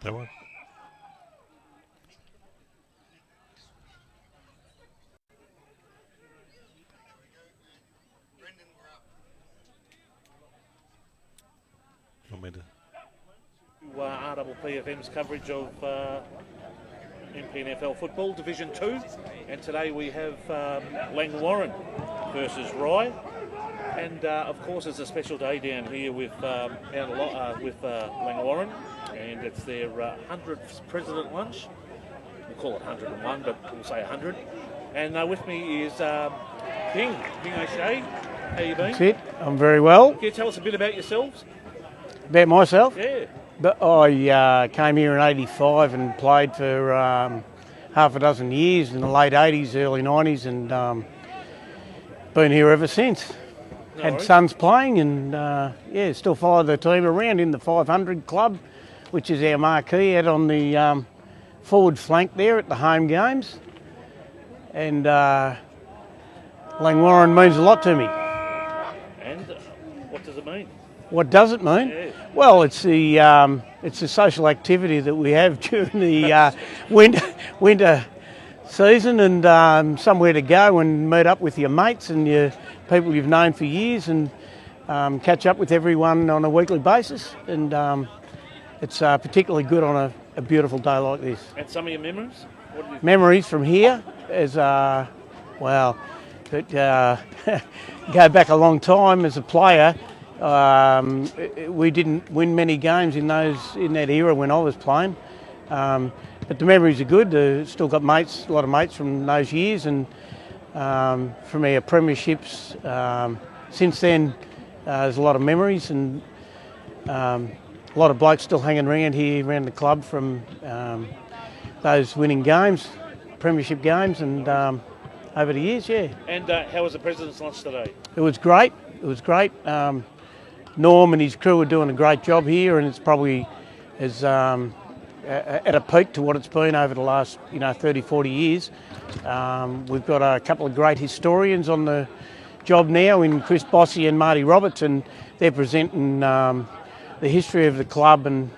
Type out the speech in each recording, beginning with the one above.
That one. Want me to? RPPFM's coverage of MPNFL football, Division 2, and today we have Langwarrin versus Rye, and of course it's a special day down here with Langwarrin, and it's their 100th President Lunch. We'll call it 101, but we'll say 100. And with me is Ping O'Shea. How you been? That's it. I'm very well. Can you tell us a bit about yourselves? About myself? Yeah. But I came here in '85 and played for half a dozen years in the late '80s, early '90s, and been here ever since. Had sons playing, and still follow the team around in the 500 club, which is our marquee out on the forward flank there at the home games. And Langwarrin means a lot to me. And what does it mean? What does it mean? Yeah. Well, it's the social activity that we have during the winter season, and somewhere to go and meet up with your mates and your people you've known for years, and catch up with everyone on a weekly basis. And it's particularly good on a beautiful day like this. And some of your memories? Memories from here is go back a long time as a player. We didn't win many games in that era when I was playing, but the memories are good. Still got mates, a lot of mates from those years, and from our premierships. Since then, there's a lot of memories, and a lot of blokes still hanging around here around the club from those winning games, premiership games, and over the years, yeah. And how was the President's Lunch today? It was great. It was great. Norm and his crew are doing a great job here, and it's probably at a peak to what it's been over the last 30, 40 years. We've got a couple of great historians on the job now in Chris Bossy and Marty Roberts, and they're presenting the history of the club, and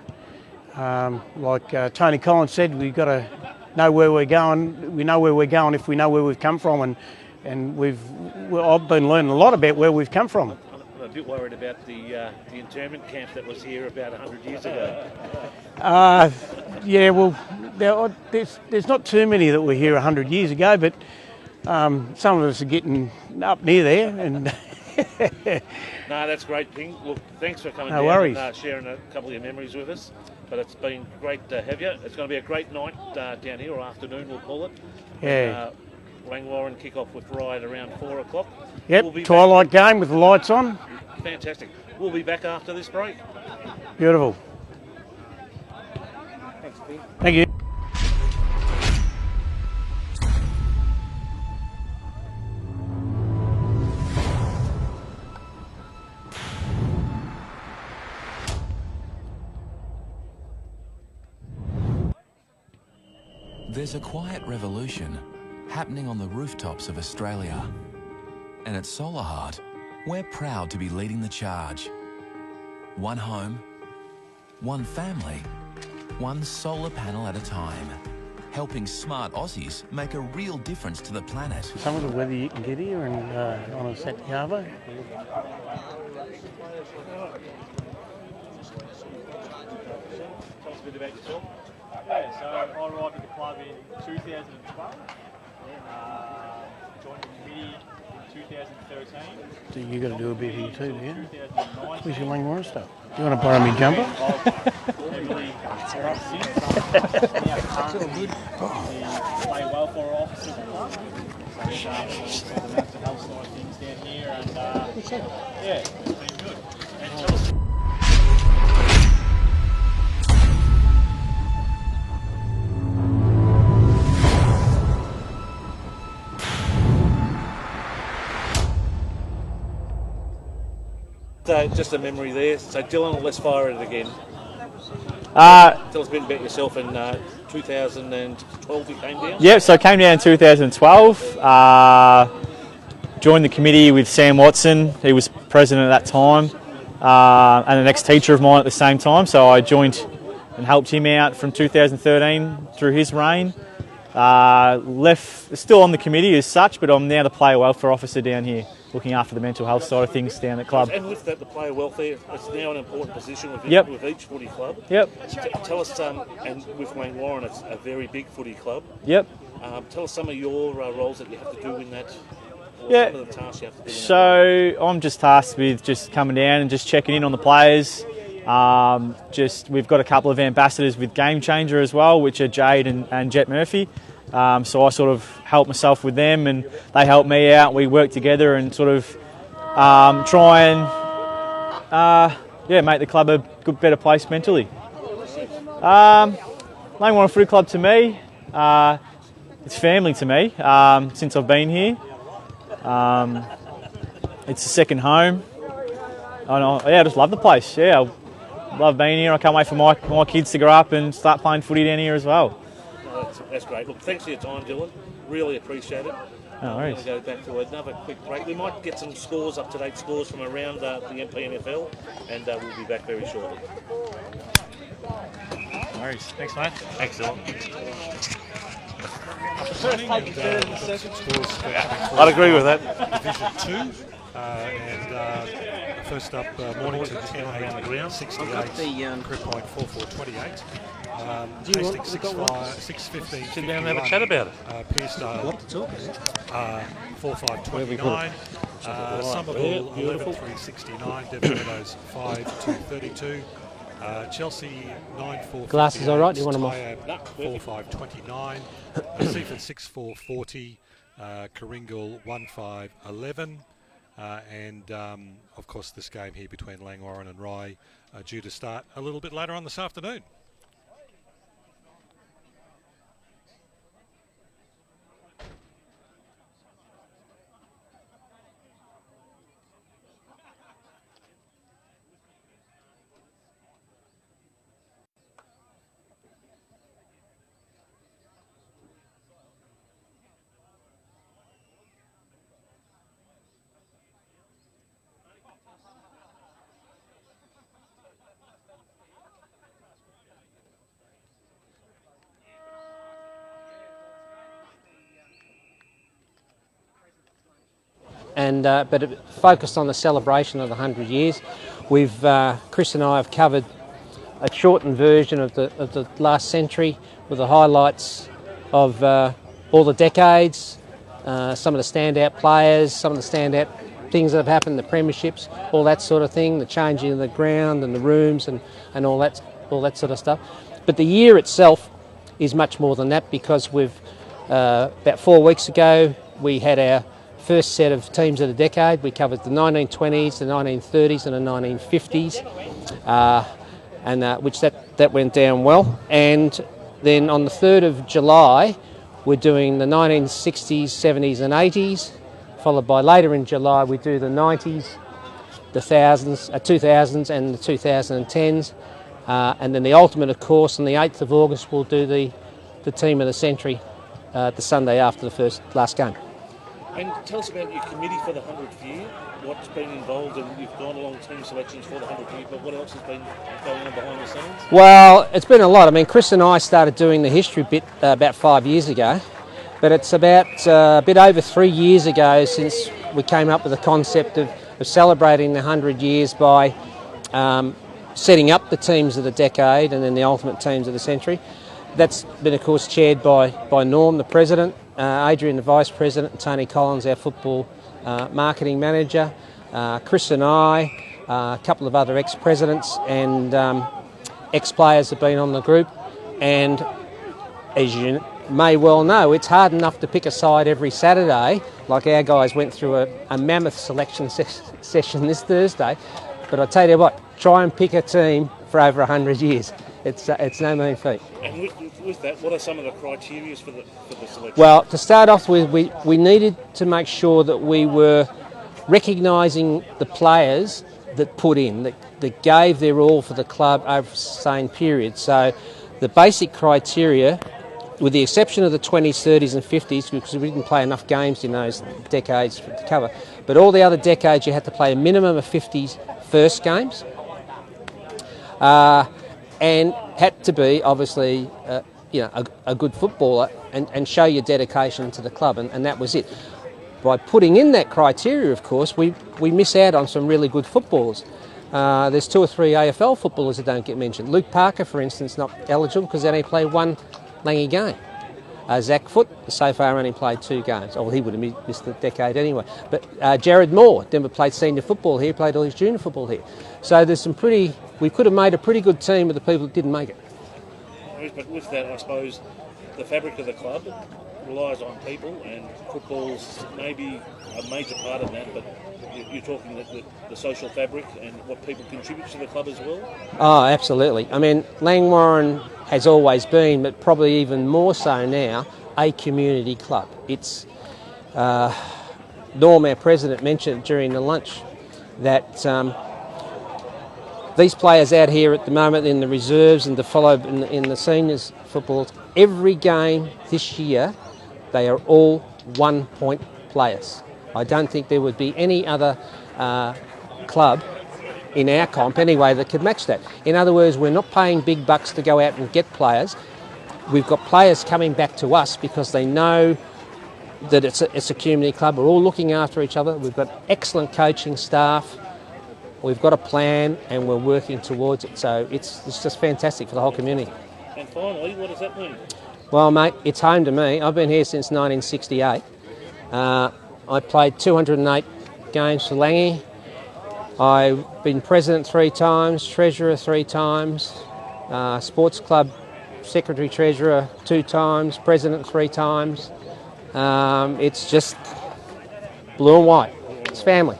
like Tony Collins said, we've got to know where we're going. We know where we're going if we know where we've come from, and I've been learning a lot about where we've come from. I'm a bit worried about the internment camp that was here about 100 years ago. There's not too many that were here 100 years ago, but some of us are getting up near there. And No, that's great, Ping. Look, thanks for coming No down worries. and sharing a couple of your memories with us. But it's been great to have you. It's going to be a great night down here, or afternoon we'll call it. Yeah. Langwarrin kick off with Rye at around 4 o'clock. Yep, We'll be twilight game with the lights on. Fantastic. We'll be back after this break. Beautiful. Thanks, Ping. Thank you. There's a quiet revolution happening on the rooftops of Australia. And at Solar Heart, we're proud to be leading the charge. One home, one family, one solar panel at a time, helping smart Aussies make a real difference to the planet. Some of the weather you can get here and on a Saturday harbour. Tell us a bit about yourself. Yeah, so I arrived at the club in 2012. Joined the committee in 2013. So you got to do a bit here too, do you? 2019. Where's your Langwarrin stuff? You want to borrow me jumper? Heavily since. Now currently play well for our office of the club. So the mental health side of things down here, and yeah, it's been good. And tell us. Just a memory there. So Dylan, let's fire it again. Tell us a bit about yourself. In 2012 you came down? Yeah, so I came down in 2012. Joined the committee with Sam Watson. He was president at that time, and an ex-teacher of mine at the same time. So I joined and helped him out from 2013 through his reign. Still on the committee as such, but I'm now the player welfare officer down here, looking after the mental health side of things down at the club. And with that, the player welfare, it's now an important position with each footy club. Yep. Tell us, and with Langwarrin, it's a very big footy club. Yep. Tell us some of your roles that you have to do in that. Yeah. Some of the tasks you have to do. So I'm just tasked with just coming down and just checking in on the players. We've got a couple of ambassadors with Game Changer as well, which are Jade and Jet Murphy. So I sort of help myself with them, and they help me out. We work together and sort of try and make the club a good, better place mentally. Langwarrin Footy Club to me, it's family to me since I've been here. It's a second home. I just love the place. Yeah, I love being here. I can't wait for my kids to grow up and start playing footy down here as well. That's great. Look, thanks for your time, Dylan. Really appreciate it. No worries. We're going to go back to another quick break. We might get some scores, up-to-date scores from around the MPNFL, and we'll be back very shortly. No worries. Thanks, mate. Thanks, Dylan. I'd agree with that. Division 2. First up, Mornington 10-8, 68, Crib Point 4-4-28. Hastings 6-15. Sit down and have a chat about it. Pearcedale 4-5-29. Somerville 11-3-69. Devon Meadows 5-2-32. Chelsea 9-4. Glasses all right? Do you want them off? 4-5-29. Seaford 6-4-40. Karingal 1-5-11. And of course this game here between Langwarrin and Rye due to start a little bit later on this afternoon. But it focused on the celebration of the 100 years. Chris and I have covered a shortened version of the last century with the highlights of all the decades, some of the standout players, some of the standout things that have happened, the premierships, all that sort of thing, the changing of the ground and the rooms and all that sort of stuff. But the year itself is much more than that, because about 4 weeks ago we had our first set of teams of the decade. We covered the 1920s, the 1930s and the 1950s, which that went down well. And then on the 3rd of July, we're doing the 1960s, 70s and 80s, followed by later in July we do the 90s, the 2000s and the 2010s. And then the ultimate, of course, on the 8th of August we'll do the team of the century the Sunday after the last game. And tell us about your committee for the 100th year, what's been involved, and you've gone along team selections for the 100th year, but what else has been going on behind the scenes? Well, it's been a lot. I mean, Chris and I started doing the history bit about 5 years ago, but it's about a bit over 3 years ago since we came up with the concept of celebrating the 100 years by setting up the teams of the decade and then the ultimate teams of the century. That's been, of course, chaired by Norm, the president, Adrian, the vice president, and Tony Collins, our football marketing manager, Chris and I, a couple of other ex-presidents and ex-players have been on the group. And as you may well know, it's hard enough to pick a side every Saturday. Like our guys went through a mammoth selection session this Thursday. But I tell you what, try and pick a team for over 100 years. It's no mean feat. And with that, what are some of the criteria for the selection? Well, to start off with, we needed to make sure that we were recognising the players that put in, that gave their all for the club over a sustained period. So the basic criteria, with the exception of the 20s, 30s and 50s, because we didn't play enough games in those decades to cover, but all the other decades you had to play a minimum of 50 first games. And had to be obviously a good footballer and show your dedication to the club, and that was it. By putting in that criteria, of course, we miss out on some really good footballers. There's 2 or 3 AFL footballers that don't get mentioned. Luke Parker, for instance, not eligible because they only played 1 Langy game. Zach Foote, so far, only played 2 games. Oh, well, he would have missed the decade anyway. But Jared Moore never played senior football here, played all his junior football here. So there's some we could have made a pretty good team with the people that didn't make it. But with that, I suppose the fabric of the club relies on people, and football's maybe a major part of that, but you're talking the social fabric and what people contribute to the club as well? Oh, absolutely. I mean, Langwarrin has always been, but probably even more so now, a community club. It's Norm, our president, mentioned during the lunch that these players out here at the moment in the reserves and to follow in the seniors football, every game this year, they are all 1-point players. I don't think there would be any other club in our comp anyway that could match that. In other words, we're not paying big bucks to go out and get players. We've got players coming back to us because they know that it's a community club. We're all looking after each other. We've got excellent coaching staff. We've got a plan and we're working towards it. So it's just fantastic for the whole community. And finally, what does that mean? Well, mate, it's home to me. I've been here since 1968. I played 208 games for Langy. I've been president 3 times, treasurer 3 times, sports club secretary treasurer 2 times, president 3 times. It's just blue and white. It's family.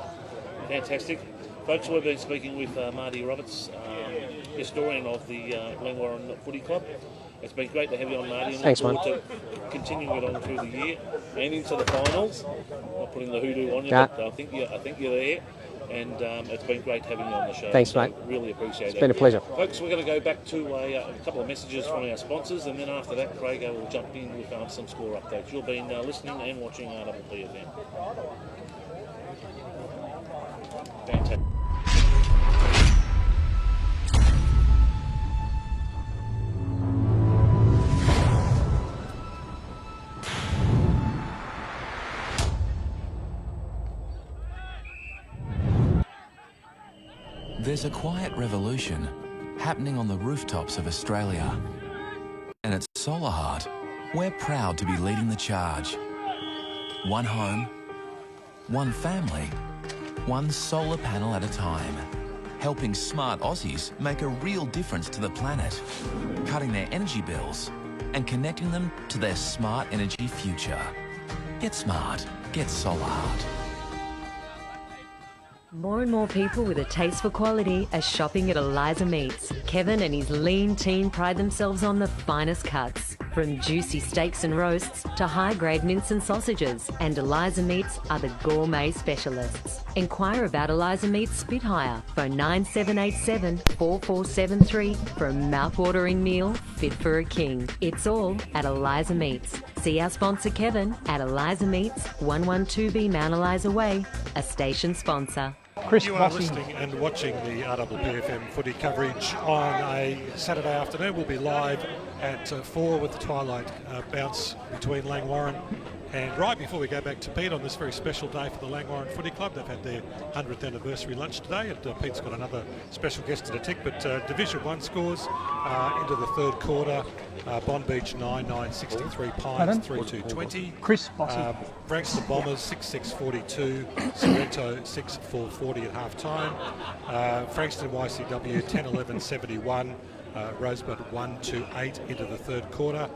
Fantastic. Folks, we've been speaking with Marty Roberts, historian of the Langwarrin Footy Club. It's been great to have you on, Marty, and thanks, look forward to continuing it on through the year and into the finals. Not putting the hoodoo on you, but I think you're there. And it's been great having you on the show. Thanks, mate. Really appreciate it. It's been a pleasure. Folks, we're going to go back to a couple of messages from our sponsors, and then after that, Craig will jump in with some score updates. You've been listening and watching RWPFM. Fantastic. There's a quiet revolution happening on the rooftops of Australia. And at Solar Heart, we're proud to be leading the charge. 1 home, 1 family, 1 solar panel at a time. Helping smart Aussies make a real difference to the planet, cutting their energy bills and connecting them to their smart energy future. Get smart. Get Solar Heart. More and more people with a taste for quality are shopping at Eliza Meats. Kevin and his lean team pride themselves on the finest cuts, from juicy steaks and roasts to high-grade mince and sausages. And Eliza Meats are the gourmet specialists. Inquire about Eliza Meats Spit Hire. Phone 9787 4473 for a mouth-watering meal fit for a king. It's all at Eliza Meats. See our sponsor Kevin at Eliza Meats, 112B Mount Eliza Way, a station sponsor. You are listening and watching the RWPFM footy coverage on a Saturday afternoon. We'll be live at 4 with the twilight bounce between Langwarrin and Rye before we go back to Pete on this very special day for the Langwarrin Footy Club. They've had their 100th anniversary lunch today, and Pete's got another special guest to the tick. But Division 1 scores into the 3rd quarter. Bond Beach 9-9-63, Pines 3-2-20. Chris Bossy. Frankston Bombers 6-6-42, Sorrento 6-4-40 at half time. Frankston YCW 10-11-71. Rosebud 1-8 into the 3rd quarter,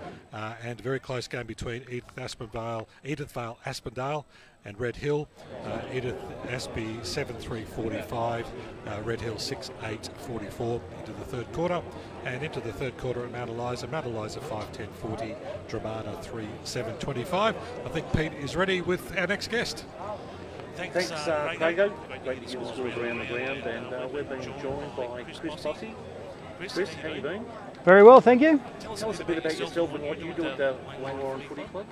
and a very close game between Edithvale Aspendale and Red Hill. Edith Aspey 7-3-45, Red Hill 6-8-44 into the 3rd quarter, and into the 3rd quarter at Mount Eliza 5-10-40, Dramana 3-7-25. I think Pete is ready with our next guest. Thanks, Craig. Great to get the scores around the ground, and we're being joined by Chris Bossy. Chris, how you been? Very well, thank you. Tell us a bit about yourself and what you do at the Langwarrin Footy Club.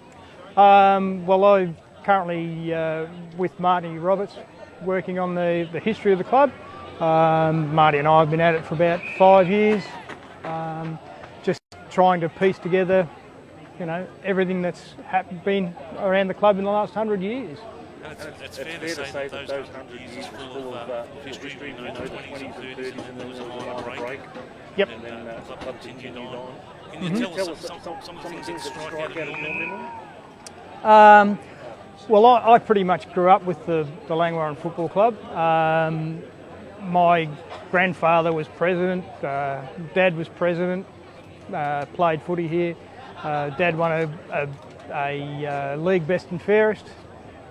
Well, I'm currently with Marty Roberts, working on the history of the club. Marty and I have been at it for about 5 years. Just trying to piece together, you know, everything that's been around the club in the last 100 years. It's fair to say that those 100 years is full of history. We know the 20s and 30s, and then there was a minor break. Yep. And then the club continued on. Can you tell us some of the things that strike out of your memory? Well, I pretty much grew up with the Langwarrin Football Club. My grandfather was president, Dad was president, played footy here. Dad won a league best and fairest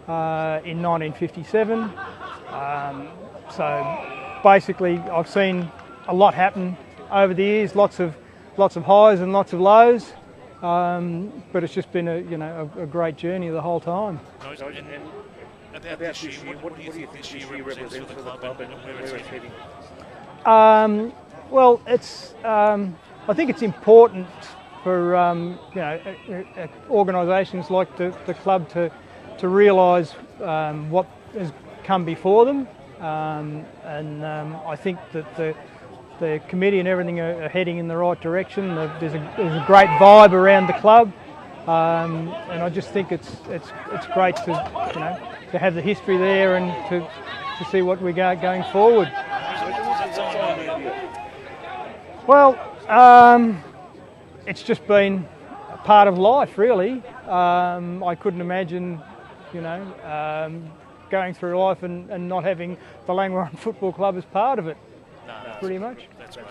in 1957. So basically I've seen a lot happen over the years, lots of highs and lots of lows. But it's just been a great journey the whole time. And about this year, what do you think this year represents for the club and where it's heading? Well, it's I think it's important for organisations like the club to realise what has come before them, and I think that the committee and everything are heading in the right direction. There's a great vibe around the club, and I just think it's great to have the history there and to see what we got going forward. Well, it's just been a part of life, really. I couldn't imagine, going through life and not having the Langwarrin Football Club as part of it. Pretty much. That's great.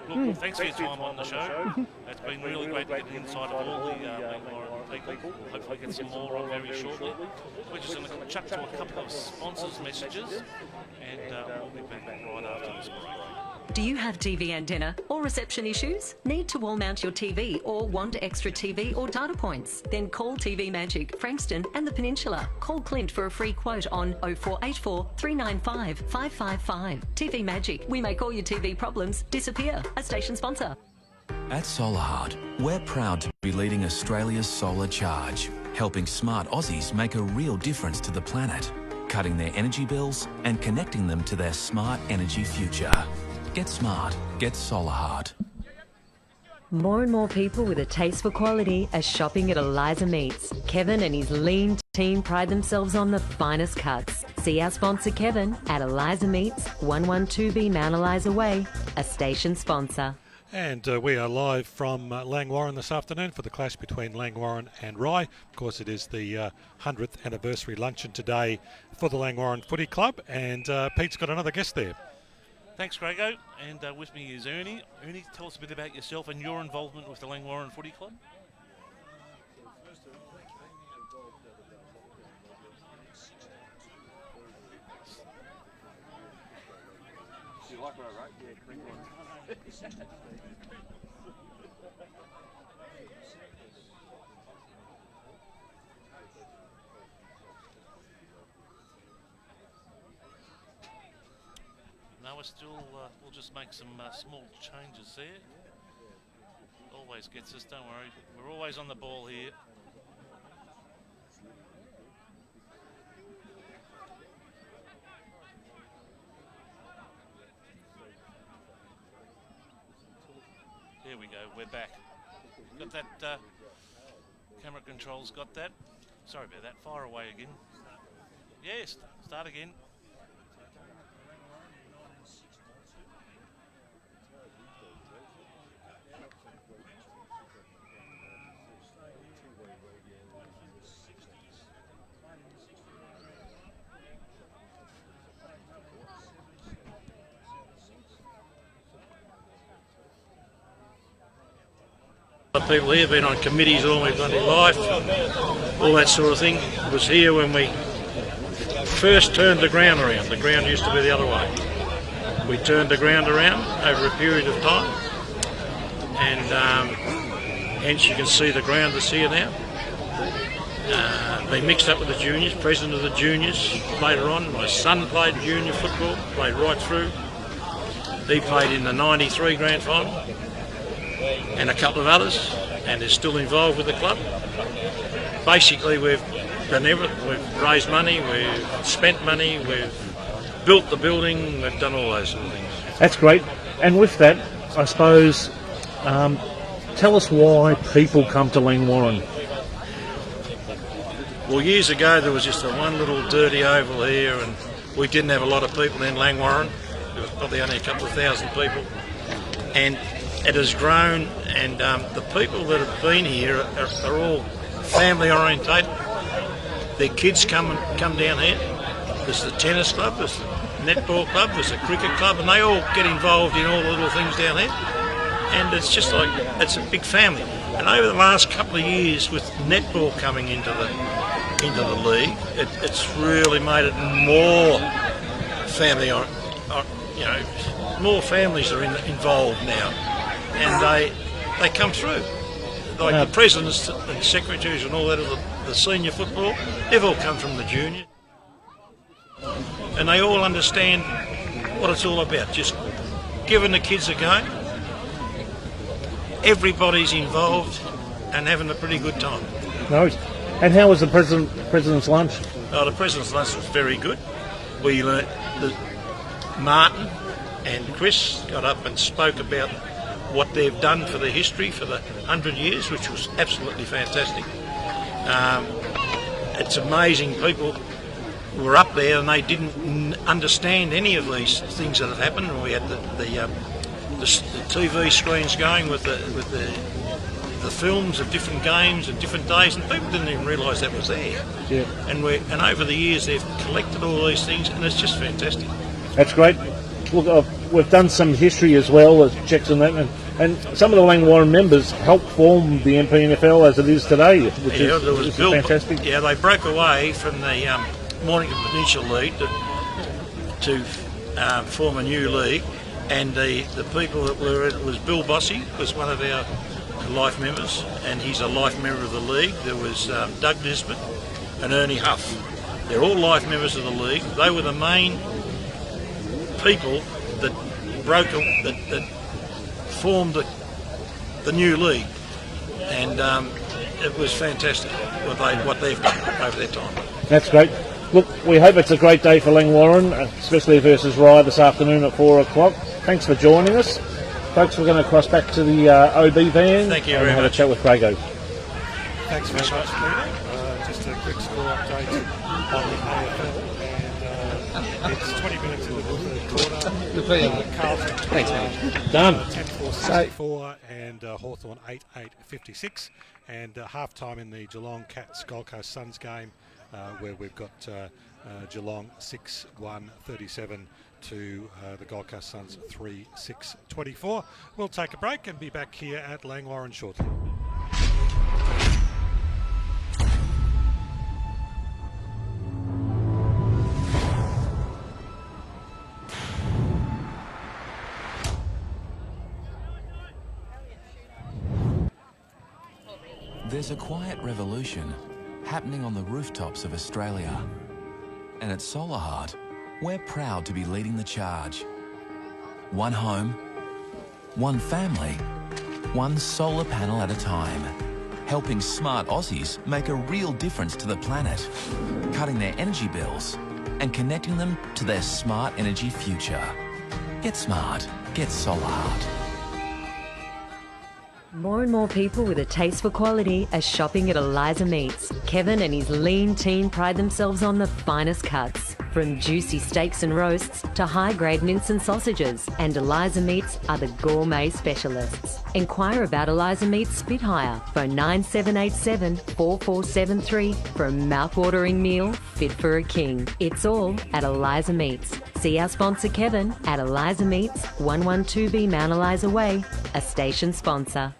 Look, thanks for your time on the show. It's been really great to get an insight of all the Langwarrin people. Hopefully get some more on very shortly. We're just going to chat to a couple of sponsors' messages, and we'll be back right after this break. Do you have TV antenna or reception issues? Need to wall mount your TV or want extra TV or data points? Then call TV Magic, Frankston and the Peninsula. Call Clint for a free quote on 0484 395 555. TV Magic, we make all your TV problems disappear. A station sponsor. At Solarheart, we're proud to be leading Australia's solar charge, helping smart Aussies make a real difference to the planet, cutting their energy bills and connecting them to their smart energy future. Get smart. Get Solarheart. More and more people with a taste for quality are shopping at Eliza Meats. Kevin and his lean team pride themselves on the finest cuts. See our sponsor Kevin at Eliza Meats, 112B Mount Eliza Way, a station sponsor. And we are live from Langwarrin this afternoon for the clash between Langwarrin and Rye. Of course, it is the 100th anniversary luncheon today for the Langwarrin Footy Club, and Pete's got another guest there. Thanks, Grego. And with me is Ernie. Ernie, tell us a bit about yourself and your involvement with the Langwarrin Footy Club. Do you like what I wrote? Yeah, No, we're still, we'll just make some small changes there. Always gets us, don't worry. We're always on the ball here. There we go, we're back. Got that, camera controls got that. Sorry about that, fire away again. Yes, start again. People here been on committees all my bloody life, all that sort of thing. It was here when we first turned the ground around. The ground used to be the other way. We turned the ground around over a period of time, and hence you can see the ground that's here now. They mixed up with the juniors, president of the juniors later on. My son played junior football, played right through. He played in the 93 grand final, and a couple of others, and is still involved with the club. Basically, we've done everything. We've raised money, we've spent money, we've built the building, we've done all those sort of things. That's great. And with that, I suppose Tell us why people come to Langwarrin. Well, years ago there was just one little dirty oval here, and we didn't have a lot of people in Langwarrin. There was probably only a couple of thousand people, and it has grown. And the people that have been here are all family orientated. Their kids come down here. There's the tennis club, there's the netball club, there's the cricket club, and they all get involved in all the little things down here. And it's just like, it's a big family. And over the last couple of years, with netball coming into the league, it's really made it more family, more families are involved now, and they come through. Like the presidents and secretaries and all that of the senior football, they've all come from the junior, and they all understand what it's all about. Just giving the kids a go. Everybody's involved and having a pretty good time. No. And how was the president's lunch? Oh, the president's lunch was very good. We learnt that Martin and Chris got up and spoke about what they've done for the history for the 100 years, which was absolutely fantastic. It's amazing, people were up there and they didn't understand any of these things that have happened. And we had the TV screens going with the films of different games and different days, and people didn't even realise that was there. Yeah. And over the years they've collected all these things, and it's just fantastic. That's great. Look, we've done some history as well, as checks on that, and some of the Langwarrin members helped form the MPNFL as it is today, which is fantastic. Yeah, they broke away from the Mornington Peninsula League to form a new league, and the people that were in it was Bill Bossy, was one of our life members, and he's a life member of the league. There was Doug Nisbet and Ernie Huff. They're all life members of the league. They were the main people that that formed the new league, and it was fantastic what they've done over their time. That's great. Look, we hope it's a great day for Langwarrin, especially versus Rye this afternoon at 4 o'clock. Thanks for joining us. Folks, we're going to cross back to the OB van. Thank you and very have much. a chat with Crago. Thanks very much, Peter. Just a quick score update on the AFL, and it's 20 minutes into the third quarter. Carlton. Thanks, mate. Done. 10-4-64 and Hawthorn 8-8-56, and half-time in the Geelong Cats Gold Coast Suns game, where we've got Geelong 6-1-37 to the Gold Coast Suns 3-6-24. We'll take a break and be back here at Langwarrin shortly. There's a quiet revolution happening on the rooftops of Australia. And at Solar Heart, we're proud to be leading the charge. One home, one family, one solar panel at a time. Helping smart Aussies make a real difference to the planet, cutting their energy bills and connecting them to their smart energy future. Get smart, get Solar Heart. More and more people with a taste for quality are shopping at Eliza Meats. Kevin and his lean team pride themselves on the finest cuts, from juicy steaks and roasts to high-grade mince and sausages. And Eliza Meats are the gourmet specialists. Inquire about Eliza Meats Spitfire. Phone 9787 4473 for a mouth-watering meal fit for a king. It's all at Eliza Meats. See our sponsor Kevin at Eliza Meats, 112B Mount Eliza Way, a station sponsor.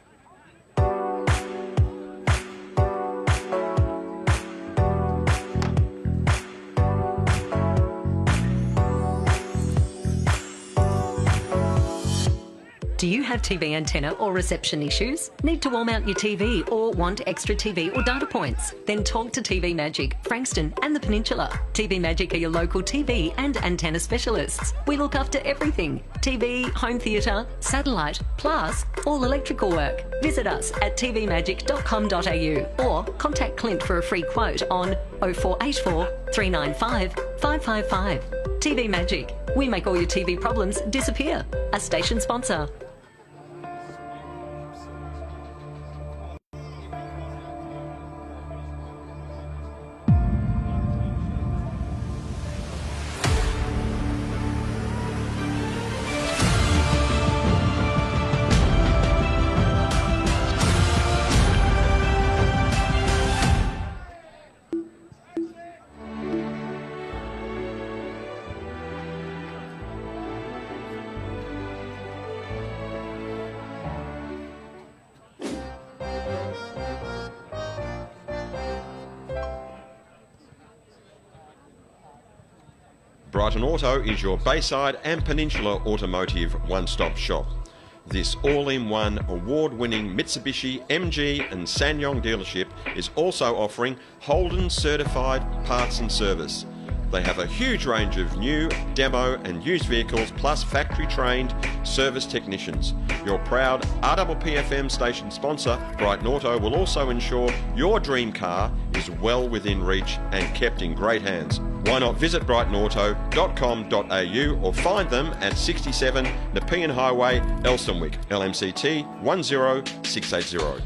Do you have TV antenna or reception issues? Need to wall mount your TV or want extra TV or data points? Then talk to TV Magic, Frankston and the Peninsula. TV Magic are your local TV and antenna specialists. We look after everything: TV, home theatre, satellite, plus all electrical work. Visit us at tvmagic.com.au or contact Clint for a free quote on 0484 395 555. TV Magic. We make all your TV problems disappear. A station sponsor. Brighton Auto is your Bayside and Peninsula automotive one-stop shop. This all-in-one award-winning Mitsubishi, MG and SsangYong dealership is also offering Holden certified parts and service. They have a huge range of new, demo and used vehicles plus factory-trained service technicians. Your proud RPPFM station sponsor, Brighton Auto, will also ensure your dream car is well within reach and kept in great hands. Why not visit brightonauto.com.au or find them at 67 Nepean Highway, Elsternwick, LMCT 10680.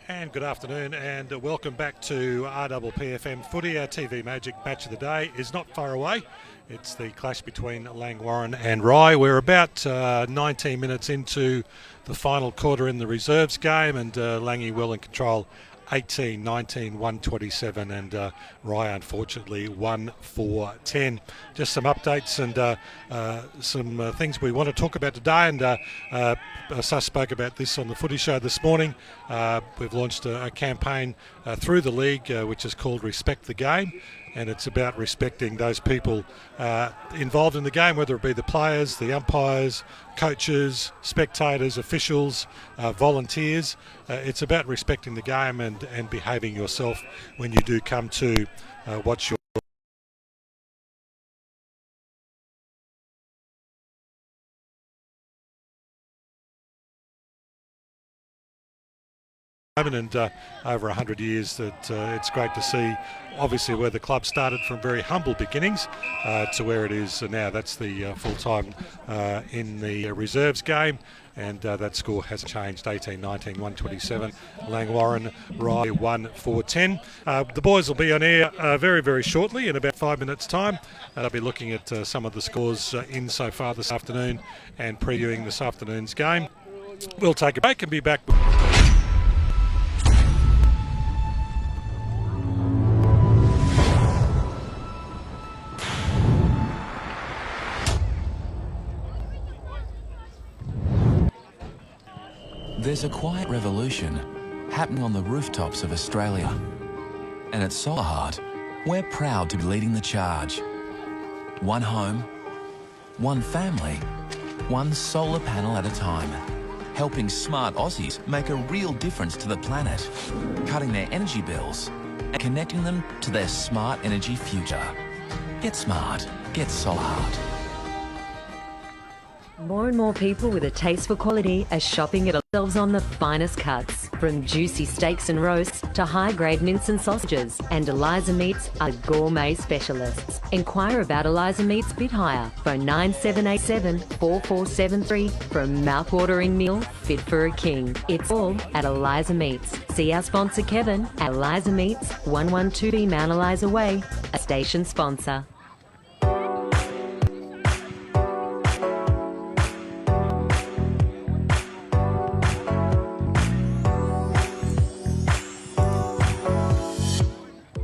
And good afternoon and welcome back to RPPFM Footy. Our TV Magic Match of the Day is not far away. It's the clash between Langwarrin and Rye. We're about 19 minutes into the final quarter in the reserves game, and Langy well in control, 18-19, 127, and Rye unfortunately 1-4-10. Just some updates and some things we want to talk about today, and Sus spoke about this on the Footy Show this morning. We've launched a campaign through the league which is called Respect the Game, and it's about respecting those people involved in the game, whether it be the players, the umpires, coaches, spectators, officials, volunteers. It's about respecting the game and behaving yourself when you do come to watch your and over 100 years that it's great to see, obviously, where the club started from very humble beginnings to where it is now. That's the full-time in the reserves game, and that score hasn't changed, 18-19, 127, Langwarrin, Rye 1-4-10. The boys will be on air very, very shortly, in about 5 minutes' time. They'll be looking at some of the scores in so far this afternoon and previewing this afternoon's game. We'll take a break and be back. There's a quiet revolution happening on the rooftops of Australia. And at Solar Heart, we're proud to be leading the charge. One home, one family, one solar panel at a time. Helping smart Aussies make a real difference to the planet, cutting their energy bills and connecting them to their smart energy future. Get smart, get Solar Heart. More and more people with a taste for quality are shopping at themselves on the finest cuts. From juicy steaks and roasts to high-grade mince and sausages. And Eliza Meats are gourmet specialists. Inquire about Eliza Meats Bit Higher. Phone 9787-4473 for a mouth-watering meal fit for a king. It's all at Eliza Meats. See our sponsor Kevin at Eliza Meats, 112B Mount Eliza Way, a station sponsor.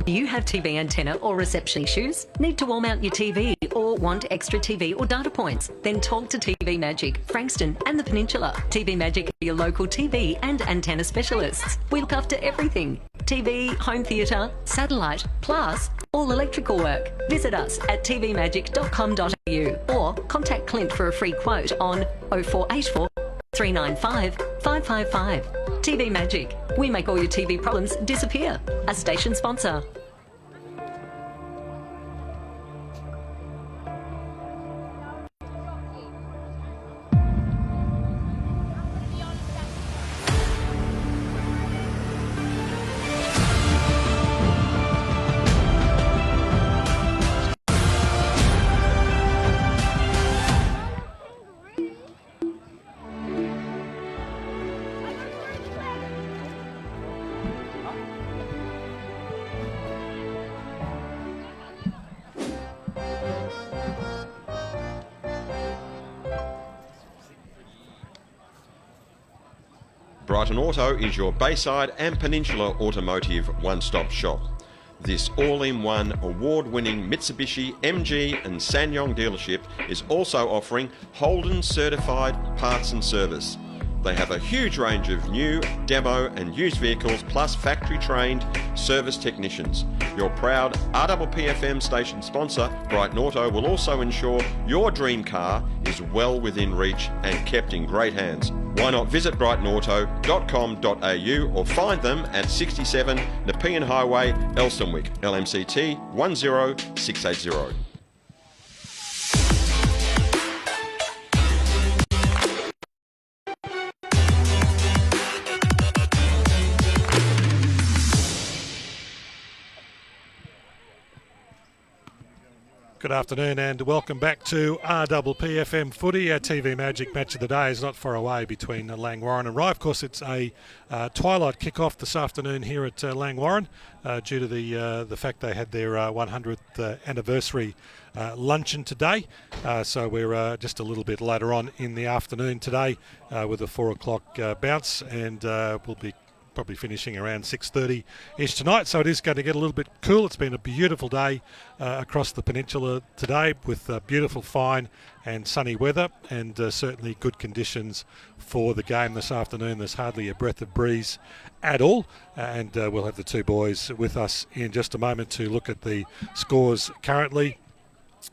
Do you have TV antenna or reception issues? Need to wall mount your TV or want extra TV or data points? Then talk to TV Magic, Frankston and the Peninsula. TV Magic are your local TV and antenna specialists. We look after everything. TV, home theatre, satellite, plus all electrical work. Visit us at tvmagic.com.au or contact Clint for a free quote on 0484 395 555. TV Magic. We make all your TV problems disappear. A station sponsor. Brighton Auto is your Bayside and Peninsula automotive one-stop shop. This all-in-one award-winning Mitsubishi, MG and SsangYong dealership is also offering Holden certified parts and service. They have a huge range of new, demo and used vehicles plus factory-trained service technicians. Your proud RPPFM station sponsor, Brighton Auto, will also ensure your dream car is well within reach and kept in great hands. Why not visit brightonauto.com.au or find them at 67 Nepean Highway, Elstonwick, LMCT 10680. Good afternoon and welcome back to RPPFM Footy. Our TV Magic Match of the Day is not far away between Langwarrin and Rye. Of course, it's a twilight kick-off this afternoon here at Langwarrin due to the fact they had their 100th anniversary luncheon today. So we're just a little bit later on in the afternoon today with a 4 o'clock bounce, and we'll be probably finishing around 6:30-ish tonight, so it is going to get a little bit cool. It's been a beautiful day across the peninsula today with beautiful, fine and sunny weather, and certainly good conditions for the game this afternoon. There's hardly a breath of breeze at all, and we'll have the two boys with us in just a moment to look at the scores currently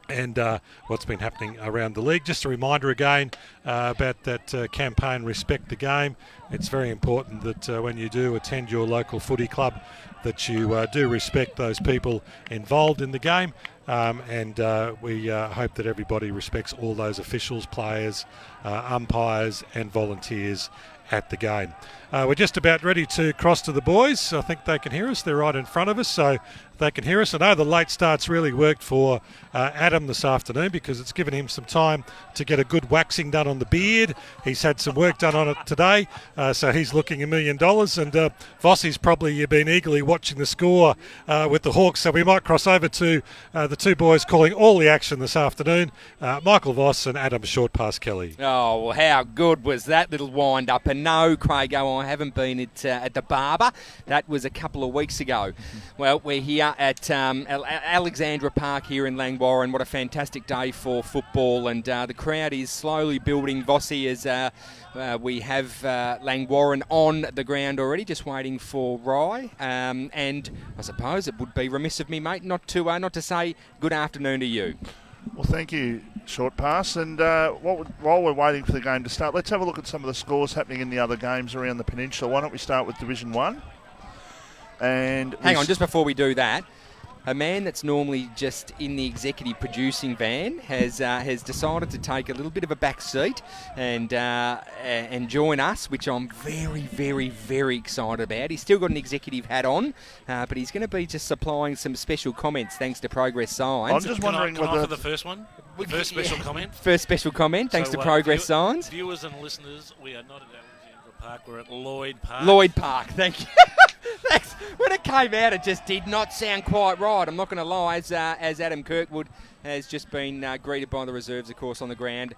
and what's been happening around the league. Just a reminder again about that campaign, Respect the Game. It's very important that when you do attend your local footy club that you do respect those people involved in the game, and we hope that everybody respects all those officials, players, umpires and volunteers at the game. We're just about ready to cross to the boys. I think they can hear us. They're right in front of us, so they can hear us. I know the late start's really worked for Adam this afternoon because it's given him some time to get a good waxing done on the beard. He's had some work done on it today, so he's looking $1 million. And Vossi's probably been eagerly watching the score with the Hawks, so we might cross over to the two boys calling all the action this afternoon, Michael Voss and Adam Short-Pass Kelly. Oh, well, how good was that little wind-up? And no, Craigo, I haven't been at the barber. That was a couple of weeks ago. Well, we're here at Alexandra Park here in Langwarrin. What a fantastic day for football, and the crowd is slowly building. Vossi, as we have Langwarrin on the ground already, just waiting for Rye. And I suppose it would be remiss of me, mate, not to say good afternoon to you. Well, thank you, Short Pass. And while we're waiting for the game to start, let's have a look at some of the scores happening in the other games around the peninsula. Why don't we start with Division 1? And hang on, just before we do that, a man that's normally just in the executive producing van has decided to take a little bit of a back seat and join us, which I'm very, very, very excited about. He's still got an executive hat on, but he's going to be just supplying some special comments thanks to Progress Signs. I'm just wondering can I offer the first one? The first special comment? First special comment, thanks to Progress Signs. Viewers and listeners, we are not at Alexandra Park, we're at Lloyd Park. Lloyd Park, thank you. Thanks. When it came out, it just did not sound quite right. I'm not going to lie, as Adam Kirkwood has just been greeted by the reserves, of course, on the ground.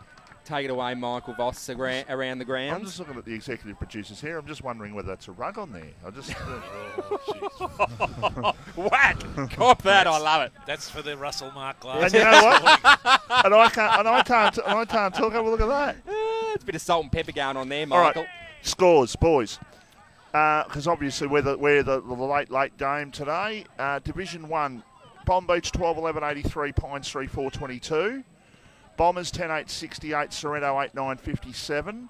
Take it away, Michael Voss, around the grounds. I'm just looking at the executive producers here. I'm just wondering whether that's a rug on there. I just whack! Cop that! I love it. That's for the Russell Mark glass. And you know what? and I can't talk. Have a look at that. It's a bit of salt and pepper going on there, Michael. All right. Scores, boys. Because obviously we're the late game today. Division 1, Bomb Beach 12-11-83, Pines 3-4-22. Bombers 10-8-68, Sorrento 8-9-57.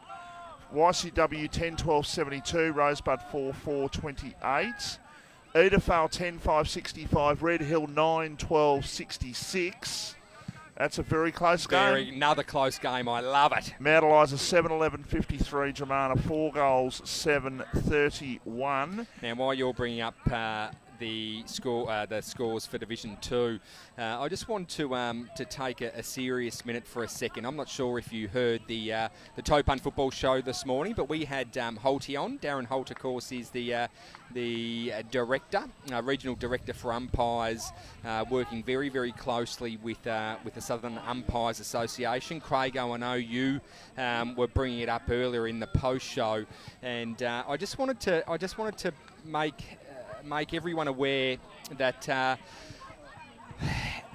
YCW 10-12-72, Rosebud 4-4-28. Edafale 10-5-65, Red Hill 9-12-66. That's a very close game. Another close game. I love it. Mount Eliza 7-11-53, Germana 4 goals 7-31. Now, while you're bringing up the scores for Division 2, I just want to take a serious minute for a second. I'm not sure if you heard the Topun Football Show this morning, but we had Holty on. Darren Holt, of course, is the director, regional director for umpires, working very, very closely with the Southern Umpires Association. Craigo, I know you were bringing it up earlier in the post show, and I just wanted to make make everyone aware that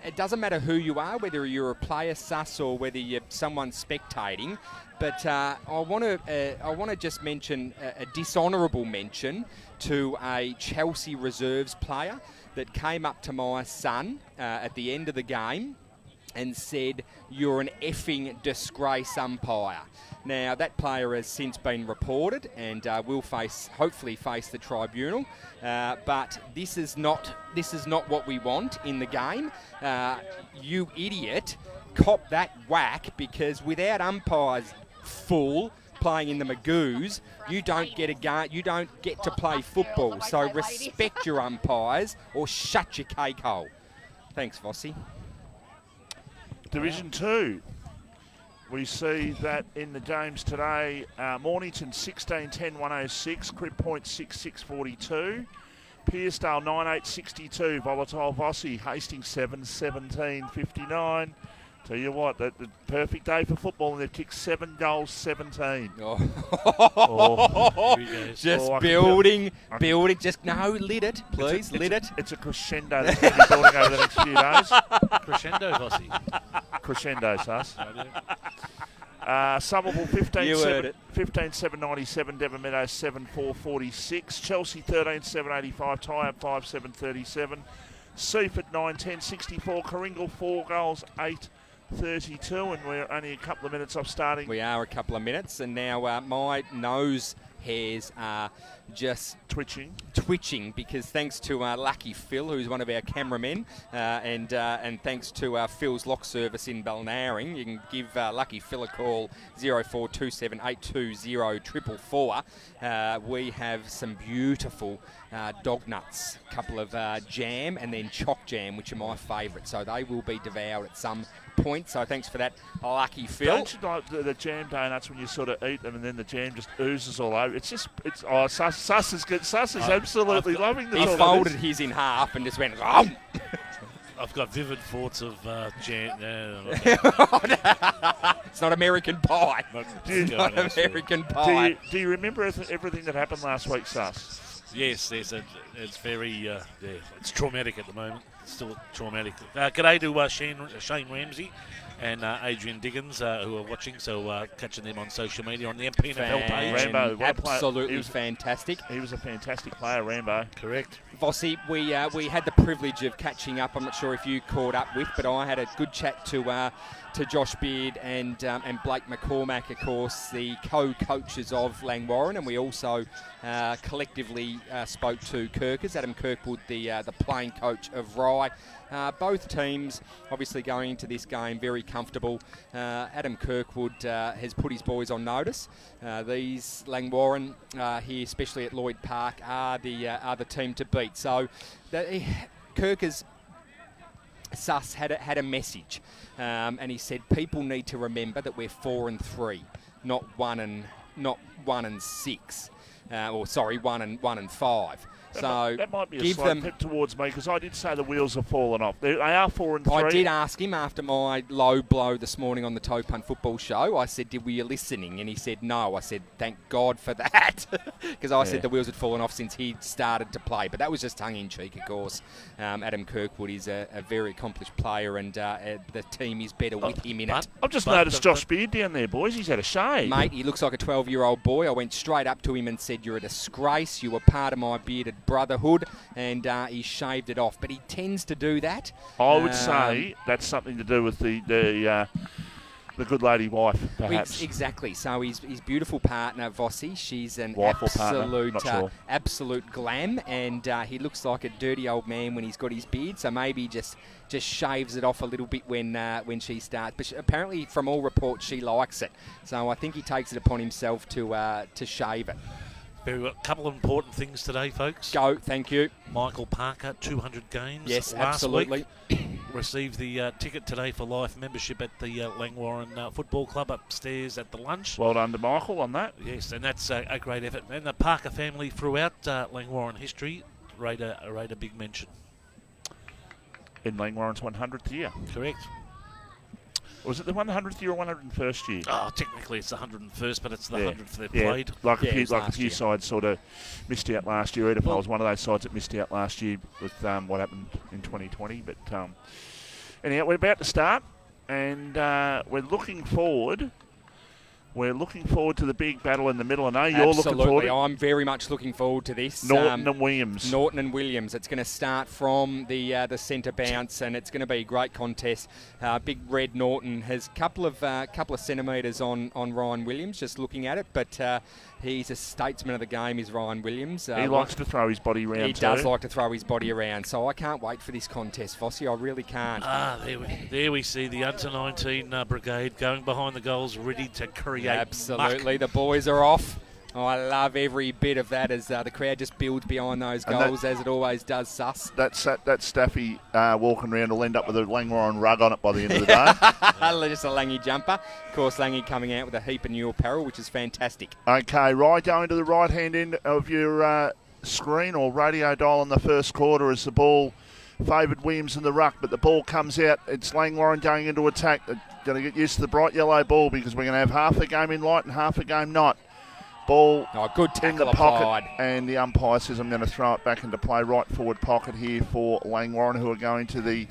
it doesn't matter who you are, whether you're a player, sus, or whether you're someone spectating. But I want to just mention a dishonourable mention to a Chelsea reserves player that came up to my son at the end of the game and said, "You're an effing disgrace umpire." Now, that player has since been reported and will hopefully face the tribunal. But this is not what we want in the game. You idiot, cop that whack, because without umpires, fool, playing in the Magoos, you don't get to play football. So respect your umpires or shut your cake hole. Thanks, Vossi. Division 2. We see that in the games today, Mornington 16-10-106, Crib Point 6-6-42, Pearsdale 9-8-62, Volatile Vossi, Hastings 7-17-59. Tell you what, the perfect day for football, and they've kicked 7 goals, 17. Just building. Just lit it, please, lit it. It's a crescendo that's going to be building over the next few days. Crescendo, Vossi. Crescendo, sus. Somerville 15-7-97, Devon Meadows 7-4-46, Chelsea 13-7-85, Tyre 5-7-37, Seaford 9-10-64, Coringal 4 goals, 8-32, and we're only a couple of minutes off starting. We are a couple of minutes, and now my nose hairs are just twitching because thanks to Lucky Phil, who's one of our cameramen, and thanks to Phil's Lock Service in Balnarring. You can give Lucky Phil a call, 0427 820 444. We have some beautiful dog nuts, a couple of jam and then choc jam, which are my favourite, so they will be devoured at some point. So thanks for that, Lucky Phil. Don't you like the jam donuts when you sort of eat them and then the jam just oozes all over? Sus is absolutely loving this. He folded his in half and just went, oh! I've got vivid thoughts of jam. It's not American Pie. American Pie. Do you remember everything that happened last week, Sus? Yes, it's very, it's traumatic at the moment. It's still traumatic. G'day to Shane Ramsey and Adrian Diggins, who are watching, so catching them on social media on the MPNFL page. Rambo, absolutely fantastic. He was a fantastic player, Rambo. Correct. Vossi, we had the privilege of catching up. I'm not sure if you caught up with, but I had a good chat to Josh Beard and Blake McCormack, of course, the co-coaches of Langwarrin, and we also collectively spoke to Kirkers, Adam Kirkwood, the playing coach of Rye. Both teams obviously going into this game very comfortable. Adam Kirkwood has put his boys on notice. These Langwarrin here, especially at Lloyd Park, are the team to beat. So Kirkers Sus had a message, and he said people need to remember that we're 4-3, not 1 and 6, 1 and 5. So that might be a slight pip towards me, because I did say the wheels have fallen off. They are 4-3. I did ask him after my low blow this morning on the Toe Punt Football Show. I said, were you listening? And he said, no. I said, thank God for that, because I said the wheels had fallen off since he'd started to play. But that was just tongue-in-cheek, of course. Adam Kirkwood is a very accomplished player, and the team is better with him in it. I've just noticed Josh Beard down there, boys. He's had a shave. Mate, he looks like a 12-year-old boy. I went straight up to him and said, you're a disgrace. You were part of my bearded brotherhood, and he shaved it off. But he tends to do that. I would say that's something to do with the good lady wife, perhaps. Exactly. So his beautiful partner, Vossi, she's an absolute glam, and he looks like a dirty old man when he's got his beard. So maybe just shaves it off a little bit when she starts. But apparently, from all reports, she likes it. So I think he takes it upon himself to shave it. We've got a couple of important things today, folks. Go, thank you. Michael Parker, 200 games yes, last absolutely. week. Received the ticket today for life membership at the Langwarrin Football Club upstairs at the lunch. Well done to Michael on that. Yes, and that's a great effort. And the Parker family throughout Langwarrin history rate a big mention. In Langwarrin's 100th year. Correct. Was it the 100th year or 101st year? Oh, technically it's the 101st, but it's the 100th they've Yeah, played. like a few sides sort of missed out last year. Edipole was one of those sides that missed out last year with what happened in 2020. But anyhow, we're about to start, and we're looking forward. We're looking forward to the big battle in the middle. I know you're looking forward to it. I'm very much looking forward to this. Norton and Williams. Norton and Williams. It's going to start from the centre bounce, and it's going to be a great contest. Big Red Norton has a couple of centimetres on Ryan Williams, just looking at it, but he's a statesman of the game, is Ryan Williams. He likes to throw his body around. He does like to throw his body around, so I can't wait for this contest, Fossey. I really can't. There we see the under-19 brigade going behind the goals, ready to create Absolutely, muck. the boys are off. Oh, I love every bit of that as the crowd just builds behind those goals, as it always does, Sus. That Staffy walking around will end up with a Langwarrin rug on it by the end of the day. Just a Langy jumper. Of course, Langy coming out with a heap of new apparel, which is fantastic. Okay, Rye going to the right-hand end of your screen or radio dial in the first quarter as the ball favoured Williams in the ruck, but the ball comes out. It's Langwarrin going into attack. They're going to get used to the bright yellow ball because we're going to have half the game in light and half the game not. Ball good tackle in the pocket, applied. and the umpire says I'm going to throw it back into play, right forward pocket here for Langwarrin, who are going to the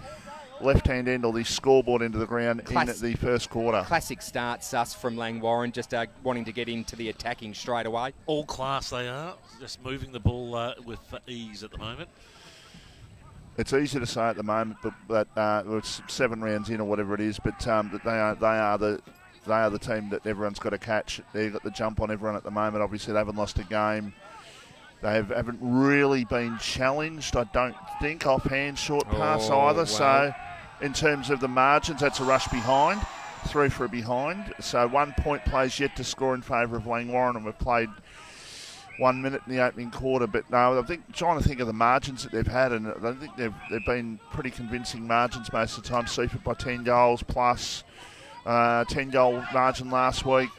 left-hand end or the scoreboard end of the ground in the first quarter. Classic start, Sus, from Langwarrin, just wanting to get into the attacking straight away. All class they are, just moving the ball with ease at the moment. It's easy to say at the moment, but it's 7 rounds in or whatever it is. But that they are the team that everyone's got to catch. They've got the jump on everyone at the moment. Obviously, they haven't lost a game. They haven't really been challenged, I don't think, offhand, short pass either. Wow. So, in terms of the margins, that's a rush behind, 3 for a behind. So 1 point plays yet to score in favour of Langwarrin, and we've played 1 minute in the opening quarter, but no, I think trying to think of the margins that they've had, and I think they've been pretty convincing margins most of the time. Seaford by 10 goals plus 10-goal margin last week.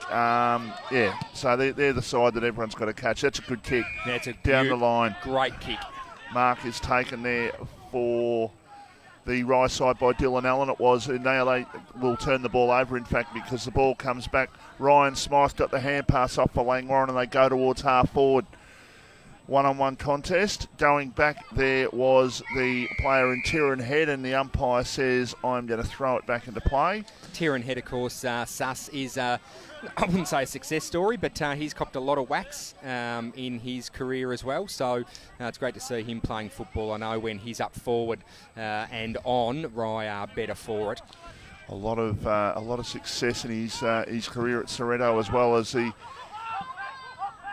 So they're the side that everyone's got to catch. That's a good kick. That's a down the line. Great kick. Mark is taken there for the right side by Dylan Allen, it was, and now they will turn the ball over, in fact, because the ball comes back. Ryan Smythe got the hand pass off for Langwarrin, and they go towards half forward. One-on-one contest. Going back there was the player in Tyrone Head, and the umpire says, I'm going to throw it back into play. Tyrone Head, of course, Sus is, I wouldn't say a success story, but he's copped a lot of wax in his career as well. So it's great to see him playing football. I know when he's up forward and on, Rye are better for it. A lot of success in his career at Soretto, as well as the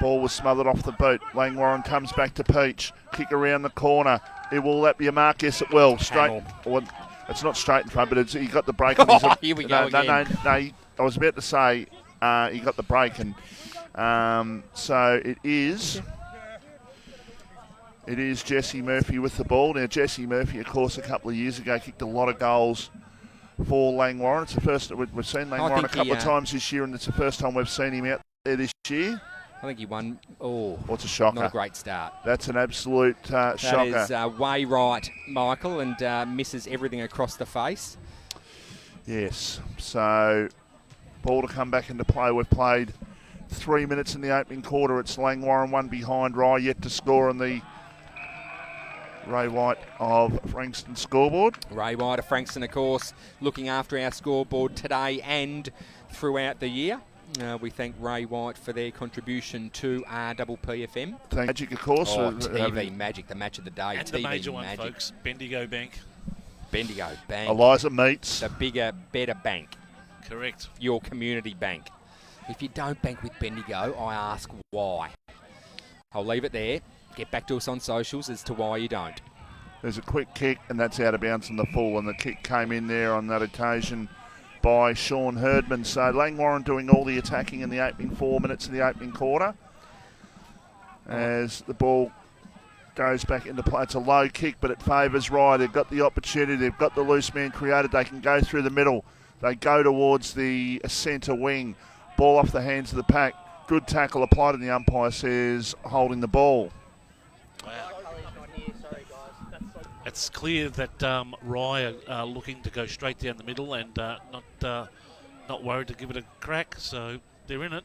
ball was smothered off the boot. Langwarrin comes back to Peach. Kick around the corner. Will that be a mark? Yes, it will. Straight. Well, it's not straight in front, but he got the break. Here we go again. No, I was about to say he got the break, and so it is. It is Jesse Murphy with the ball. Now, Jesse Murphy, of course, a couple of years ago kicked a lot of goals for Langwarrin. It's the first we've seen Langwarrin a couple of times this year, and it's the first time we've seen him out there this year. I think he won. Oh, what's a shocker? Not a great start. That's an absolute shocker. That is way right, Michael, and misses everything across the face. Yes. So, ball to come back into play. We've played 3 minutes in the opening quarter. It's Langwarrin, 1 behind. Rye yet to score on the Ray White of Frankston scoreboard. Ray White of Frankston, of course, looking after our scoreboard today and throughout the year. We thank Ray White for their contribution to RPPFM. Thank Magic, of course. TV Magic, the match of the day. And TV the major Magic. one, folks, Bendigo Bank. Bendigo Bank. Eliza Meats. The bigger, better bank. Correct. Your community bank. If you don't bank with Bendigo, I ask why. I'll leave it there. Get back to us on socials as to why you don't. There's a quick kick, and that's out of bounds in the full, and the kick came in there on that occasion by Sean Herdman. So Langwarrin doing all the attacking in the opening 4 minutes of the opening quarter. As the ball goes back into play. It's a low kick, but it favours Rye. They've got the opportunity. They've got the loose man created. They can go through the middle. They go towards the centre wing. Ball off the hands of the pack. Good tackle applied, and the umpire says holding the ball. Wow. it's clear that Rye are looking to go straight down the middle and not worried to give it a crack. So they're in it.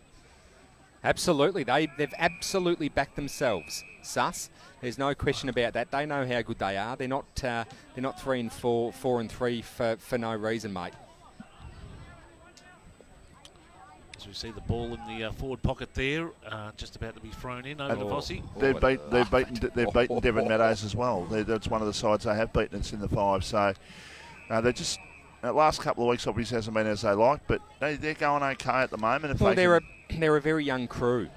Absolutely, they've absolutely backed themselves. Sus, there's no question about that. They know how good they are. They're not 3 and 4, 4 and 3 for no reason, mate. As we see the ball in the forward pocket there, just about to be thrown in over to Vossi. They've beaten Devon Meadows as well. That's one of the sides they have beaten. It's in the 5. So they're just. The last couple of weeks obviously hasn't been as they like, but they're going okay at the moment. They're a very young crew,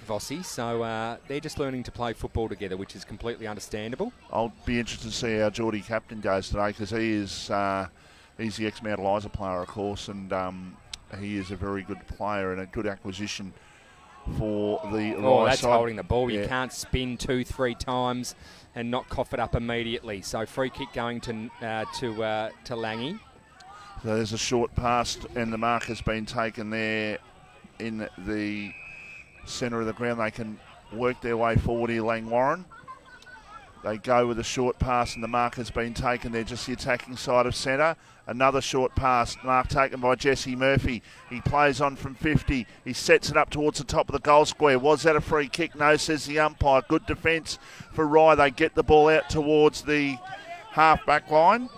Vossi, so they're just learning to play football together, which is completely understandable. I'll be interested to see how Geordie captain goes today, because he's the ex-Mount Eliza player, of course, and he is a very good player and a good acquisition for the Rye that's side. Holding the ball. Yeah. You can't spin 2-3 times and not cough it up immediately. So free kick going to Langy. So there's a short pass, and the mark has been taken there in the centre of the ground. They can work their way forward here, Langwarrin. They go with a short pass, and the mark has been taken there, just the attacking side of centre. Another short pass, mark taken by Jesse Murphy. He plays on from 50. He sets it up towards the top of the goal square. Was that a free kick? No, says the umpire. Good defence for Rye. They get the ball out towards the half-back line.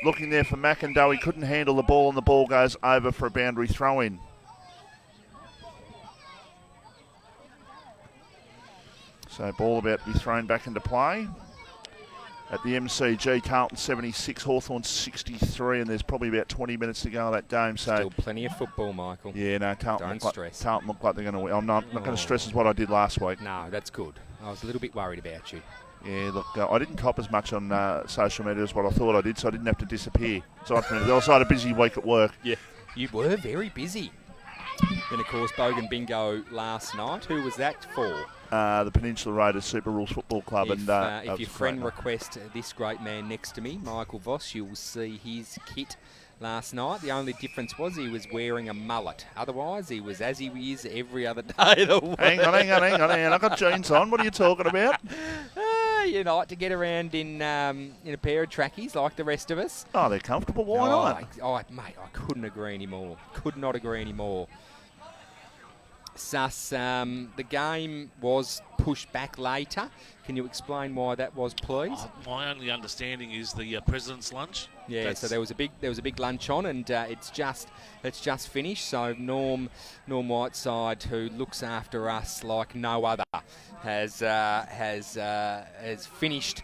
Looking there for McIndoe. He couldn't handle the ball, and the ball goes over for a boundary throw-in. So ball about to be thrown back into play. At the MCG, Carlton 76, Hawthorn 63, and there's probably about 20 minutes to go of that game. So still plenty of football, Michael. Yeah, no, Don't stress. Carlton look like they're going to win. I'm not going to stress as what I did last week. No, that's good. I was a little bit worried about you. Yeah, look, I didn't cop as much on social media as what I thought I did, so I didn't have to disappear. So I had a busy week at work. Yeah, you were very busy. Then, of course, Bogan Bingo last night. Who was that for? The Peninsula Raiders Super Rules Football Club. If your friend requests this great man next to me, Michael Voss, you'll see his kit last night. The only difference was he was wearing a mullet. Otherwise, he was as he is every other day of the week. Hang on. I've got jeans on. What are you talking about? You like to get around in a pair of trackies like the rest of us. Oh, they're comfortable. Why not? Mate, I couldn't agree anymore. Could not agree anymore. Sus, the game was pushed back later. Can you explain why that was, please? My only understanding is the President's Lunch. Yeah, so there was a big lunch on, and it's just finished. So Norm Whiteside, who looks after us like no other, has finished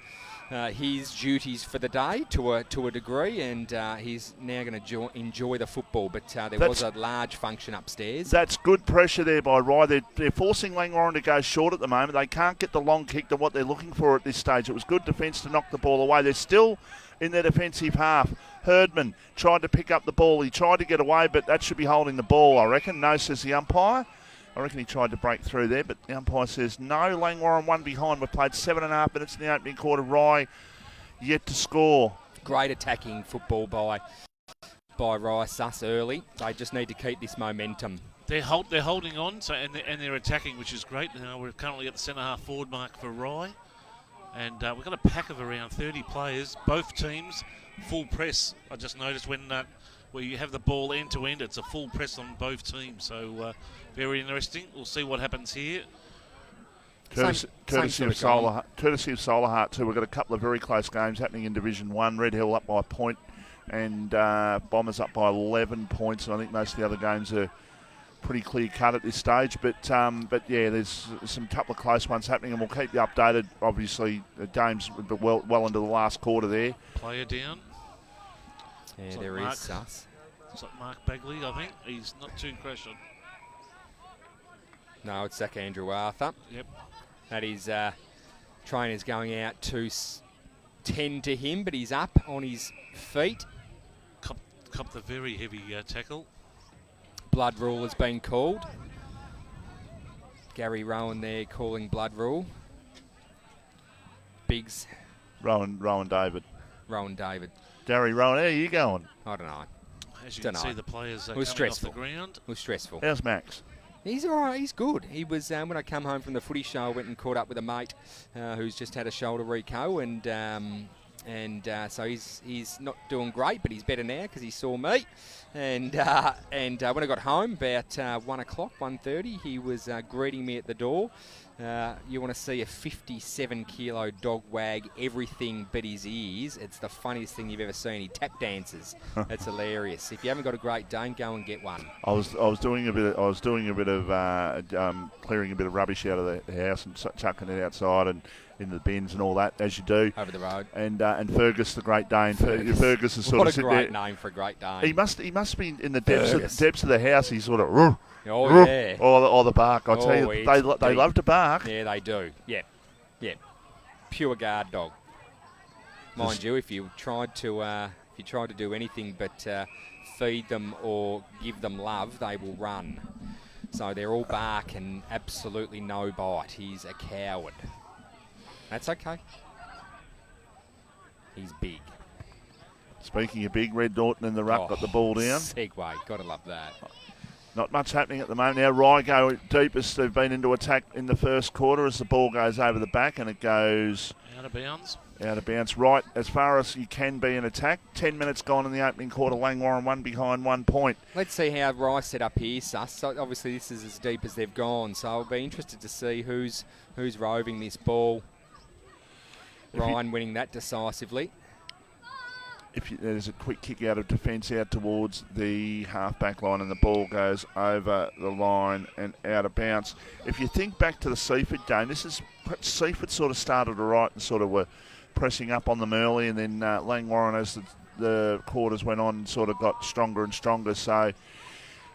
his duties for the day to a degree, and he's now going to enjoy the football. But there was a large function upstairs. That's good pressure there by Rye. They're forcing Langwarrin to go short at the moment. They can't get the long kick to what they're looking for at this stage. It was good defence to knock the ball away. They're still in their defensive half. Herdman tried to pick up the ball. He tried to get away, but that should be holding the ball, I reckon. No, says the umpire. I reckon he tried to break through there, but the umpire says no. Langwarrin 1 behind. We've played 7.5 minutes in the opening quarter. Rye yet to score. Great attacking football by Rye Sus early. They just need to keep this momentum. They're holding on, and they're attacking, which is great. We're currently at the centre half forward mark for Rye, and we've got a pack of around 30 players. Both teams full press. I just noticed when you have the ball end to end, it's a full press on both teams. So very interesting. We'll see what happens here. Courtesy of Solar Heart too. We've got a couple of very close games happening in Division 1. Red Hill up by a point, and Bombers up by 11 points. And I think most of the other games are pretty clear cut at this stage. But yeah, there's some couple of close ones happening, and we'll keep you updated. Obviously, the game's well into the last quarter there. Player down. Yeah, there is Sus. It's like Mark Bagley, I think. He's not too crashed. No, it's Zach Andrew Arthur. Yep. That is trainers going out to tend to him, but he's up on his feet. Copped the very heavy tackle. Blood rule has been called. Gary Rowan there calling blood rule. Biggs. Rowan David. Gary Rowan, how are you going? I don't know. As you can see, the players it was coming stressful. off the ground. It was stressful. How's Max? He's all right. He's good. He was when I come home from the footy show, I went and caught up with a mate who's just had a shoulder reco, and And so he's not doing great, but he's better now because he saw me. And when I got home about 1 o'clock, 1:30, he was greeting me at the door. You want to see a 57-kilo dog wag everything but his ears? It's the funniest thing you've ever seen. He tap dances. It's hilarious. If you haven't got a Great Dane, go and get one. I was doing a bit of clearing a bit of rubbish out of the house and chucking it outside and in the bins and all that, as you do. Over the road. And Fergus, the Great Dane. Fergus is sort of sitting there. What a great name for a Great Dane. He must be in the depths of the house. He's sort of. Oh, yeah. Or the bark. I tell you, they love to bark. Yeah, they do. Yeah. Pure guard dog. Mind you, if you tried to do anything but feed them or give them love, they will run. So they're all bark and absolutely no bite. He's a coward. That's okay. He's big. Speaking of big, Red Norton in the ruck got the ball down. Segue, gotta love that. Not much happening at the moment now. Rye go deepest. They've been into attack in the first quarter as the ball goes over the back and it goes out of bounds. Right as far as you can be in attack. 10 minutes gone in the opening quarter. Langwarrin 1 behind 1 point. Let's see how Rye set up here, Sus. So obviously this is as deep as they've gone. So I'll be interested to see who's roving this ball. Ryan winning that decisively. There's a quick kick out of defence out towards the half-back line and the ball goes over the line and out of bounds. If you think back to the Seaford game, Seaford sort of started all right and sort of were pressing up on them early, and then Langwarrin, as the quarters went on, sort of got stronger and stronger. So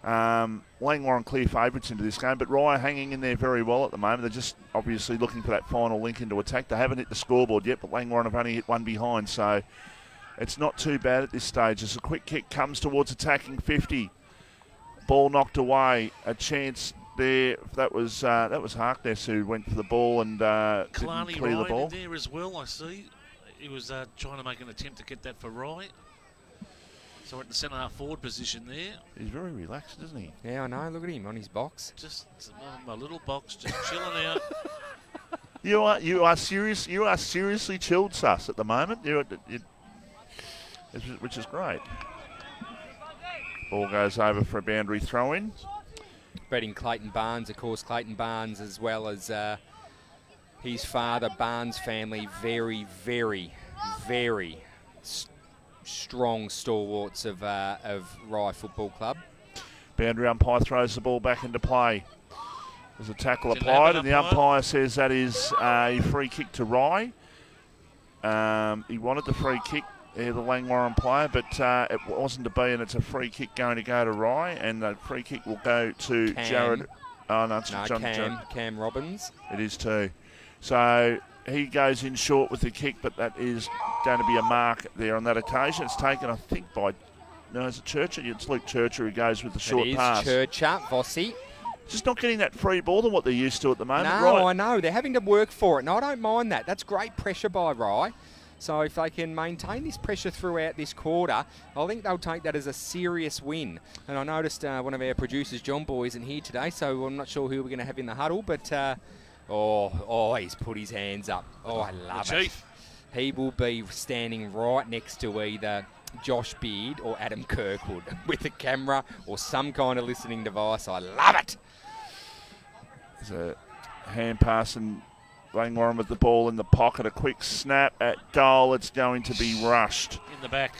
Langwarrin clear favourites into this game, but Rye hanging in there very well at the moment. They're just obviously looking for that final link into attack. They haven't hit the scoreboard yet, but Langwarrin have only hit one behind, so it's not too bad at this stage. As a quick kick comes towards attacking 50. Ball knocked away. A chance there. That was Harkness who went for the ball and didn't clear the ball. In there as well, I see. He was trying to make an attempt to get that for Rye. So we're at the centre half forward position there. He's very relaxed, isn't he? Yeah, I know. Look at him on his box. Just on my little box, just chilling out. You are serious. You are seriously chilled, Sus, at the moment. Which is great. Ball goes over for a boundary throw-in. Betting Clayton Barnes, of course. Clayton Barnes, as well as his father, Barnes family, very, very, very strong stalwarts of Rye Football Club. Boundary umpire throws the ball back into play. There's a tackle applied, and the umpire says that is a free kick to Rye. He wanted the free kick. The Langwarrin player, but it wasn't to be, and it's a free kick going to go to Rye, and the free kick will go to Jared. Oh, no, it's Cam Robbins. It is too. So he goes in short with the kick, but that is going to be a mark there on that occasion. It's taken, I think, is it Churcher? It's Luke Churcher who goes with the short pass. It is Churcher, Vossi. Just not getting that free ball than what they're used to at the moment. No, right. I know. They're having to work for it, and I don't mind that. That's great pressure by Rye. So if they can maintain this pressure throughout this quarter, I think they'll take that as a serious win. And I noticed one of our producers, John Boy, isn't here today, so I'm not sure who we're going to have in the huddle. But, he's put his hands up. Oh, I love it. He will be standing right next to either Josh Beard or Adam Kirkwood with a camera or some kind of listening device. I love it. There's a hand pass and Langwarrin with the ball in the pocket, a quick snap at goal. It's going to be rushed. In the back,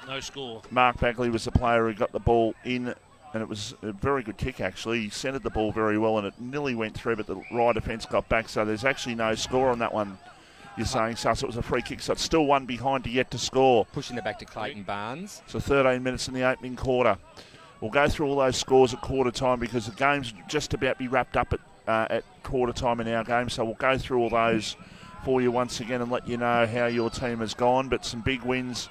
no score. Mark Bagley was the player who got the ball in, and it was a very good kick, actually. He centred the ball very well, and it nearly went through, but the Rye defence got back, so there's actually no score on that one. You're saying, Sus, it was a free kick, so it's still one behind to yet to score. Pushing it back to Clayton Barnes. So 13 minutes in the opening quarter. We'll go through all those scores at quarter time because the game's just about to be wrapped up at quarter time in our game, so we'll go through all those for you once again and let you know how your team has gone. But some big wins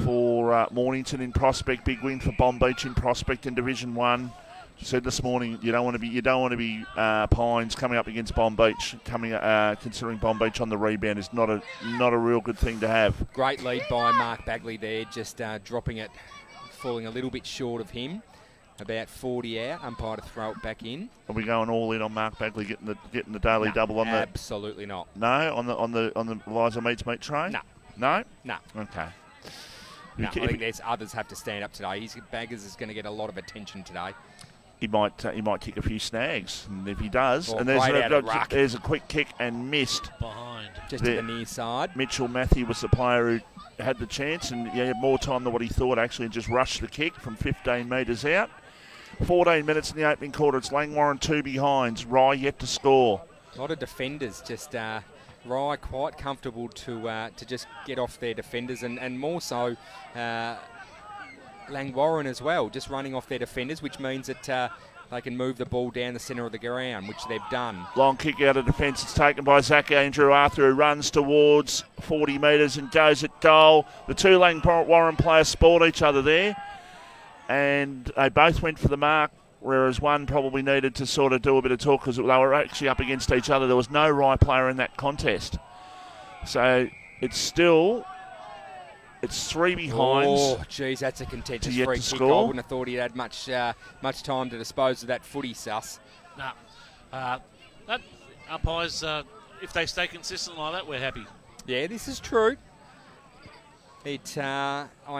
for Mornington in Prospect, big win for Bomb Beach in Prospect in Division 1. Said this morning you don't want to be Pines coming up against Bomb Beach. Considering Bomb Beach on the rebound is not a real good thing to have. Great lead by Mark Bagley there, just dropping it, falling a little bit short of him. About 40 out, umpire to throw it back in. Are we going all in on Mark Bagley getting the daily double on that? Absolutely not. No, on the Eliza Meats meat train. No, No? No. Okay. No, I think there's others have to stand up today. Baggers is going to get a lot of attention today. He might kick a few snags, and if he does, Or and there's a quick kick and missed. Behind. Just to the near side. Mitchell Matthew was the player who had the chance, and he had more time than what he thought actually, and just rushed the kick from 15 metres out. 14 minutes in the opening quarter. It's Langwarrin 2 behinds. Rye yet to score. A lot of defenders, just Rye quite comfortable to just get off their defenders, and more so Langwarrin as well, just running off their defenders, which means that they can move the ball down the centre of the ground, which they've done. Long kick out of defence. It's taken by Zach Andrew Arthur, who runs towards 40 metres and goes at goal. The two Langwarrin players spoiled each other there, and they both went for the mark, whereas one probably needed to sort of do a bit of talk because they were actually up against each other. There was no Rye player in that contest. So it's 3 behinds. Oh, geez, that's a contentious yet free to kick. score. I wouldn't have thought he'd had much time to dispose of that footy, Sus. No. That umpires, if they stay consistent like that, we're happy. Yeah, this is true. I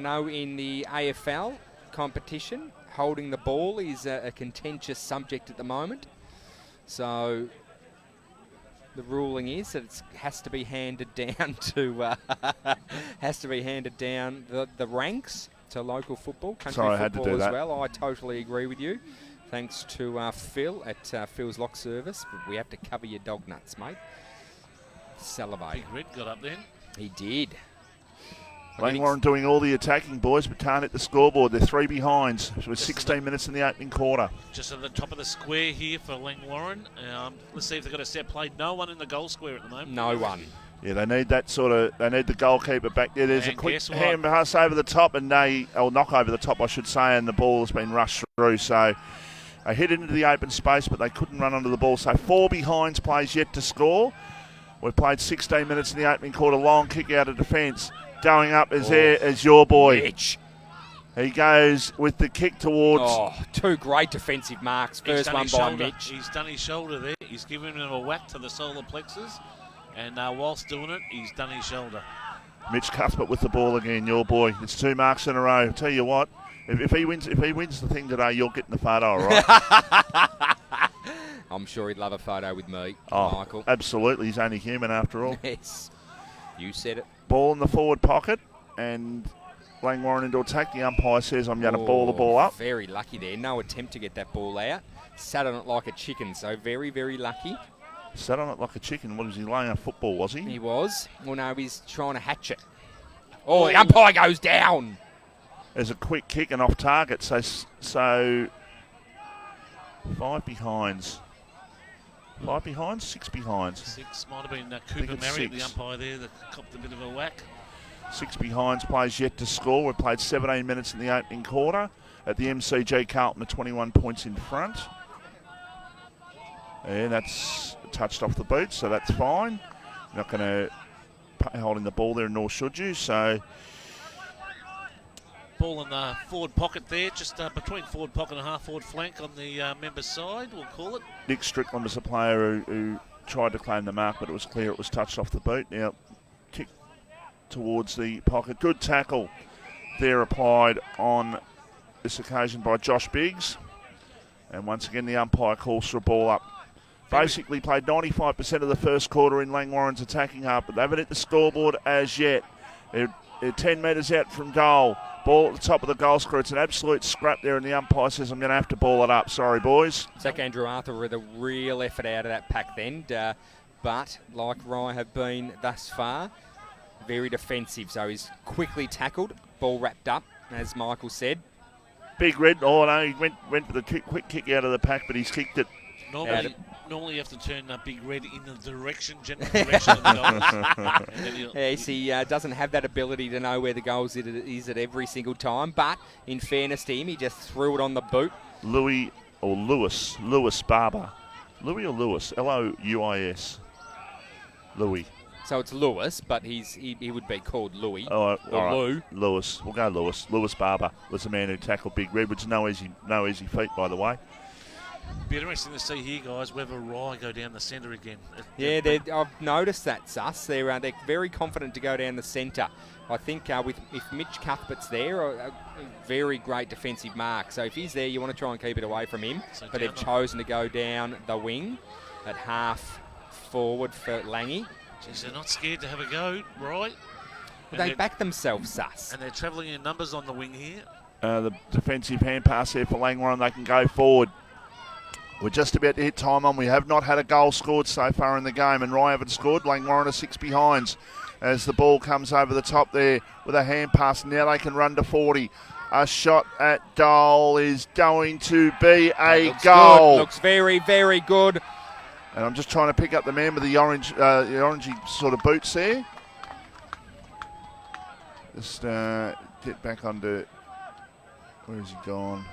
know in the AFL competition, holding the ball is a contentious subject at the moment. So the ruling is that it has to be handed down to the ranks to local football, country Sorry, football I had to do as that. well. I totally agree with you. Thanks to Phil at Phil's Lock Service. But we have to cover your dog nuts, mate. Salivate. Big Red got up then. He did. Langwarrin doing all the attacking, boys, but can't hit the scoreboard. They're 3 behinds with 16 minutes in the opening quarter. Just at the top of the square here for Langwarrin. Let's see if they've got a set play. No one in the goal square at the moment. No one. Yeah, they need that they need the goalkeeper back there. There's And a quick guess what? hand pass over the top, and knock over the top, I should say, and the ball has been rushed through. So they hit into the open space, but they couldn't run onto the ball. So 4 behinds plays yet to score. We've played 16 minutes in the opening quarter. Long kick out of defence. Going up is your boy. Mitch. He goes with the kick towards... Oh, 2 great defensive marks. First one by Mitch. He's done his shoulder there. He's given him a whack to the solar plexus. And whilst doing it, he's done his shoulder. Mitch Cuthbert with the ball again, your boy. It's 2 marks in a row. Tell you what, if he wins the thing today, you're getting the photo, all right? I'm sure he'd love a photo with me, Oh, Michael. absolutely. He's only human after all. Yes, you said it. Ball in the forward pocket, and Langwarrin into attack. The umpire says, I'm going to ball the ball up. Very lucky there. No attempt to get that ball out. Sat on it like a chicken, so very, very lucky. Sat on it like a chicken. What was he, laying a football, was he? He was. Well, no, he's trying to hatch it. Oh, the umpire goes down. There's a quick kick and off target, so 5 behinds. 5 behinds? 6 behinds. 6 might have been Cooper Marriott, the umpire there, that copped a bit of a whack. 6 behinds plays yet to score. We've played 17 minutes in the opening quarter. At the MCG, Carlton are 21 points in front. And that's touched off the boot, so that's fine. Not going to holding the ball there, nor should you. So Ball in the forward pocket there, just between forward pocket and half forward flank on the member's side, we'll call it. Nick Strickland was a player who tried to claim the mark, but it was clear it was touched off the boot. Now, kick towards the pocket. Good tackle there applied on this occasion by Josh Biggs. And once again, the umpire calls for a ball up. Basically played 95% of the first quarter in Langwarrin's attacking half, but they haven't hit the scoreboard as yet. They're 10 metres out from goal. Ball at the top of the goal square. It's an absolute scrap there, and the umpire says, I'm going to have to ball it up. Sorry, boys. Zach Andrew Arthur with a real effort out of that pack then, but like Rye have been thus far, very defensive. So he's quickly tackled, ball wrapped up, as Michael said. Big Red, he went for the quick kick out of the pack, but he's kicked it. Normally you have to turn Big Red in the general direction of the goals. Yes, he doesn't have that ability to know where the goal is at every single time, but in fairness to him, he just threw it on the boot. Lewis Barber. Louis or Lewis? L-O-U-I-S. Louis. So it's Lewis, but he would be called Louis. Oh, or all right. Lou. Lewis. We'll go Lewis. Lewis Barber was the man who tackled Big Red, which is no easy feat, by the way. Be interesting to see here, guys, whether Rye go down the centre again. Yeah, I've noticed that, Sus. They're very confident to go down the centre. I think if Mitch Cuthbert's there, a very great defensive mark. So if he's there, you want to try and keep it away from him. So but they've chosen to go down the wing at half forward for Langy. Jeez, they're not scared to have a go, right? Well, they back themselves, Sus. And they're travelling in numbers on the wing here. The defensive hand pass there for Langwarrin. They can go forward. We're just about to hit time on. We have not had a goal scored so far in the game, and Rye haven't scored. Langwarrin are 6 behinds as the ball comes over the top there with a hand pass. Now they can run to 40. A shot at goal is going to be a goal. Good. Looks very, very good. And I'm just trying to pick up the man with the orangey sort of boots there. Just get back onto. Where has he gone?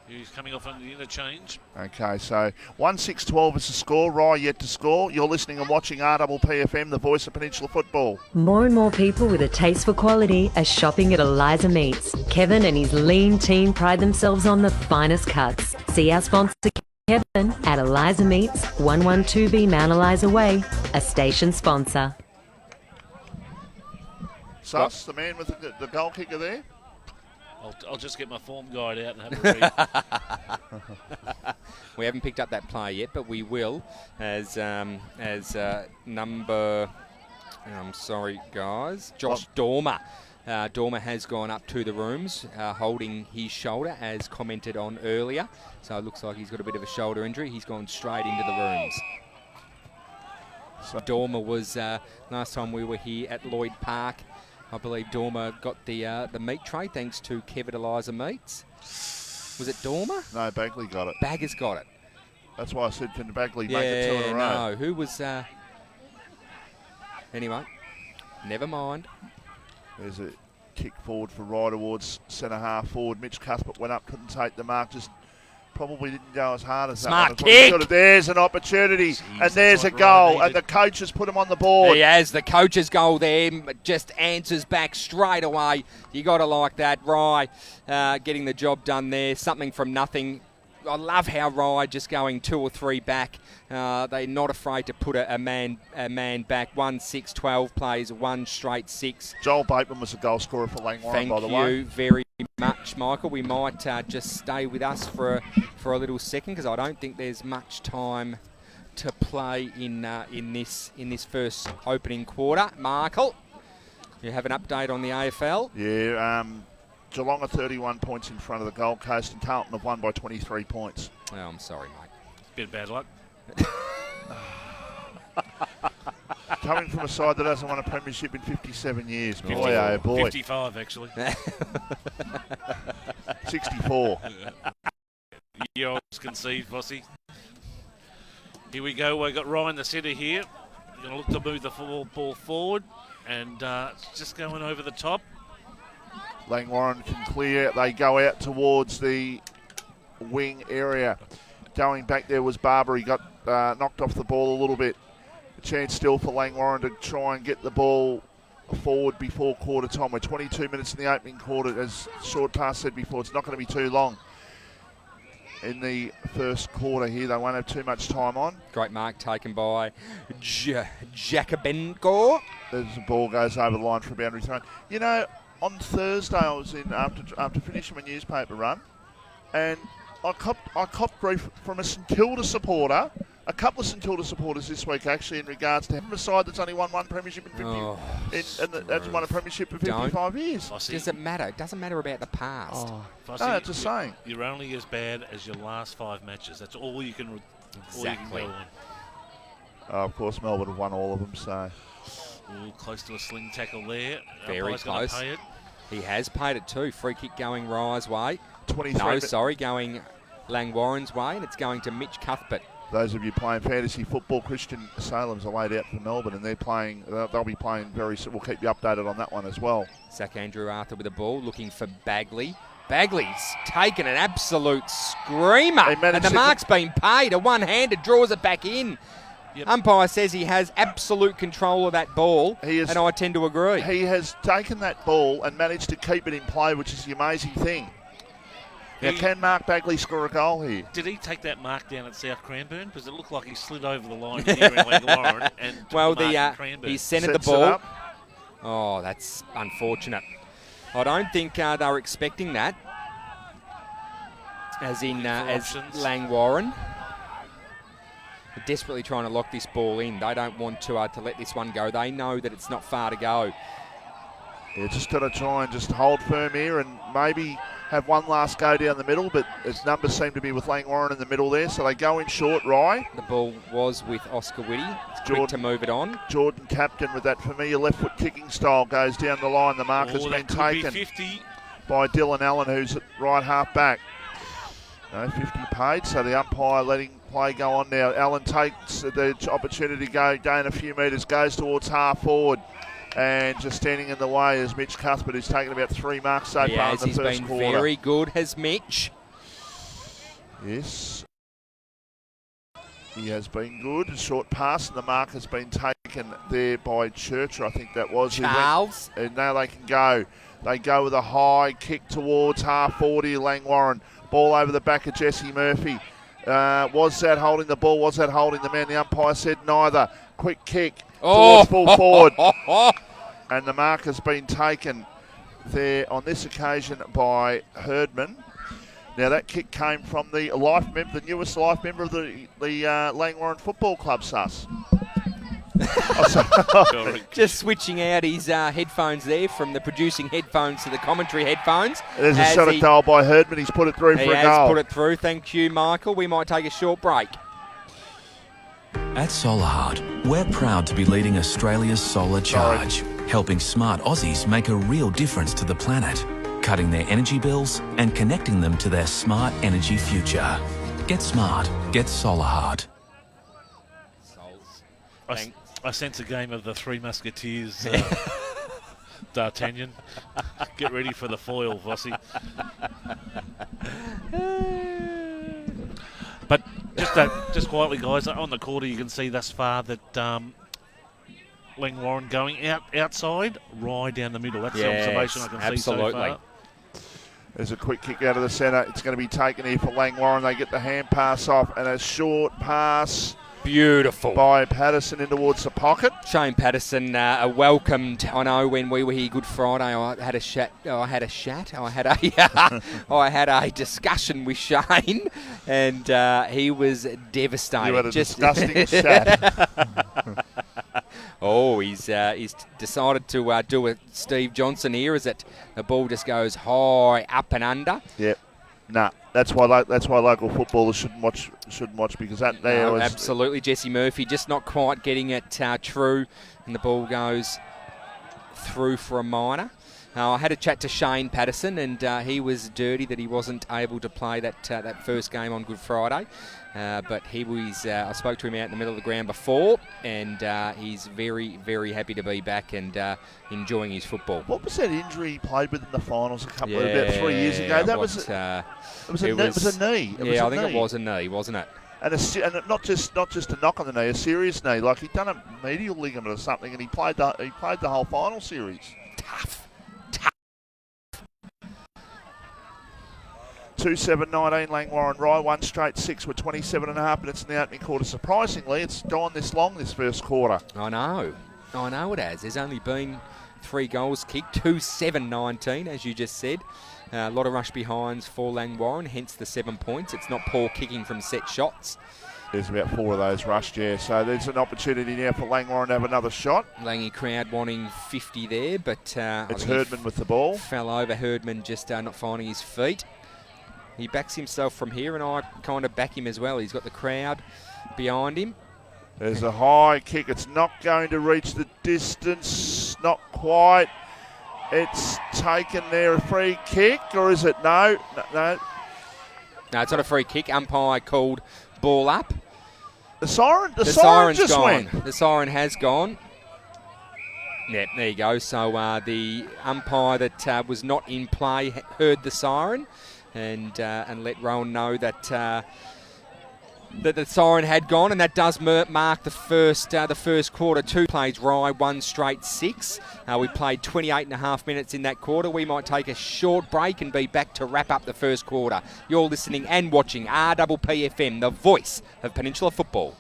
He's coming off on the interchange. Okay, so 1-6-12 is the score. Rye yet to score. You're listening and watching RPPFM, the voice of Peninsula football. More and more people with a taste for quality are shopping at Eliza Meats. Kevin and his lean team pride themselves on the finest cuts. See our sponsor Kevin at Eliza Meats, 112B Mount Eliza Way, a station sponsor. Sus, the man with the goal kicker there. I'll just get my form guide out and have a read. We haven't picked up that play yet, but we will as number. I'm sorry, guys. Josh Dormer. Dormer has gone up to the rooms, holding his shoulder, as commented on earlier. So it looks like he's got a bit of a shoulder injury. He's gone straight into the rooms. So Dormer was last time we were here at Lloyd Park. I believe Dormer got the meat tray thanks to Kev at Eliza Meats. Was it Dormer? No, Bagley got it. Bagger's got it. That's why I said, can Bagley make it 2 in a row? No, who was... Anyway, never mind. There's a kick forward for Rye towards centre half forward. Mitch Cuthbert went up, couldn't take the mark, just probably didn't go as hard as Smart that kick. one. There's an opportunity, and there's a goal, and the coach has put him on the board. He has the coach's goal there, just answers back straight away. You got to like that. Rye getting the job done there, something from nothing. I love how Rye just going 2 or 3 back. They're not afraid to put a man back. 1-6-12 plays, 1 straight 6. Joel Bateman was a goal scorer for Langwarrin, by the way. Thank you very much, Michael. We might just stay with us for a little second, because I don't think there's much time to play in this first opening quarter. Michael, you have an update on the AFL? Yeah, Geelong are 31 points in front of the Gold Coast, and Carlton have won by 23 points. Oh, I'm sorry, mate. Bit of bad luck. Coming from a side that hasn't won a premiership in 57 years. Boy, 54. oh boy. 55, actually. 64. Year olds concede, Vossi. Here we go. We've got Rye in the centre here. We're going to look to move the ball forward, and it's just going over the top. Langwarrin can clear. They go out towards the wing area. Going back there was Barber. He got knocked off the ball a little bit. A chance still for Langwarrin to try and get the ball forward before quarter time. We're 22 minutes in the opening quarter. As Short Task said before, it's not going to be too long in the first quarter here. They won't have too much time on. Great mark taken by Jacobenko. As the ball goes over the line for a boundary throw. You know, on Thursday I was in after finishing my newspaper run, and I copped grief from a St Kilda supporter, a couple of St Kilda supporters this week actually, in regards to having a side that's only won one premiership in 50, that's won a premiership for 55 years. Does it matter? It doesn't matter about the past. No, it's a saying. You're only as bad as your last 5 matches. That's all you can. Exactly. All you can go on. Of course, Melbourne have won all of them, so. Ooh, close to a sling tackle there. Very close. Pay it. He has paid it too. Free kick going Rye's way. 23. Going Langwarrin's way, and it's going to Mitch Cuthbert. Those of you playing fantasy football, Christian Salem's are laid out for Melbourne, and they'll be playing very soon. We'll keep you updated on that one as well. Zach Andrew Arthur with the ball, looking for Bagley. Bagley's taken an absolute screamer, and the mark's been paid. A one-handed draws it back in. Yep. Umpire says he has absolute control of that ball, and I tend to agree. He has taken that ball and managed to keep it in play, which is the amazing thing. Now, can Mark Bagley score a goal here? Did he take that mark down at South Cranbourne? Because it looked like he slid over the line here in Langwarrin and well, took the mark in Cranbourne. he centred the ball. Oh, that's unfortunate. I don't think they were expecting that. As Langwarrin. They're desperately trying to lock this ball in. They don't want to let this one go. They know that it's not far to go. Yeah, just got to try and just hold firm here and maybe have one last go down the middle, but its numbers seem to be with Langwarrin in the middle there, so they go in short, Rye. The ball was with Oscar Whitty. It's quick to move it on. Jordan Captain with that familiar left foot kicking style goes down the line. The mark has been taken by Dylan Allen, who's at right half back. No, 50 paid, so the umpire letting play go on now. Allen takes the opportunity to go gain a few metres, goes towards half forward. And just standing in the way is Mitch Cuthbert, who's taken about 3 marks so far in the first quarter. He's been very good, has Mitch. Yes. He has been good. A short pass, and the mark has been taken there by Churcher, I think that was. Charles. And now they can go. They go with a high kick towards half 40, Langwarrin. Ball over the back of Jesse Murphy. Was that holding the ball? Was that holding the man? The umpire said neither. Quick kick towards full forward. And the mark has been taken there on this occasion by Herdman. Now that kick came from the newest life member of the Langwarrin Football Club, Sus. Just switching out his headphones there from the producing headphones to the commentary headphones. There's a shot at goal by Herdman. He's put it through for a goal. He has put it through. Thank you, Michael. We might take a short break. At Solarheart, we're proud to be leading Australia's solar charge, helping smart Aussies make a real difference to the planet, cutting their energy bills and connecting them to their smart energy future. Get smart. Get Solarheart. I sense a game of the Three Musketeers, D'Artagnan. Get ready for the foil, Vossi. But just quietly, guys, on the quarter you can see thus far that Langwarrin going outside, Rye down the middle. That's the observation I can see so far. There's a quick kick out of the centre. It's going to be taken here for Langwarrin. They get the hand pass off and a short pass. Beautiful. By Patterson in towards the pocket. Shane Patterson welcomed. I know when we were here Good Friday, I had a discussion with Shane, and he was devastated. You had a disgusting chat. Oh, he's decided to do a Steve Johnson here, as the ball just goes high up and under. Yep. Nah, that's why local footballers shouldn't watch because that there was absolutely Jesse Murphy just not quite getting it true, and the ball goes through for a minor. I had a chat to Shane Patterson, and he was dirty that he wasn't able to play that first game on Good Friday. But he was. I spoke to him out in the middle of the ground before, and he's very, very happy to be back and enjoying his football. What was that injury he played with in the finals about 3 years ago? That was a knee. I think it was a knee, wasn't it? And not just a knock on the knee, a serious knee. Like he'd done a medial ligament or something, and he played the whole final series. Tough. 2-7-19 Langwarrin-Rye, 1 straight 6 with 27.5 minutes in the opening quarter. Surprisingly, it's gone this long this first quarter. I know it has. There's only been 3 goals kicked, 2-7-19 as you just said. A lot of rush behinds for Langwarrin, hence the 7 points. It's not poor kicking from set shots. There's about 4 of those rushed, yeah. So there's an opportunity now for Langwarrin to have another shot. Langy crowd wanting 50 there, but it's Herdman with the ball. Fell over. Herdman just not finding his feet. He backs himself from here, and I kind of back him as well. He's got the crowd behind him. There's a high kick. It's not going to reach the distance. Not quite. It's taken there. A free kick, or is it? No. No, it's not a free kick. Umpire called ball up. The siren just gone. Went. The siren has gone. Yep, there you go. So the umpire that was not in play heard the siren. And let Rowan know that that the siren had gone, and that does mark the first quarter. 2 plays Rye, 1 straight 6. We played 28.5 minutes in that quarter. We might take a short break and be back to wrap up the first quarter. You're listening and watching RPPFM, the voice of Peninsula football.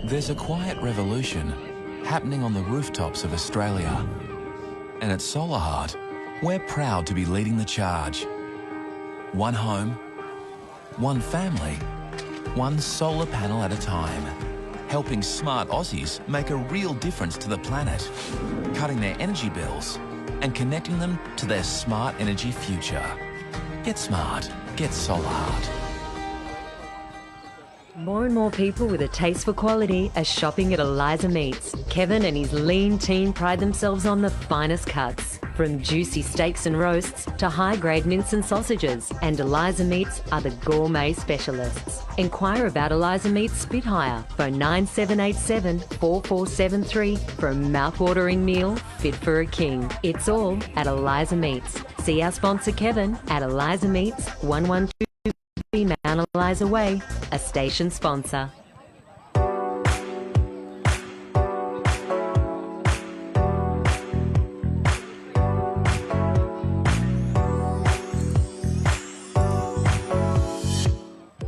There's a quiet revolution happening on the rooftops of Australia. And at Solar Heart, we're proud to be leading the charge. One home, one family, one solar panel at a time. Helping smart Aussies make a real difference to the planet, cutting their energy bills and connecting them to their smart energy future. Get smart. Get Solar Heart. More and more people with a taste for quality are shopping at Eliza Meats. Kevin and his lean team pride themselves on the finest cuts, from juicy steaks and roasts to high-grade mince and sausages. And Eliza Meats are the gourmet specialists. Inquire about Eliza Meats Spitfire. Phone 9787 4473 for a mouth-watering meal fit for a king. It's all at Eliza Meats. See our sponsor Kevin at Eliza Meats, 112 Mount Eliza Way, a station sponsor.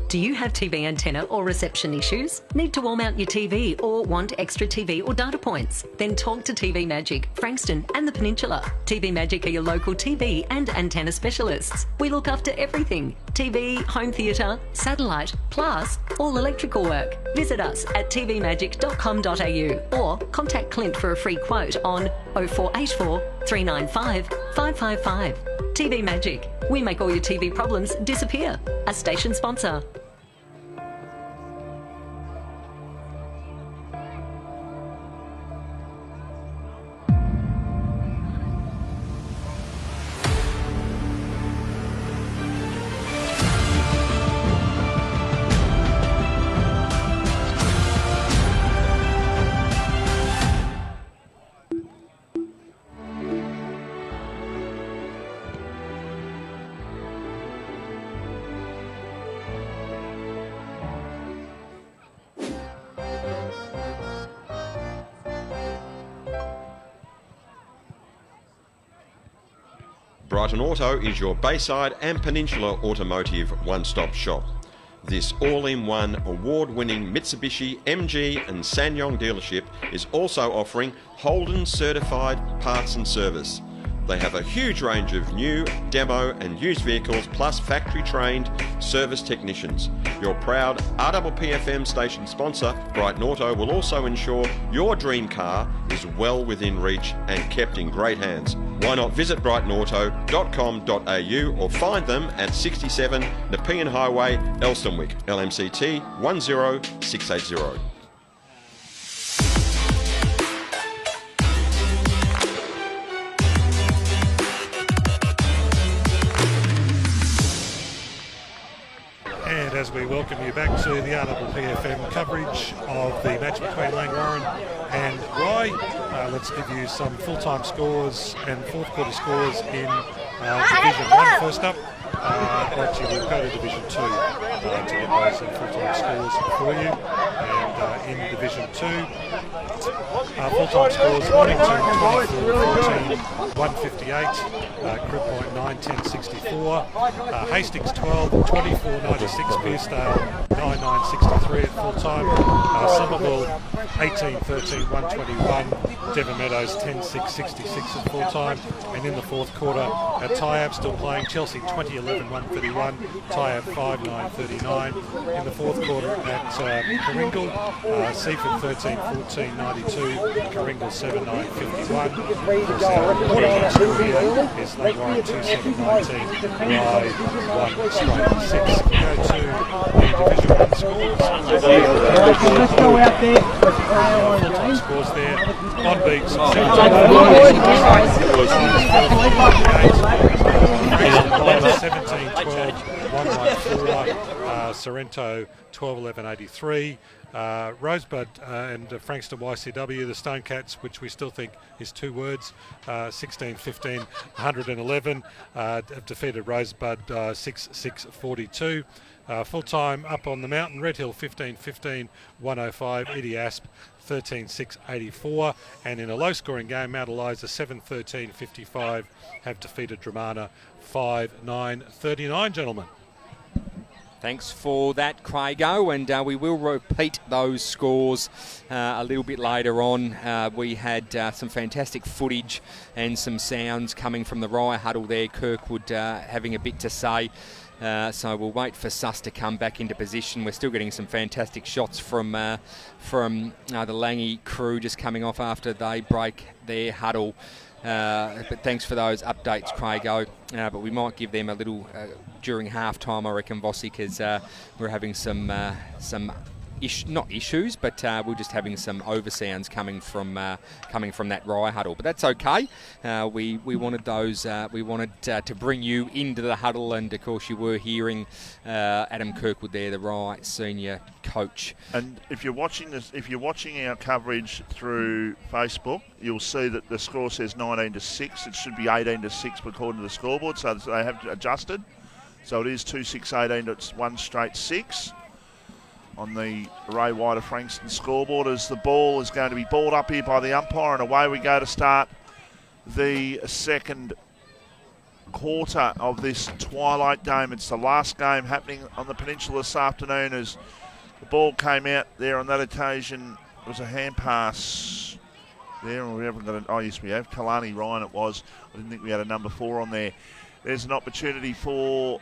Do you have TV antenna or reception issues? Need to warm out your TV or want extra TV or data points? Then talk to TV Magic, Frankston and the Peninsula. TV Magic are your local TV and antenna specialists. We look after everything: TV, home theatre, satellite, plus all electrical work. Visit us at tvmagic.com.au or contact Clint for a free quote on 0484 395 555. TV Magic. We make all your TV problems disappear. A station sponsor. Brighton Auto is your Bayside and Peninsula automotive one-stop shop. This all-in-one award-winning Mitsubishi, MG and SsangYong dealership is also offering Holden certified parts and service. They have a huge range of new, demo and used vehicles plus factory-trained service technicians. Your proud RPPFM station sponsor, Brighton Auto, will also ensure your dream car is well within reach and kept in great hands. Why not visit brightonauto.com.au or find them at 67 Nepean Highway, Elstonwick, LMCT 10680. And as we welcome you back to the RPPFM coverage of the match between Langwarrin and Rye, let's give you some full-time scores and fourth quarter scores in Division 1 first up. Actually, we'll go to Division 2 to get those full-time scores for you. And in Division 2, full-time scores: Mornington 24-14, 158, Crib Point 9-10-64, Hastings 12, 24-96, Pearcedale 9-9-63 at full-time, Somerville 18-13, 121, Devon Meadows 10-6-66 at full-time, and in the fourth quarter, Tyab still playing, Chelsea 20-11, 131, Tyab 5-9-39. In the fourth quarter at Coringal, Seaford 13-14, 92, Coringal 7-9-51. Is Langwarrin 2-7-19, Rye 1-6. Go to the Division 1 scores. Let's go out there. Full-time scores there. On beats 17-48, 17-12, 114, Sorrento 12-11-83. Rosebud and Frankston YCW, the Stone Cats, which we still think is 2 words, 16-15, 111, have defeated Rosebud 6-6-42. Full time up on the mountain, Red Hill 15-15, 105, Eddie Asp 13-6-84, and in a low scoring game, Mount Eliza 7-13, 55 have defeated Dramana 5-9, 39, gentlemen. Thanks for that, Craigo, and we will repeat those scores a little bit later on. We had some fantastic footage and some sounds coming from the Rye huddle there. Kirkwood having a bit to say. So we'll wait for Suss to come back into position. We're still getting some fantastic shots from the Langy crew just coming off after they break their huddle. But thanks for those updates, Craigo. But we might give them a little during half-time, I reckon, Vossi, because we're having some not issues, but we're just having some oversounds coming from that Rye huddle. But that's okay. We wanted those. We wanted to bring you into the huddle, and of course you were hearing Adam Kirkwood there, the Rye senior coach. And if you're watching our coverage through Facebook, you'll see that the score says 19-6. It should be 18-6 according to the scoreboard. So they have adjusted. So it is 2-6-18. It's 1 straight 6. On the Ray White Frankston scoreboard, as the ball is going to be balled up here by the umpire, and away we go to start the second quarter of this twilight game. It's the last game happening on the peninsula this afternoon, as the ball came out there on that occasion. It was a hand pass there, and we haven't got oh yes we have, Kalani Ryan it was. I didn't think we had a number 4 on there. There's an opportunity for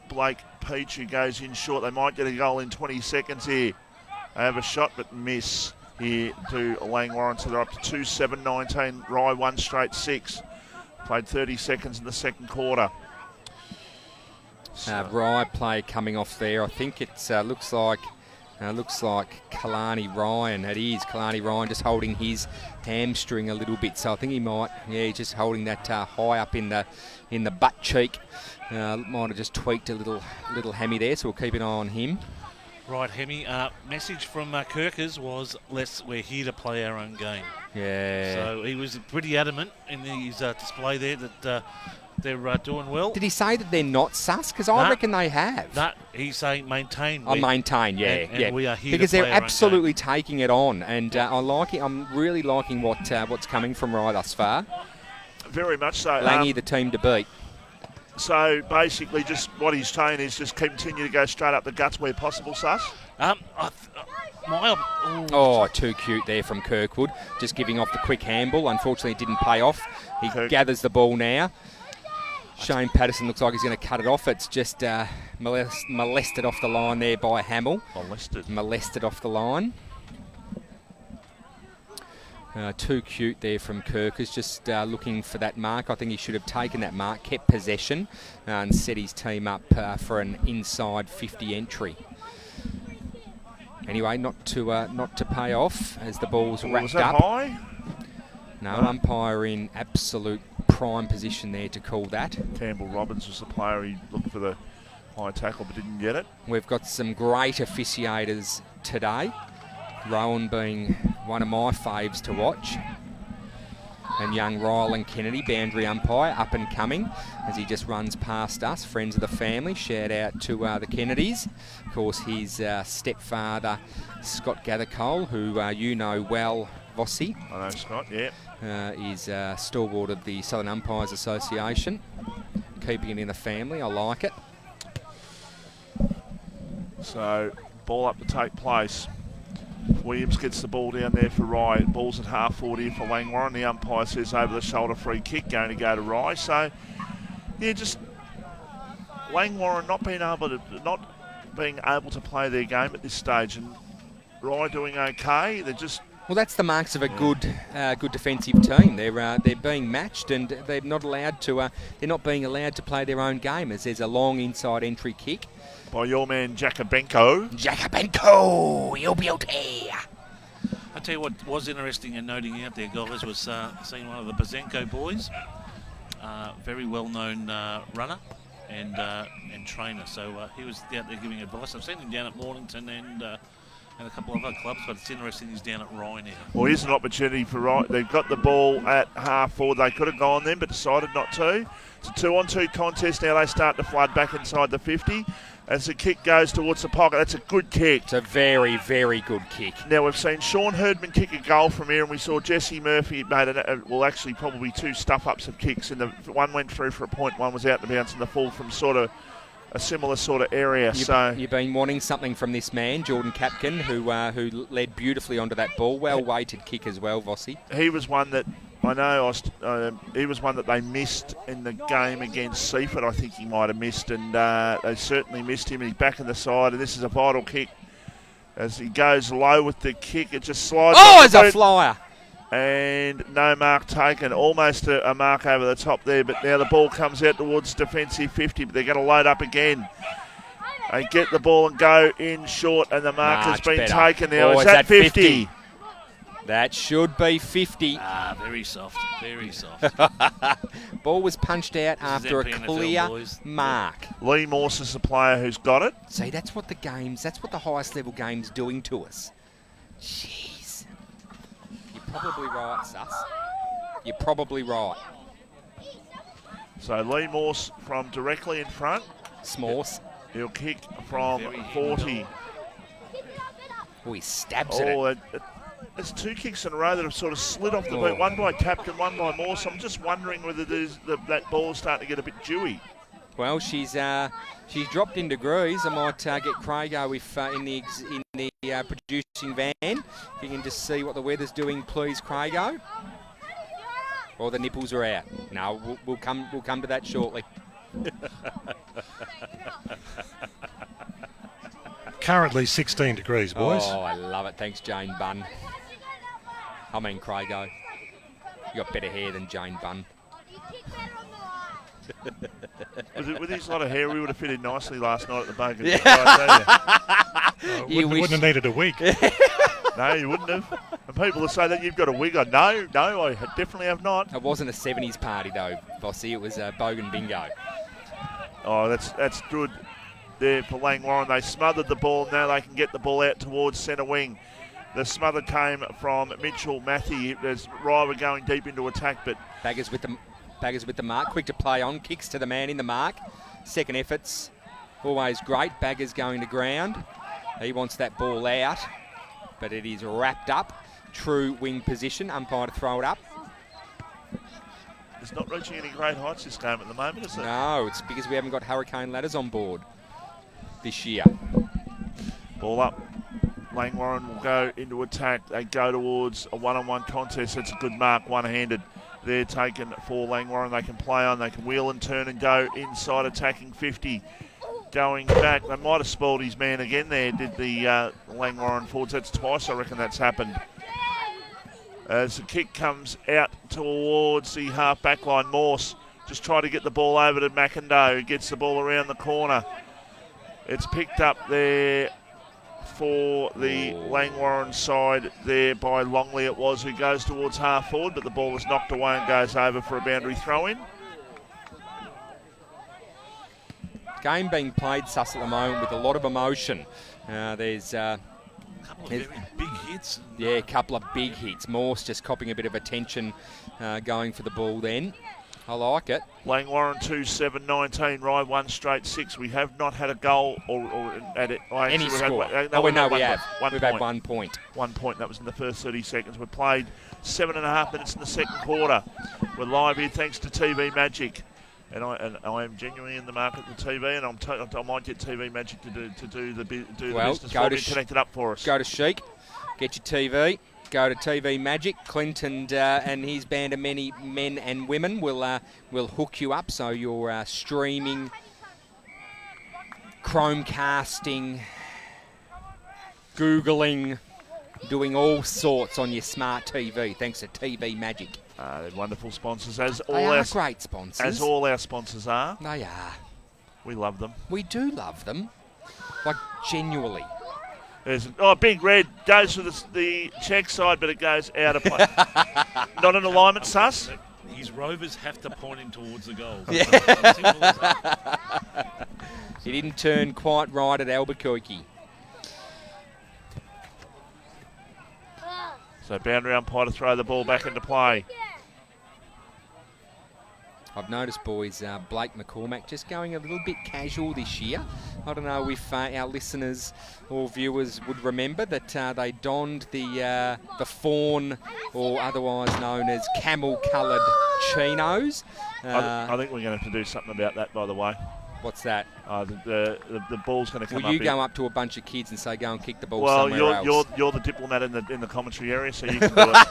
Blake Peach, who goes in short. They might get a goal in 20 seconds here. They have a shot but miss here to Langwarrin, so they're up to 2-7-19. Rye 1 straight 6. Played 30 seconds in the second quarter. Rye play coming off there. I think it looks like Kalani Ryan. It is Kalani Ryan just holding his hamstring a little bit. So I think he might, just holding that high up in the butt cheek. Might have just tweaked a little Hemi there, so we'll keep an eye on him. Right, Hemi. Message from Kirkers was, we're here to play our own game. Yeah. So he was pretty adamant in his display there that they're doing well. Did he say that they're not sus? Because I reckon they have. No, he's saying maintain. Maintain, yeah. And we are here because to play they're our own absolutely game. taking it on, and I like it. I'm really liking what's coming from Rye thus far. Very much so. Langy, the team to beat. So basically, just what he's saying is just continue to go straight up the guts where possible, Sus. Too cute there from Kirkwood. Just giving off the quick handball. Unfortunately, it didn't pay off. He gathers the ball now. Shane Patterson looks like he's going to cut it off. It's just molested off the line there by Hamill. Molested off the line. Too cute there from Kirkers, just looking for that mark. I think he should have taken that mark, kept possession, and set his team up for an inside 50 entry. Anyway, not to pay off as the ball's wrapped was that up. High? No, umpire in absolute prime position there to call that. Campbell Robbins was the player. He looked for the high tackle but didn't get it. We've got some great officiators today. Rowan being one of my faves to watch. And young Rylan Kennedy, boundary umpire, up and coming as he just runs past us. Friends of the family, shout out to the Kennedys. Of course, his stepfather, Scott Gathercole, who you know well, Vossi. I know Scott, yeah. Is stalwart of the Southern Umpires Association. Keeping it in the family, I like it. So, ball up to take place. Williams gets the ball down there for Rye. Ball's at half forward here for Langwarrin. The umpire says over the shoulder free kick going to go to Rye. So, yeah, just Langwarrin not being able to play their game at this stage, and Rye doing okay. They're just. Well, that's the marks of a good defensive team. They're being matched, and they're not allowed to. They're not being allowed to play their own game as there's a long inside entry kick. By your man, Jacobenko. Jacobenko, you beauty. I tell you what was interesting and noting out there, guys, was seeing one of the Pazenko boys very well-known runner and trainer. So he was out there giving advice. I've seen him down at Mornington and a couple of other clubs, but it's interesting he's down at Rye now. Well, here's an opportunity for Rye. They've got the ball at half forward. They could have gone then, but decided not to. It's a 2-on-2 contest now. They start to flood back inside the 50. As the kick goes towards the pocket, that's a good kick. It's a very, very good kick. Now, we've seen Sean Herdman kick a goal from here, and we saw Jesse Murphy made actually probably two stuff-ups of kicks. And one went through for a point, one was out to bounce in the full from sort of a similar sort of area. You've been wanting something from this man, Jordan Capkin, who led beautifully onto that ball. Well-weighted kick as well, Vossi. He was one that I know he was one that they missed in the game against Seaford. I think he might have missed, and they certainly missed him. He's back in the side, and this is a vital kick. As he goes low with the kick, it just slides. Oh, it's a flyer. And no mark taken. Almost a mark over the top there, but now the ball comes out towards defensive 50, but they're going to load up again. They get the ball and go in short, and the mark has been taken now. Oh, is that 50? That should be 50. Very soft, very soft. Ball was punched out after a MPNFL, clear boys. mark. Lee Morse is the player who's got it. See, that's what the highest level game's doing to us. Jeez. You're probably right, Sus. You're probably right. So Lee Morse from directly in front. S'mores. He'll kick from 40. Oh, he stabs it. There's two kicks in a row that have sort of slid off the boot. One by Captain, one by Morse. I'm just wondering whether that ball's starting to get a bit dewy. Well, she's dropped in degrees. I might get Craigo if in the producing van. If you can just see what the weather's doing, please, Craigo. Or the nipples are out. No, we'll come to that shortly. Currently 16 degrees, boys. Oh, I love it. Thanks, Jane Bunn. I mean, Craigo. You got better hair than Jane Bunn. With his lot of hair, we would have fitted nicely last night at the Bogan. Yeah. Wouldn't have needed a wig. No, you wouldn't have. And people will say that you've got a wig on. No, I definitely have not. It wasn't a 70s party, though, Bossy. It was a Bogan bingo. Oh, that's good there for Langwarrin. They smothered the ball. Now they can get the ball out towards centre wing. The smother came from Mitchell Matthew as Rye were going deep into attack, but Baggers with the mark, quick to play on, kicks to the man in the mark. Second efforts, always great. Baggers going to ground. He wants that ball out, but it is wrapped up. True wing position, umpire to throw it up. It's not reaching any great heights this game at the moment, is it? No, it's because we haven't got hurricane ladders on board this year. Ball up. Langwarrin will go into attack. They go towards a one-on-one contest. That's a good mark, one-handed. They're taken for Langwarrin. They can play on. They can wheel and turn and go inside attacking 50. Going back. They might have spoiled his man again there, did the Langwarrin forwards. That's twice I reckon that's happened. As the kick comes out towards the half-back line, Morse just try to get the ball over to McIndoe, who gets the ball around the corner. It's picked up there for the Langwarrin side there by Longley it was, who goes towards half forward, but the ball is knocked away and goes over for a boundary throw-in. Game being played, Sus, at the moment with a lot of emotion. There's A couple of very big hits. Yeah, a couple of big hits. Morse just copping a bit of attention going for the ball then. I like it. Langwarrin 2-7-19, Rye 1 straight 6. We have not had a goal or at it. Any score. We have. We've had 1 point. 1 point. That was in the first 30 seconds. We played 7.5 minutes in the second quarter. We're live here thanks to TV Magic. And I am genuinely in the market for TV, and I might get TV Magic to do the business for me, connect it up for us. Go to Chic, get your TV. Go to TV Magic. Clint and his band of many men and women will hook you up, so you're streaming, Chromecasting, Googling, doing all sorts on your smart TV, thanks to TV Magic. They're wonderful sponsors, They are great sponsors. As all our sponsors are. They are. We love them. We do love them, like genuinely. Big red goes for the check side, but it goes out of play. Not an alignment, Sus? his rovers have to point him towards the goal. Yeah. Simple as that. He didn't turn quite right at Albuquerque. So boundary umpire to throw the ball back into play. I've noticed, boys, Blake McCormack just going a little bit casual this year. I don't know if our listeners or viewers would remember that they donned the fawn, or otherwise known as camel-coloured chinos. I think we're going to have to do something about that, by the way. What's that? The ball's going to come up. Will you in. go up to a bunch of kids and say, go and kick the ball Well, somewhere else? you're the diplomat in the commentary area, so you can do it.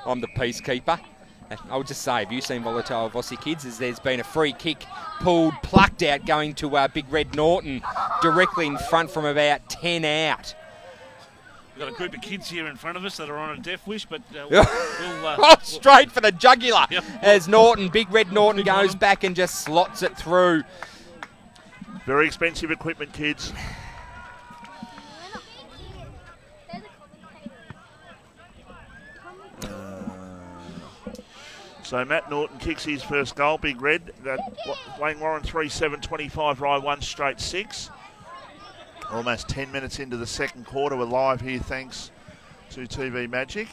I'm the peacekeeper. I'll just say, have you seen Volatile Vossi kids? As there's been a free kick plucked out, going to Big Red Norton, directly in front from about 10 out. We've got a group of kids here in front of us that are on a death wish, but straight for the jugular. Yep. As Big Red Norton goes back and just slots it through. Very expensive equipment, kids. So Matt Norton kicks his first goal, Big Red. Langwarrin 3-7-25, Rye 1 straight 6. Almost 10 minutes into the second quarter. We're live here thanks to TV Magic.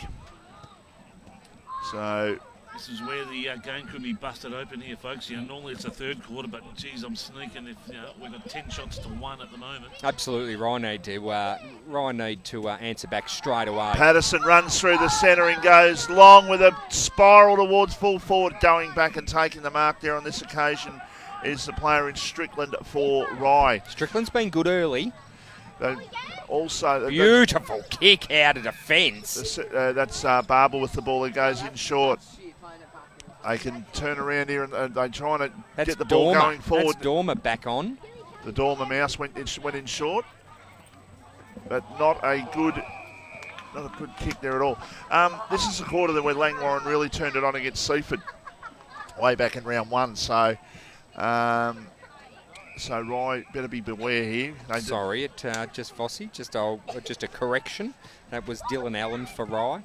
So this is where the game could be busted open here, folks. Normally it's a third quarter, but geez, I'm sneaking if we've got 10 shots to 1 at the moment. Absolutely, Rye need to answer back straight away. Patterson runs through the centre and goes long with a spiral towards full forward. Going back and taking the mark there on this occasion is the player in Strickland for Rye. Strickland's been good early. Also, beautiful kick out of defence. That's Barber with the ball. He goes in short. They can turn around here and they're trying to get the ball going forward. That's Dormer back on. The Dormer mouse went in short, but not a good kick there at all. This is a quarter where Langwarrin really turned it on against Seaford way back in round 1. So Rye better be beware here. Sorry, just Vossi, just a correction. That was Dylan Allen for Rye.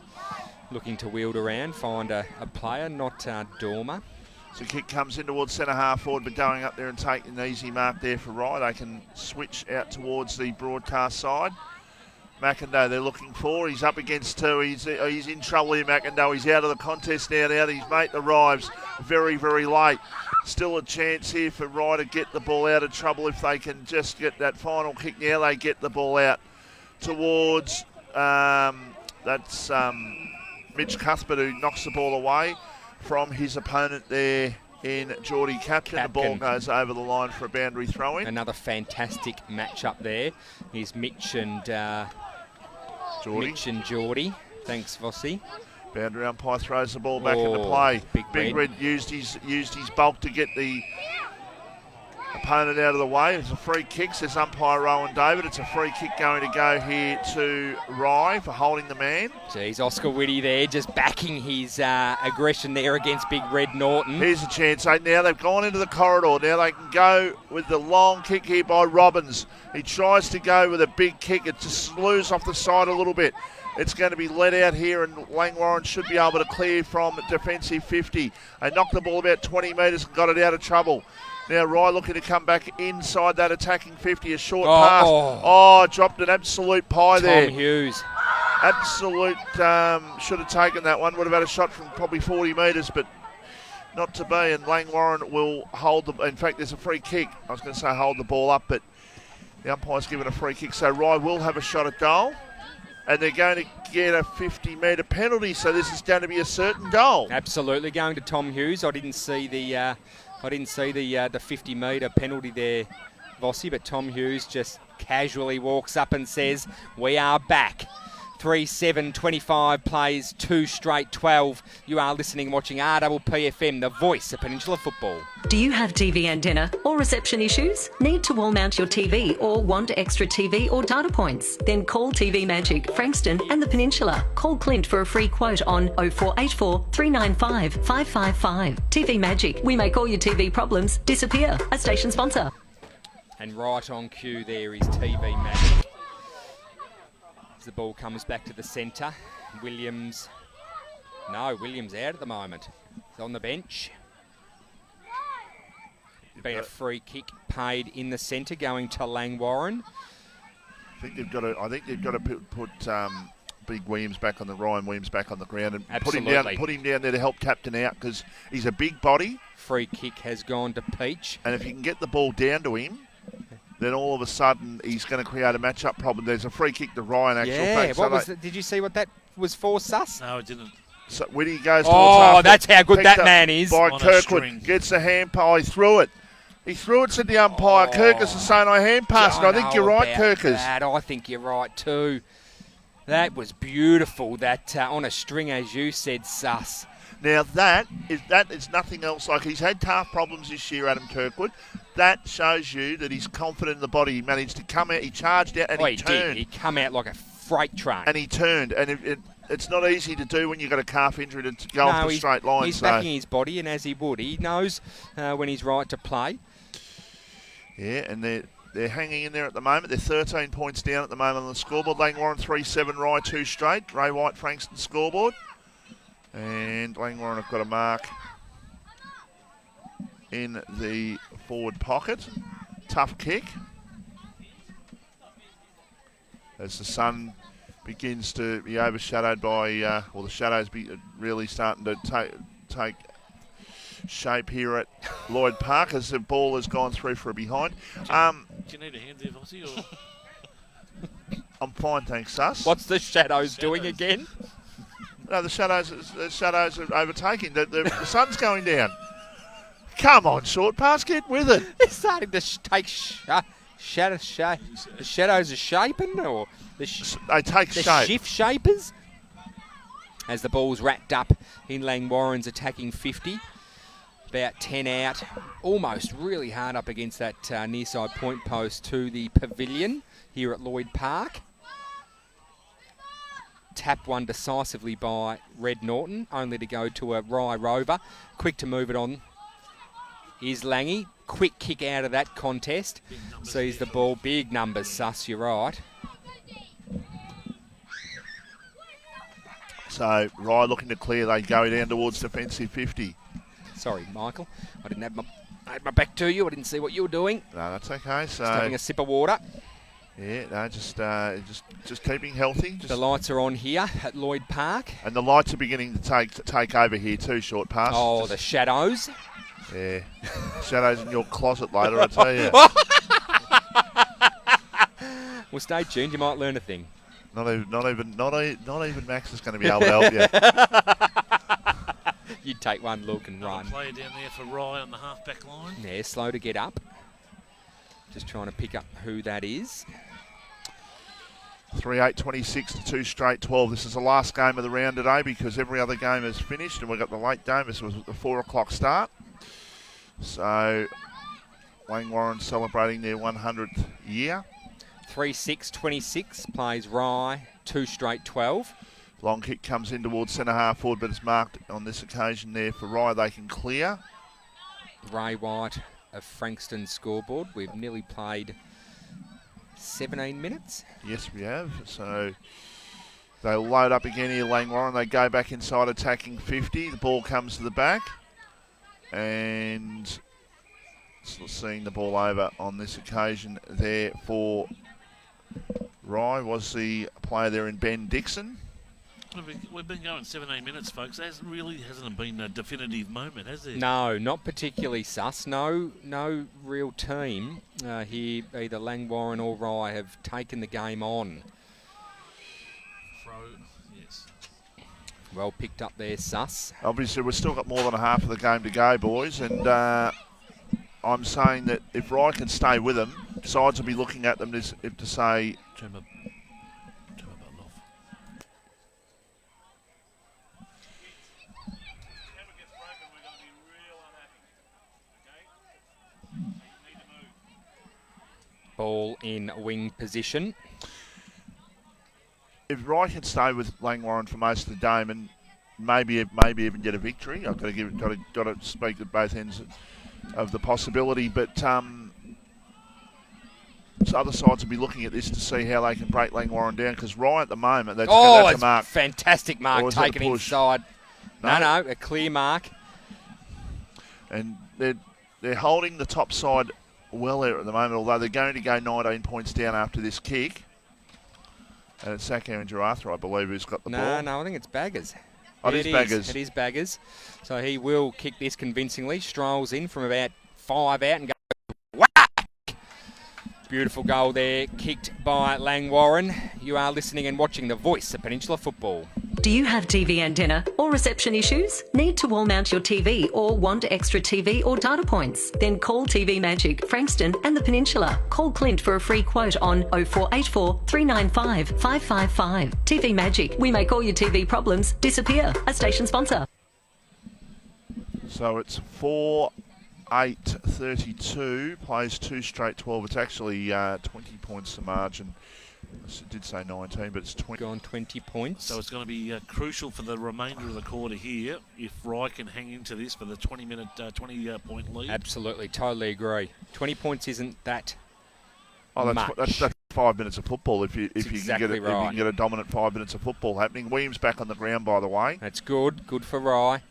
Looking to wield around, find a player, not Dormer. So kick comes in towards centre half forward, but going up there and taking an easy mark there for Rye. They can switch out towards the broadcast side. McIndoe they're looking for. He's up against 2. He's in trouble here, McIndoe. He's out of the contest now. His mate arrives very, very late. Still a chance here for Rye to get the ball out of trouble if they can just get that final kick. Now they get the ball out towards, Mitch Cuthbert, who knocks the ball away from his opponent there in Geordie Captain. The ball goes over the line for a boundary throw-in. Another fantastic match-up there is Mitch and Geordie. Thanks, Vossi. Boundary umpire throws the ball back into play. Big Red used his bulk to get the opponent out of the way. It's a free kick, says umpire Rowan David. It's a free kick going to go here to Rye for holding the man. Geez, Oscar Whitty there just backing his aggression there against Big Red Norton. Here's a chance. Now they've gone into the corridor. Now they can go with the long kick here by Robbins. He tries to go with a big kick. It just slews off the side a little bit. It's going to be let out here, and Langwarrin should be able to clear from defensive 50. They knocked the ball about 20 metres and got it out of trouble. Now Rye looking to come back inside that attacking 50. A short pass. Dropped an absolute pie there. Tom Hughes. Absolute, should have taken that one. Would have had a shot from probably 40 metres, but not to be. And Langwarrin will hold the... In fact, there's a free kick. I was going to say hold the ball up, but the umpire's given a free kick. So Rye will have a shot at goal. And they're going to get a 50-metre penalty, so this is going to be a certain goal. Absolutely, going to Tom Hughes. I didn't see the 50-metre penalty there, Vossi, but Tom Hughes just casually walks up and says, "We are back." 3-7-25 plays 2 straight 12. You are listening and watching RPPFM, the voice of Peninsula football. Do you have TV antenna or reception issues? Need to wall mount your TV or want extra TV or data points? Then call TV Magic, Frankston and the Peninsula. Call Clint for a free quote on 0484 395 555. TV Magic, we make all your TV problems disappear. A station sponsor. And right on cue there is TV Magic. As the ball comes back to the centre, Williams No, Williams out at the moment. He's on the bench. Been a free kick paid in the centre, going to Langwarrin. I think they've got to put Big Williams back on the Ryan Williams back on the ground and put him down there to help captain out, because he's a big body. Free kick has gone to Peach. And if you can get the ball down to him, then all of a sudden he's going to create a matchup problem. There's a free kick to Ryan, actually. Yeah, did you see what that was for, Sus? No, I didn't. So Whitty goes towards Oh, that's how good that man is. By Kirkwood, gets the hand pass, he threw it. He threw it to the umpire. Kirkus is saying I hand passed it. I think you're right, Kirkus. I think you're right too. That was beautiful. That on a string, as you said, Sus. Now that is nothing else. Like, he's had calf problems this year, Adam Kirkwood. That shows you that he's confident in the body. He managed to come out. He charged out and he turned. He come out like a freight train. And he turned. And it's not easy to do when you've got a calf injury to go off the straight line. He's backing his body, and as he would, he knows when he's right to play. Yeah, and they're hanging in there at the moment. They're 13 points down at the moment on the scoreboard. Langwarrin 3-7, Rye 2 straight. Ray White, Frankston scoreboard. And Langwarrin have got a mark in the forward pocket. Tough kick. As the sun begins to be overshadowed by, the shadows really starting to take shape here at Lloyd Park as the ball has gone through for a behind. Do you need a hand there, Vossi? I'm fine, thanks, Sus. What's the shadows doing again? No, the shadows are overtaking. The sun's going down. Come on, short pass, get with it. It's starting to take the shadows are shaping, or they take shape. Shift shapers. As the ball's wrapped up in Langwarrin's attacking 50. About 10 out, almost really hard up against that near side point post to the pavilion here at Lloyd Park. Tapped one decisively by Red Norton, only to go to a Rye Rover. Quick to move it on is Langy. Quick kick out of that contest. Sees the ball. Big numbers, Sus, you're right. So Rye looking to clear. They go down towards defensive 50. Sorry, Michael. I didn't have I had my back to you. I didn't see what you were doing. No, that's okay. So just having a sip of water. Yeah, no, just keeping healthy. The lights are on here at Lloyd Park. And the lights are beginning to take over here too, short pass. Oh, the shadows. Yeah. Shadows in your closet later, I tell you. Well, stay tuned. You might learn a thing. Not even Max is going to be able to help you. You'd take one look and run. Player down there for Rye on the half-back line. Yeah, slow to get up. Just trying to pick up who that is. 3-8, 26 to 2 straight 12. This is the last game of the round today because every other game is finished and we've got the late game. This was the 4 o'clock start. So Langwarrin celebrating their 100th year. 3-6, 26 plays Rye 2 straight 12. Long kick comes in towards centre half forward, but it's marked on this occasion there for Rye. They can clear. Ray White of Frankston scoreboard. We've nearly played 17 minutes. Yes, we have. So they'll load up again here, Langwarrin. They go back inside attacking 50. The ball comes to the back. And seeing the ball over on this occasion there for Rye was the player there in Ben Dixon. We've been going 17 minutes, folks. There hasn't been a definitive moment, has there? No, not particularly, Sus. No real team here, either Langwarrin or Rye, have taken the game on. Yes. Well picked up there, Sus. Obviously, we've still got more than a half of the game to go, boys, and I'm saying that if Rye can stay with them, sides will be looking at them to say... Ball in wing position. If Rye can stay with Langwarrin for most of the game and maybe even get a victory, I've got to speak at both ends of the possibility. But so other sides will be looking at this to see how they can break Langwarrin down because Rye at the moment that's a mark. Fantastic mark taken inside. No, a clear mark. And they're holding the top side well there at the moment, although they're going to go 19 points down after this kick. And it's Sakho and Giraffe, I believe, who's got the ball. No, I think it's Baggers. Oh, it is Baggers. It is Baggers. So he will kick this convincingly. Strolls in from about 5 out and goes whack! Beautiful goal there, kicked by Langwarrin. You are listening and watching the voice of Peninsula Football. Do you have TV antenna or reception issues? Need to wall mount your TV or want extra TV or data points? Then call TV Magic, Frankston and the Peninsula. Call Clint for a free quote on 0484 395 555. TV Magic, we make all your TV problems disappear. A station sponsor. So it's 4-8-32, plays 2 straight 12. It's actually 20 points the margin. I did say 19, but it's 20. Gone 20 points. So it's going to be crucial for the remainder of the quarter here if Rye can hang into this for the 20-point lead. Absolutely, totally agree. 20 points isn't that much. That's 5 minutes of football if you exactly can get right. if you can get a dominant 5 minutes of football happening. Williams back on the ground, by the way. That's good for Rye.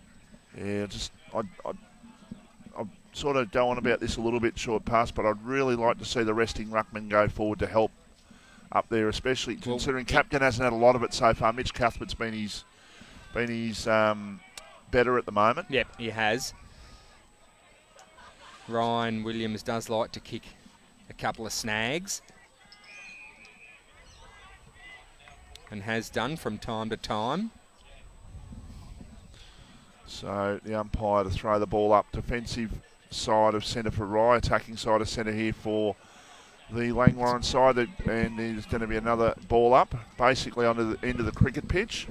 Yeah, I sort of go on about this a little bit short pass, but I'd really like to see the resting ruckman go forward to help up there, especially considering Captain hasn't had a lot of it so far. Mitch Cuthbert's been his better at the moment. Yep, he has. Ryan Williams does like to kick a couple of snags and has done from time to time. So the umpire to throw the ball up, defensive side of centre for Rye, attacking side of centre here for the Langwarrin side, and there's going to be another ball up, basically onto the end of the cricket pitch.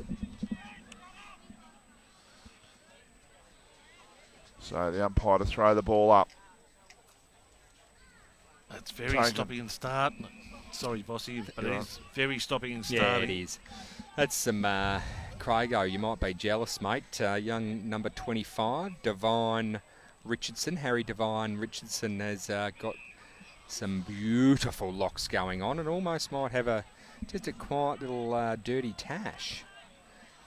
So the umpire to throw the ball up. That's very stopping and start. Sorry, Bossy, but it is very stopping and starting. Yeah, it is. That's some Craigo. You might be jealous, mate. Young number 25, Divine Richardson. Harry Divine Richardson has got some beautiful locks going on and almost might have just a quiet little dirty tash.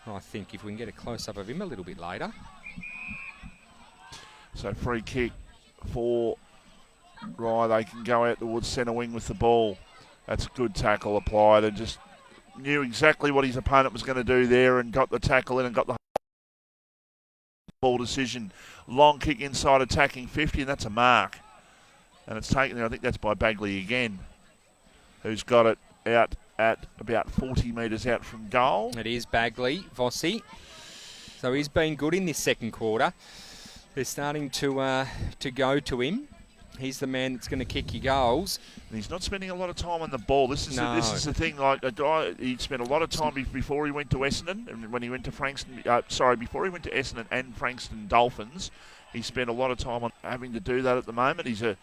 I think if we can get a close-up of him a little bit later. So free kick for Rye. They can go out towards centre wing with the ball. That's a good tackle applied and just knew exactly what his opponent was going to do there and got the tackle in and got the ball decision. Long kick inside attacking 50, and that's a mark. And it's taken there, I think that's by Bagley again, who's got it out at about 40 metres out from goal. It is Bagley, Vossi. So he's been good in this second quarter. They're starting to go to him. He's the man that's going to kick your goals. And he's not spending a lot of time on the ball. This is the thing. Like a guy, he spent a lot of time before he went to Essendon, and when he went to Frankston. Before he went to Essendon and Frankston Dolphins, he spent a lot of time on having to do that. At the moment, he's a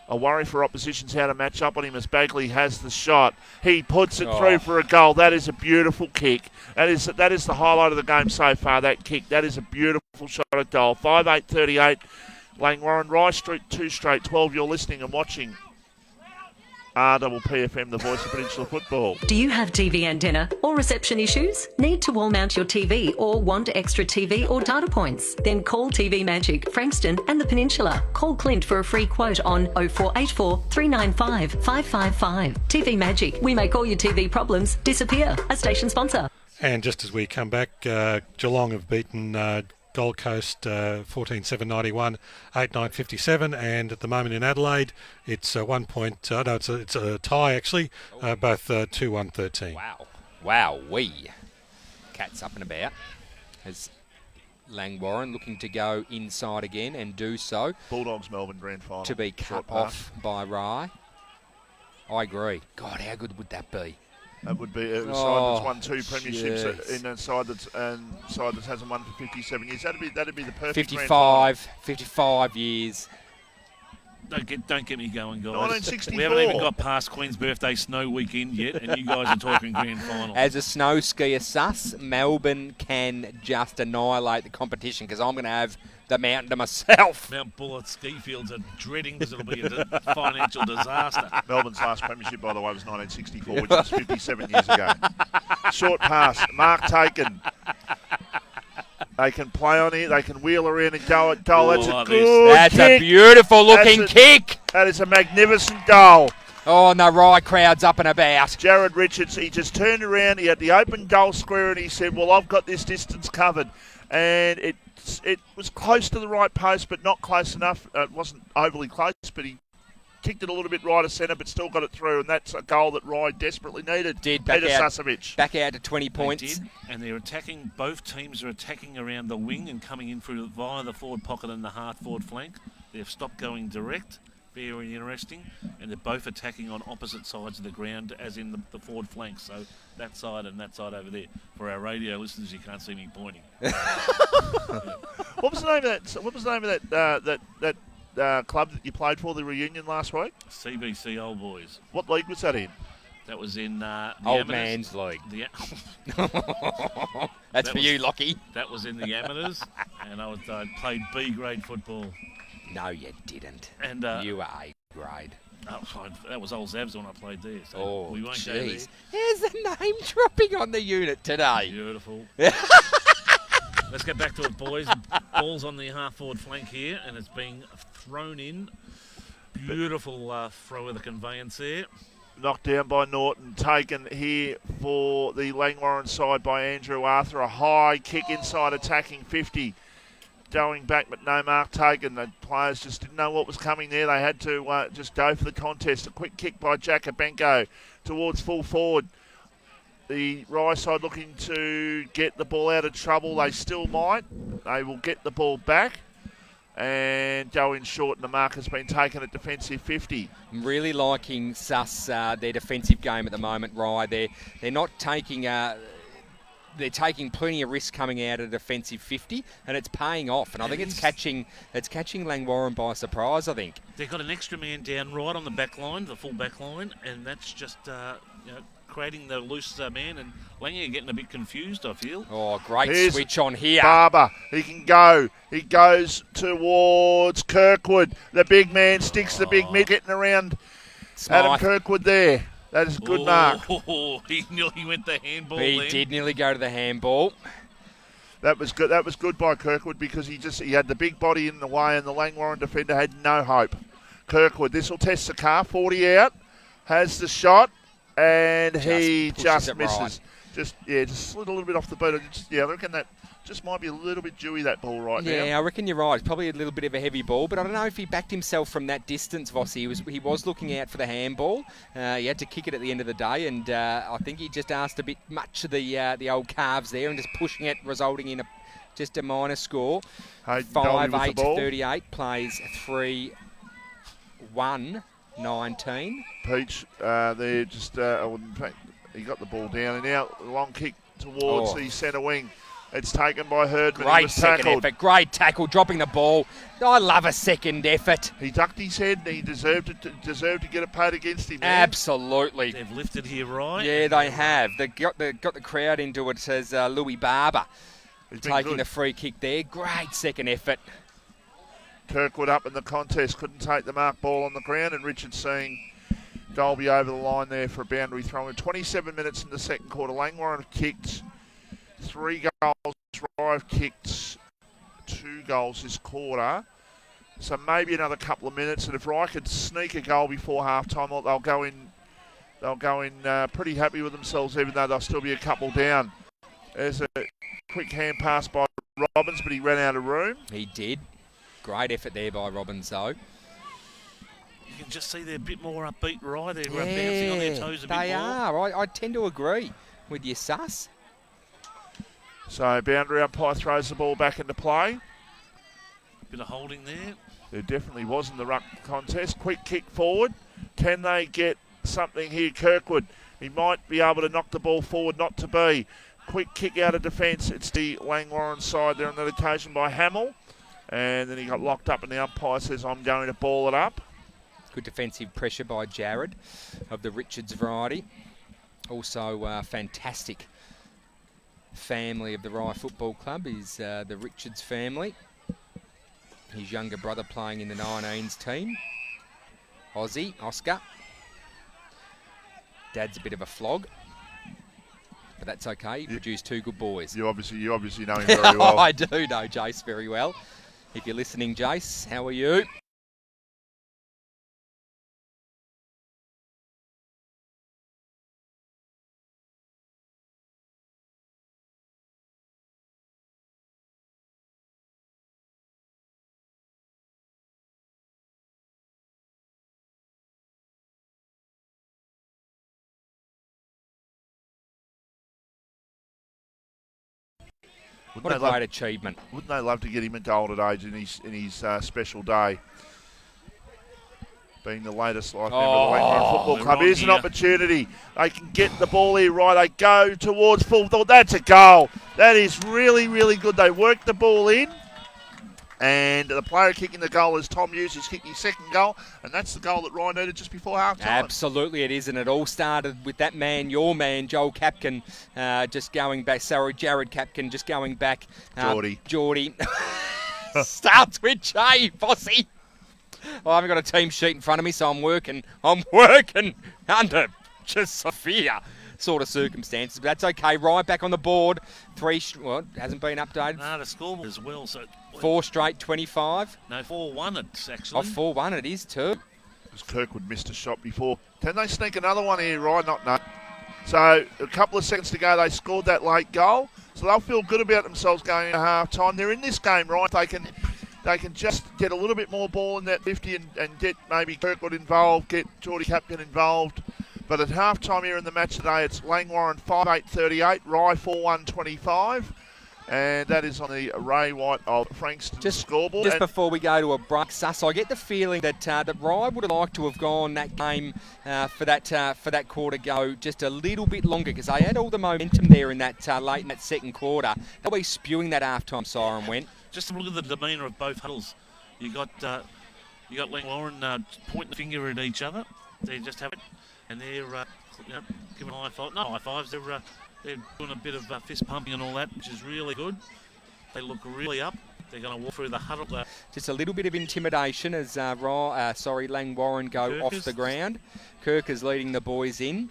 worry for oppositions how to match up on him as Bagley has the shot. He puts it through for a goal. That is a beautiful kick. That is the highlight of the game so far. That kick. That is a beautiful shot at goal. 5-8-38. Langwarrin, Rye Street, 2 straight 12. You're listening and watching RPPFM, the voice of Peninsula Football. Do you have TV antenna or reception issues? Need to wall mount your TV or want extra TV or data points? Then call TV Magic, Frankston and the Peninsula. Call Clint for a free quote on 0484 395 555. TV Magic, we make all your TV problems disappear. A station sponsor. And just as we come back, Geelong have beaten Gold Coast 14-7-91, 8-9-57, and at the moment in Adelaide, it's 1 point. It's a tie actually, both 2-1-13. Wow, Cat's up and about. As Langwarrin looking to go inside again and do so. Bulldogs Melbourne Grand Final. To be cut off by Rye. I agree. God, how good would that be? That would be a side that's won 2 premierships in a side that hasn't won for 57 years. That'd be the perfect 55 years. Don't get me going, guys. 1964. We haven't even got past Queen's Birthday snow weekend yet, and you guys are talking grand final. As a snow skier sus, Melbourne can just annihilate the competition because I'm going to have the mountain to myself. Mount Bullard ski fields are dreading because it'll be a financial disaster. Melbourne's last premiership, by the way, was 1964, which was 57 years ago. Short pass, mark taken. They can play on it. They can wheel her in and go at goal. That's a Oh, good That's kick. a beautiful looking kick. That is a magnificent goal. Oh, and the Rye crowd's up and about. Jared Richards, he just turned around. He had the open goal square and he said, well, I've got this distance covered. And it was close to the right post, but not close enough. It wasn't overly close, but he kicked it a little bit right of centre, but still got it through. And that's a goal that Rye desperately needed. Did Peter Sasovich. Back out to 20 points. They did, and they're attacking. Both teams are attacking around the wing and coming in through via the forward pocket and the hard forward flank. They've stopped going direct. Very interesting, and they're both attacking on opposite sides of the ground, as in the forward flank. So that side and that side over there. For our radio listeners, you can't see me pointing. What was the name of that? What was the name of that club that you played for the reunion last week? CBC Old Boys. What league was that in? That was in the Old amateurs. Man's League. That's for you, Lockie. That was in the amateurs, and I played B grade football. No, you didn't. And you were A grade. Oh, that was old Zabs when I played there. So Oh, we won't go there. jeez. Here's the name dropping on the unit today. Beautiful. Let's get back to it, boys. Ball's on the half-forward flank here, and it's being thrown in. Beautiful throw of the conveyance there. Knocked down by Norton, taken here for the Langwarrin side by Andrew Arthur. A high kick inside attacking 50. Going back, but no mark taken. The players just didn't know what was coming there. They had to just go for the contest. A quick kick by Jacobenko towards full forward. The Rye side looking to get the ball out of trouble. They still might. They will get the ball back and go in short, and the mark has been taken at defensive 50. I'm really liking Sus, their defensive game at the moment, Rye. They're not taking... they're taking plenty of risk coming out of defensive 50, and it's paying off. And I think it's catching Langwarrin by surprise, I think. They've got an extra man down right on the back line, the full back line, and that's just creating the loose man. And Langer getting a bit confused, I feel. Oh, great Here's switch on here. Barber, he can go. He goes towards Kirkwood. The big man sticks the big mid, getting around Adam Kirkwood there. That is a good mark. He nearly went the handball. He did nearly go to the handball. That was good. That was good by Kirkwood because he had the big body in the way, and the Langwarrin defender had no hope. Kirkwood, this will test the car. 40 out, has the shot, and he just misses. Right. Just slid a little bit off the boot. I reckon that just might be a little bit dewy, that ball right now. Yeah, I reckon you're right. It's probably a little bit of a heavy ball, but I don't know if he backed himself from that distance, Vossi. He was looking out for the handball. He had to kick it at the end of the day, and I think he just asked a bit much of the old calves there and just pushing it, resulting in just a minor score. 5-8-38, plays 3-1-19. Peach, there just, in fact, he got the ball down, and now the long kick towards the centre wing. It's taken by Herdman. Great second effort. Great tackle, dropping the ball. I love a second effort. He ducked his head. And he deserved to get it paid against him. Man. Absolutely. They've lifted here, right? Yeah, they have. They got the crowd into it. Says Louis Barber taking the free kick there. Great second effort. Kirkwood up in the contest. Couldn't take the mark ball on the ground, and Richard seeing Dolby over the line there for a boundary throw. In 27 minutes in the second quarter, Langwarrin have kicked 3 goals. Rye have kicked 2 goals this quarter. So maybe another couple of minutes, and if Rye could sneak a goal before half-time, they'll go in pretty happy with themselves, even though they'll still be a couple down. There's a quick hand pass by Robbins, but he ran out of room. He did. Great effort there by Robbins, though. You can just see they're a bit more upbeat, right? They're bouncing on their toes a bit more. They are. I tend to agree with you, Sus. So boundary umpire throws the ball back into play. Bit of holding there. There definitely was in the ruck contest. Quick kick forward. Can they get something here? Kirkwood, he might be able to knock the ball forward, not to be. Quick kick out of defence. It's the Langwarrin side there on that occasion by Hamill. And then he got locked up and the umpire says, I'm going to ball it up. Good defensive pressure by Jared of the Richards variety. Also fantastic family of the Rye Football Club is the Richards family. His younger brother playing in the 19s team. Aussie, Oscar. Dad's a bit of a flog. The but that's okay. He produced two good boys. You obviously know him very well. I do know Jace very well. If you're listening, Jace, how are you? What a great achievement. Wouldn't they love to get him a goal today in his special day? Being the latest life member of the Langwarrin Football Club. Here's an opportunity. They can get the ball here right. They go towards full thought. That's a goal. That is really, really good. They work the ball in. And the player kicking the goal is Tom Hughes, who's kicking his second goal. And that's the goal that Rye needed just before half-time. Absolutely it is. And it all started with that man, your man, Joel Capkin, just going back. Sorry, Jared Capkin just going back. Geordie. Starts with J, Bossy. Well, I haven't got a team sheet in front of me, so I'm working under just severe sort of circumstances. But that's okay. Rye back on the board. Hasn't been updated. No, the scoreboard as well. So 4 straight, 25. No, 4-1 it's actually. Oh, 4-1 it is too. Because Kirkwood missed a shot before. Can they sneak another one here, Rye? No. So a couple of seconds to go, they scored that late goal. So they'll feel good about themselves going into half-time. They're in this game, right? They can just get a little bit more ball in that 50 and get maybe Kirkwood involved, get Geordie Capkin involved. But at half-time here in the match today, it's Langwarrin 5-8-38, Rye 4-1-25. And that is on the Ray White of Frankston scoreboard. Just before we go to a break, Suss, I get the feeling that that Rye would have liked to have gone that game for that quarter go just a little bit longer, because they had all the momentum there in that late in that second quarter. They'll be spewing that half-time siren went. Just look at the demeanour of both huddles. You got Langwarrin pointing the finger at each other. They just have it, and they're giving high five. No high fives. They're doing a bit of fist pumping and all that, which is really good. They look really up. They're going to walk through the huddle. Just a little bit of intimidation as Langwarrin go off the ground. Kirk is leading the boys in.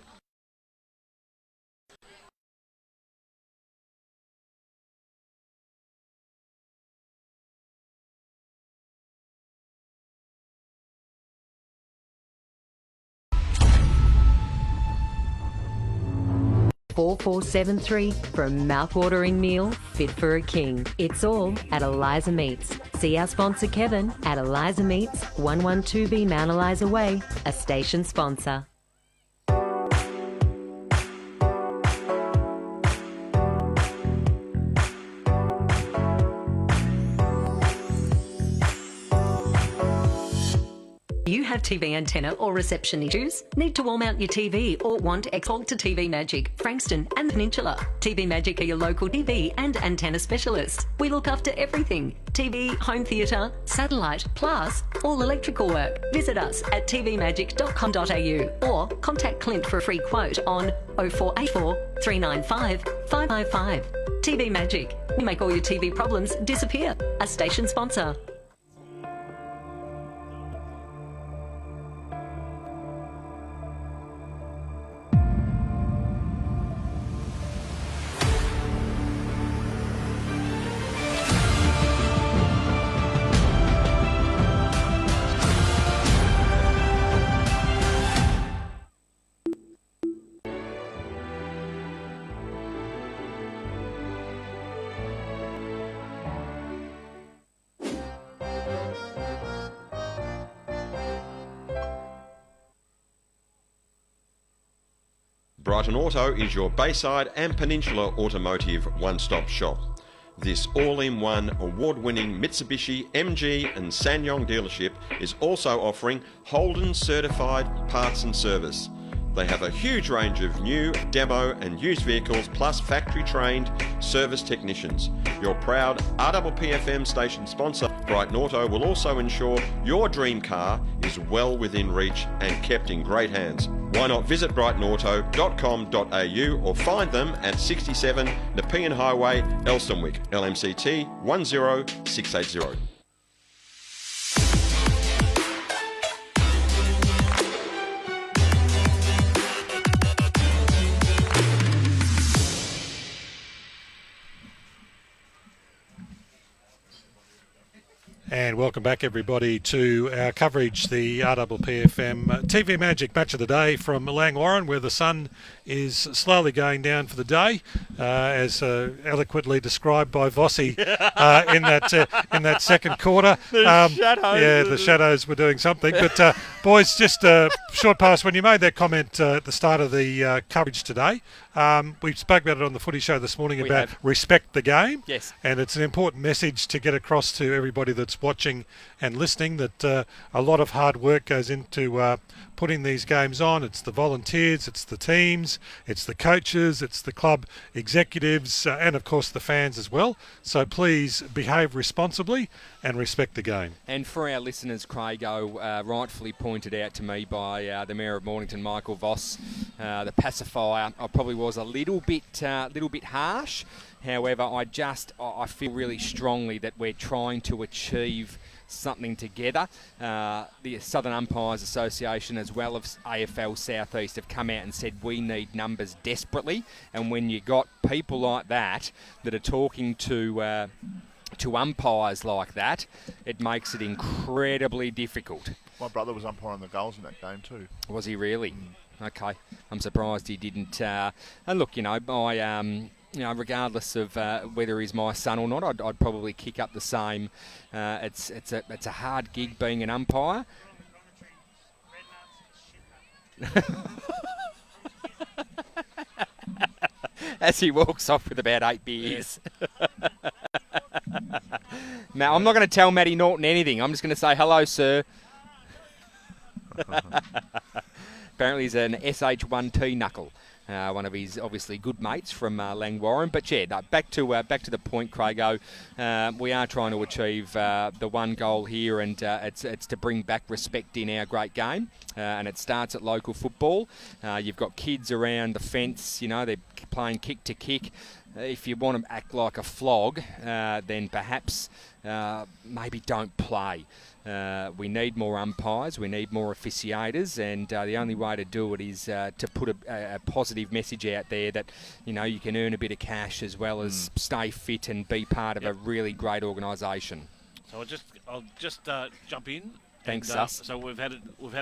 $4.73 for a mouth-watering meal fit for a king. It's all at Eliza Meats. See our sponsor Kevin at Eliza Meats, 112B Mount Eliza Way, a station sponsor. You have TV antenna or reception issues? Need to wall mount your TV or want export to TV Magic, Frankston and Peninsula? TV Magic are your local TV and antenna specialists. We look after everything. TV, home theatre, satellite, plus all electrical work. Visit us at tvmagic.com.au or contact Clint for a free quote on 0484 395 555. TV Magic. We make all your TV problems disappear. A station sponsor. Brighton Auto is your Bayside and Peninsula automotive one-stop shop. This all-in-one award-winning Mitsubishi, MG and SsangYong dealership is also offering Holden certified parts and service. They have a huge range of new, demo and used vehicles plus factory-trained service technicians. Your proud RPPFM station sponsor, Brighton Auto, will also ensure your dream car is well within reach and kept in great hands. Why not visit brightonauto.com.au or find them at 67 Nepean Highway, Elstonwick, LMCT 10680. And welcome back, everybody, to our coverage, the RPPFM TV Magic Match of the Day from Langwarrin, where the sun is slowly going down for the day, as eloquently described by Vossi in that second quarter. Shadows. Yeah, the shadows were doing something. But boys, just a short pass. When you made that comment at the start of the coverage today, we spoke about it on the Footy Show this morning about respect the game. Yes. And it's an important message to get across to everybody that's watching and listening that a lot of hard work goes into putting these games on. It's the volunteers, it's the teams, it's the coaches, it's the club executives, and of course the fans as well. So please behave responsibly and respect the game. And for our listeners, Craigo, rightfully pointed out to me by the Mayor of Mornington, Michael Voss, the pacifier, I probably was a little bit harsh. However, I feel really strongly that we're trying to achieve something together. The Southern Umpires Association as well as AFL Southeast have come out and said we need numbers desperately, and when you got people like that are talking to umpires like that, it makes it incredibly difficult. My brother was umpiring the goals in that game too. Was he really? Okay. I'm surprised he didn't. And look, regardless of whether he's my son or not, I'd probably kick up the same. It's a hard gig being an umpire. As he walks off with about 8 beers. Now, I'm not going to tell Matty Norton anything. I'm just going to say, hello, sir. Apparently he's an SH1T knuckle. One of his obviously good mates from Langwarrin. But yeah, no, back to the point, Craigo. We are trying to achieve the one goal here, and it's to bring back respect in our great game. And it starts at local football. You've got kids around the fence, they're playing kick to kick. If you want to act like a flog, then perhaps maybe don't play. We need more umpires, we need more officiators, and the only way to do it is to put a positive message out there that you can earn a bit of cash as well as stay fit and be part of a really great organisation. So I'll just jump in. Thanks, and, Sus. So we've had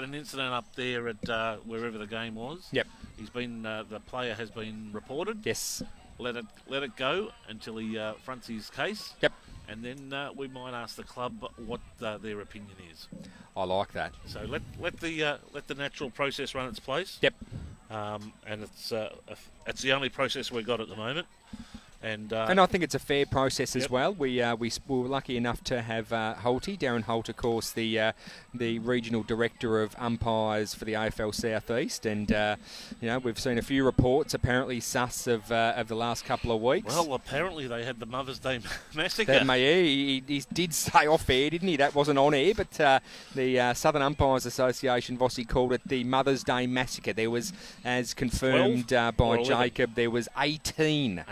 an incident up there at wherever the game was. Yep. He's been the player has been reported. Yes. Let it go until he fronts his case. Yep. And then we might ask the club what their opinion is. I like that. So let the natural process run its place. Yep. And it's the only process we've got at the moment. And I think it's a fair process as well. We were lucky enough to have Darren Holt, of course, the regional director of umpires for the AFL Southeast, and we've seen a few reports apparently sus of the last couple of weeks. Well, apparently they had the Mother's Day massacre. He did say off air, didn't he? That wasn't on air, but the Southern Umpires Association, Vossi, called it the Mother's Day massacre. There was, as confirmed by Jacob, there was 18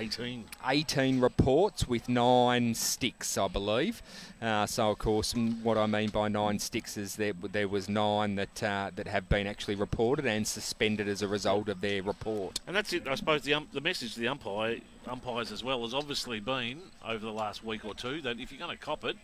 reports with 9 sticks, I believe. So, of course, what I mean by 9 sticks is there was 9 that have been actually reported and suspended as a result of their report. And that's it. I suppose the message to the umpires as well has obviously been over the last week or two that if you're going to cop it,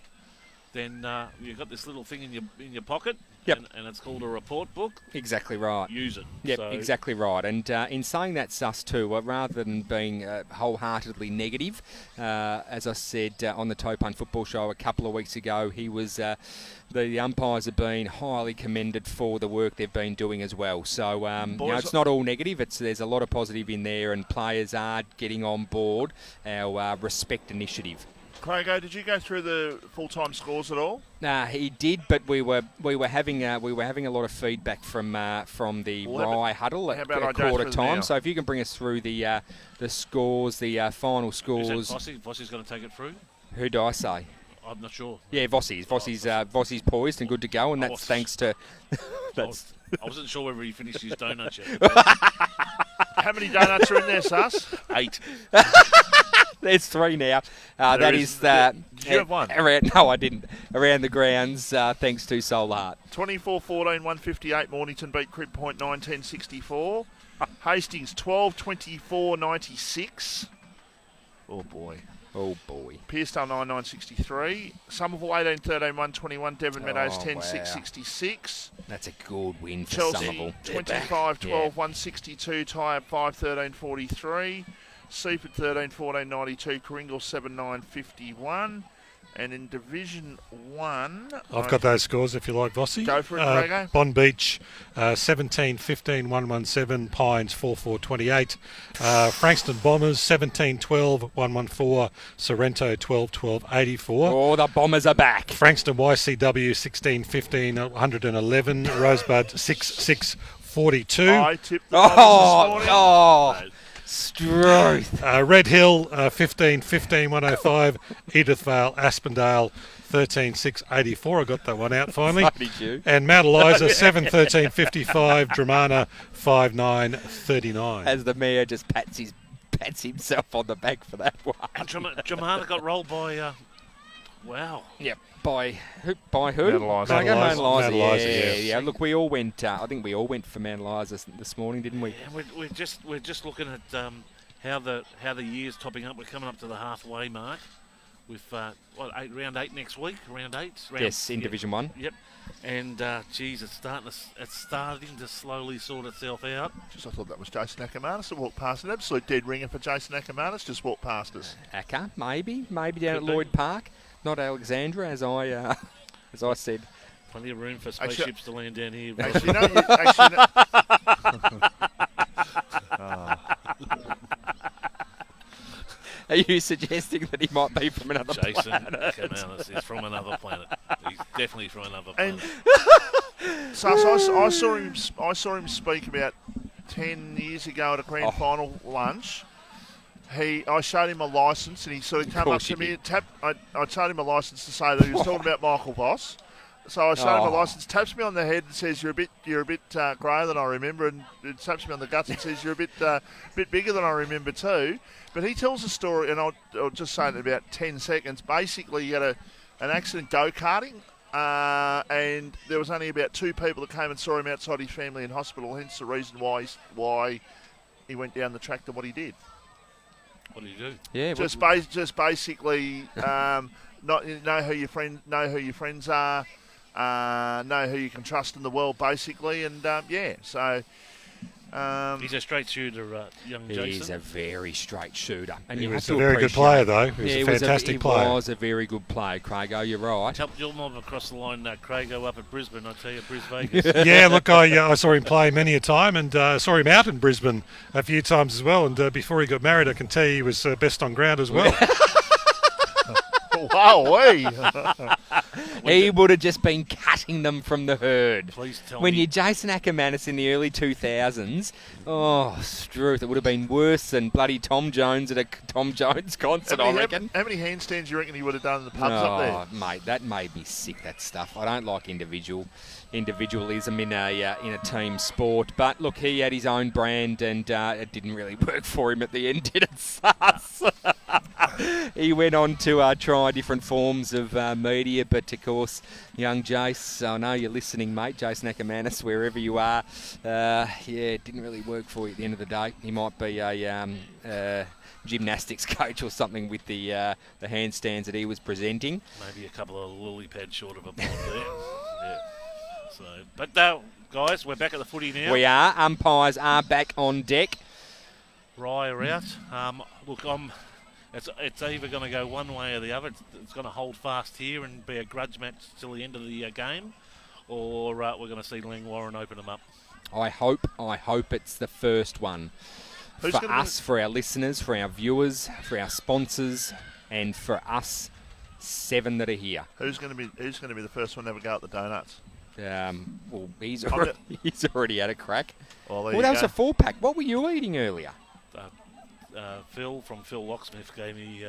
then you've got this little thing in your pocket. Yep. And it's called a report book. Exactly right. Use it. Yep, exactly right. And in saying that, Sus, too, rather than being wholeheartedly negative, as I said on the Topun Football Show a couple of weeks ago, he was the umpires have been highly commended for the work they've been doing as well. So it's not all negative. There's a lot of positive in there, and players are getting on board our Respect initiative. Craigo, did you go through the full-time scores at all? He did, but we were having a lot of feedback from the Rye huddle at quarter time. So if you can bring us through the scores, the final scores. Is that Vossi? Vossi's going to take it through. Who do I say? I'm not sure. Yeah, Vossi's poised and good to go, and that's thanks to. I wasn't sure whether he finished his donuts yet. How many donuts are in there, Sus? 8. There's 3 now. Did you have one? No, I didn't. Around the grounds, thanks to Soul Heart. 24-14, 158. Mornington beat Crib Point 19-64. Hastings 12-24, 96. Oh boy. Oh, boy. Pearcedale 9963. Somerville 18-13 121. Devon Meadows 10-6 66. That's a good win for Chelsea Somerville. 25-12 162. Tyab 5-13 43. Seaford 13-14 92. Coringal 7-9 51. And in Division 1... I've got those scores if you like, Vossi. Go for it, Craig. Bond Beach 17-15 117. Pines 4-4 28. Frankston Bombers 17-12 114. Sorrento 12-12 84. Oh, the Bombers are back. Frankston YCW 16-15 111. Rosebud 6-6 42. I tipped the Bombers this morning. Struth. Red Hill 15-15 105. Edithvale Aspendale 13-6 84. I got that one out finally. So did you. And Mount Eliza 7-13 55. Dramana 5-9 39. As the mayor just pats himself on the back for that one. Dramana got rolled by. Wow. Yep. By who? Mount Eliza. Mount Eliza. Yes. Yeah. Look, we all went. I think we all went for Mount Eliza this morning, didn't we? Yeah, we're just looking at how the year's topping up. We're coming up to the halfway mark. With round 8 next week. Round 8. Yes, in Division 1. Yep. And geez, it's starting to slowly sort itself out. I thought that was Jason Ackermanis that walked past. An absolute dead ringer for Jason Ackermanis. Just walked past us. Acker, maybe down at Lloyd Park. Not Alexandra, as I said. Plenty of room for spaceships to land down here. Are you suggesting that he might be from another planet? Jason Ackermanis is from another planet. He's definitely from another planet. So I saw him speak about 10 years ago at a grand final lunch. I showed him a licence and he sort of came up to me and tapped. I showed him a licence to say that he was talking about Michael Voss. So I showed him a licence, taps me on the head and says, "You're a bit greyer than I remember," and it taps me on the guts and says, "You're a bit bigger than I remember too." But he tells a story, and I'll just say it in about 10 seconds. Basically, he had an accident go-karting, and there was only about 2 people that came and saw him outside his family in hospital. Hence the reason why he went down the track to what he did. What do you do? Yeah, just basically know who your friends are, know who you can trust in the world, basically, and so. He's a straight shooter, young Jason. He's a very straight shooter. And He you was have a to very good player, though. He was a fantastic player. He was a very good player, Craig. Oh, you're right. Helped your mob across the line, Craigo, up at Brisbane, I tell you, Vegas. Yeah, look, I saw him play many a time and saw him out in Brisbane a few times as well. And before he got married, I can tell you he was best on ground as well. Wow, he would have just been cutting them from the herd. Please tell when me. you're Jason Ackermanis in the early 2000s, Struth, it would have been worse than bloody Tom Jones at a Tom Jones concert, I reckon. How many handstands do you reckon he would have done in the pubs up there? Mate, that made me sick, that stuff. I don't like individualism in a team sport. But look, he had his own brand, and it didn't really work for him at the end, did it, Sus? He went on to try different forms of media, but of course, young Jace, I know you're listening, mate, Jason Ackermanis, wherever you are, it didn't really work for you at the end of the day. He might be a gymnastics coach or something with the handstands that he was presenting. Maybe a couple of lily pads short of a bond there. Yeah. So, but guys, we're back at the footy now. We are. Umpires are back on deck. Rye are out. Look, it's either going to go one way or the other. It's going to hold fast here and be a grudge match till the end of the game, or we're going to see Langwarrin open them up. I hope it's the first one. For us, for our listeners, for our viewers, for our sponsors, and for us 7 that are here. Who's going to be the first one to ever go at the donuts? Well, he's already had a crack. Well, that was a 4-pack. What were you eating earlier? Phil from Phil Locksmith gave me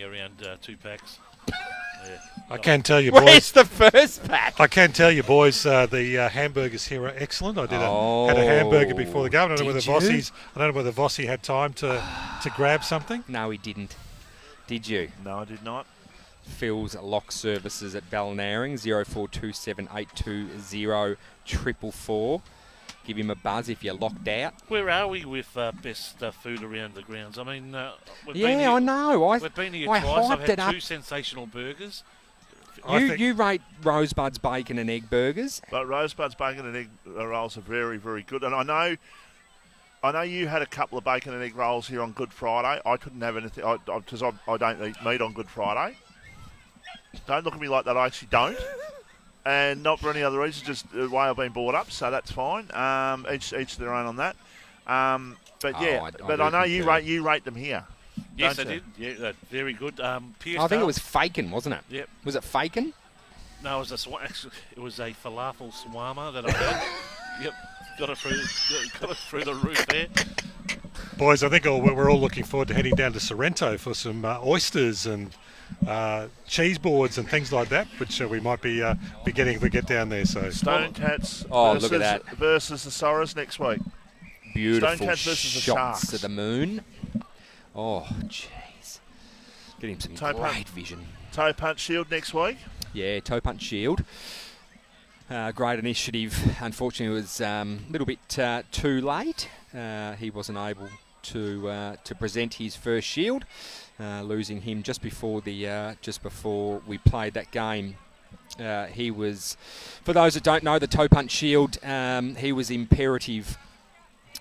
around 2 packs. Yeah. I can tell you, boys. Where's the first pack? I can tell you, boys. The hamburgers here are excellent. I had a hamburger before the game. I don't know whether Vossi had time to grab something. No, he didn't. Did you? No, I did not. Phil's Lock Services at Balnarring, 0427820444. give him a buzz if you're locked out. Where are we with best food around the grounds? I mean, we've been Yeah, here, I know. we've been here I twice. I've hyped it had up. 2 sensational burgers. You rate Rosebud's bacon and egg burgers. But Rosebud's bacon and egg rolls are very, very good. And I know you had a couple of bacon and egg rolls here on Good Friday. I couldn't have anything because I don't eat meat on Good Friday. Don't look at me like that. I actually don't. And not for any other reason, just the way I've been brought up, so that's fine. Each their own on that. But yeah, I know you rate them here. Yes, I did. Yeah, very good. I think it was fakin', wasn't it? Yep. Was it fakin'? No, it was it was a falafel shawarma that I had. Yep, got it through the roof there. Boys, I think we're all looking forward to heading down to Sorrento for some oysters and cheese boards and things like that, which we might be getting if we get down there. So Stone Cats look at that. versus the Sorrows next week. Beautiful Stone Cats versus the shots Sharks. to the moon. Oh, jeez. Get him some great vision. Toe Punch Shield next week. Yeah, Toe Punch Shield. Great initiative. Unfortunately, it was a little bit too late. He wasn't able to present his first shield, losing him just before we played that game. He was, for those that don't know, the Toe Punch Shield. He was imperative.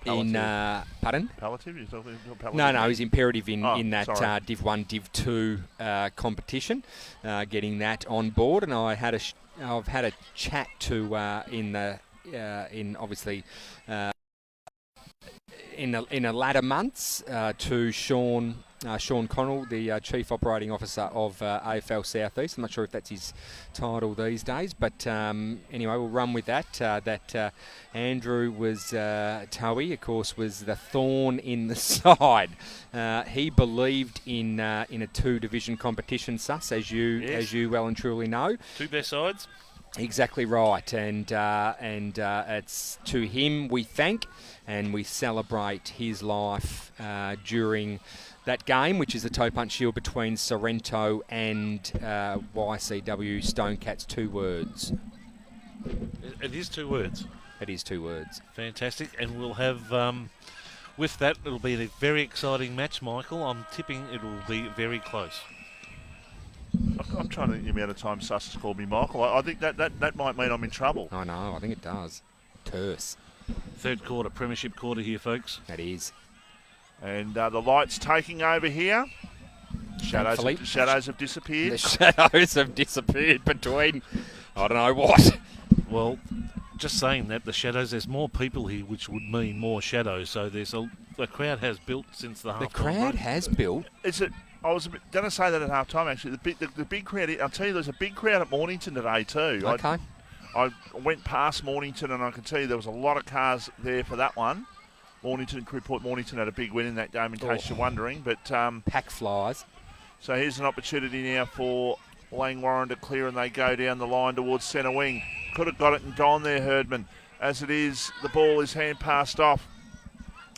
Pardon? Palliative? You're talking palliative? No, he's imperative in that sorry. Div 1, Div 2 competition, getting that on board. And I've had a chat to in the latter months to Sean Connell, the Chief Operating Officer of AFL Southeast. I'm not sure if that's his title these days, but anyway, we'll run with that. That Andrew was Towie, of course, was the thorn in the side. He believed in a 2-division competition, Sus, as you well and truly know. 2 best sides. Exactly right, and it's to him we thank and we celebrate his life during that game, which is the Toe Punch Shield between Sorrento and YCW Stone Cats. 2 words. It is 2 words. It is 2 words. Fantastic, and we'll have with that it'll be a very exciting match, Michael. I'm tipping it will be very close. I'm trying to think the amount of time Sus has called me Michael. I think that might mean I'm in trouble. I know, I think it does. Terse. 3rd quarter, premiership quarter here, folks. That is. And the lights taking over here. Shadows have disappeared. The shadows have disappeared between, I don't know what. Well, just saying that, the shadows, there's more people here, which would mean more shadows. So the crowd has built since the half-time. The crowd break. has built. I was going to say that at half time, actually. The big crowd, I'll tell you, there's a big crowd at Mornington today, too. Okay. I went past Mornington, and I can tell you there was a lot of cars there for that one. Mornington had a big win in that game, in case you're wondering. But pack flies. So here's an opportunity now for Langwarrin to clear, and they go down the line towards centre wing. Could have got it and gone there, Herdman. As it is, the ball is hand passed off.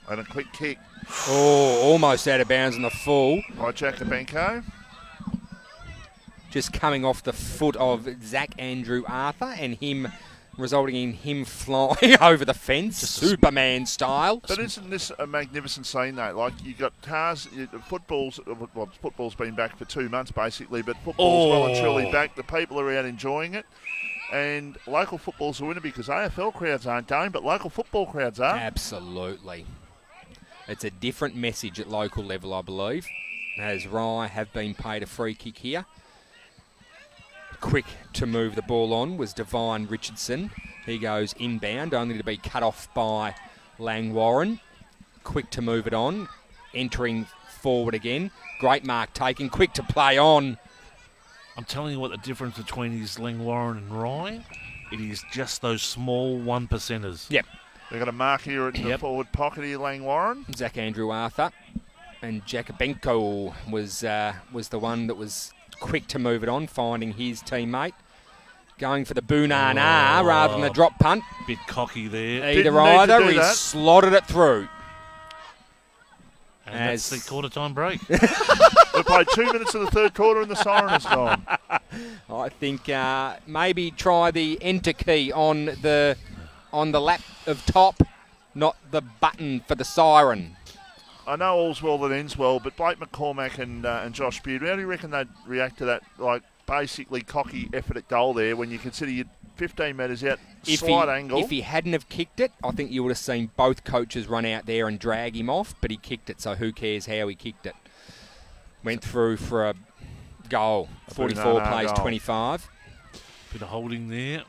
And a quick kick. Oh, almost out of bounds in the full. By Jacobenko. Just coming off the foot of Zach Andrew Arthur and him, resulting in him flying over the fence, Superman style. But isn't this a magnificent scene, though? Like, you got cars, football's been back for 2 months, basically, but football's well and truly back. The people are out enjoying it. And local football's a winner because AFL crowds aren't going, but local football crowds are. Absolutely. It's a different message at local level, I believe, as Rye have been paid a free kick here. Quick to move the ball on was Divine Richardson. He goes inbound, only to be cut off by Langwarrin. Quick to move it on, entering forward again. Great mark taken, quick to play on. I'm telling you what the difference between is Langwarrin and Rye. It is just those small 1%ers. Yep. They've got a mark here at the forward pocket here, Langwarrin. Zach Andrew Arthur. And Jacobenko was the one that was quick to move it on, finding his teammate. Going for the Boonana rather than the drop punt. Bit cocky there. Either, he slotted it through. And that's the quarter-time break. We played 2 minutes of the 3rd quarter and the siren has gone. I think maybe try the enter key on the on the lap of top, not the button for the siren. I know all's well that ends well, but Blake McCormack and Josh Beard, how do you reckon they'd react to that, like, basically cocky effort at goal there when you consider you're 15 metres out, slight angle? If he hadn't have kicked it, I think you would have seen both coaches run out there and drag him off, but he kicked it, so who cares how he kicked it. Went through for a goal. 44 plays goal. 25. Bit of holding there.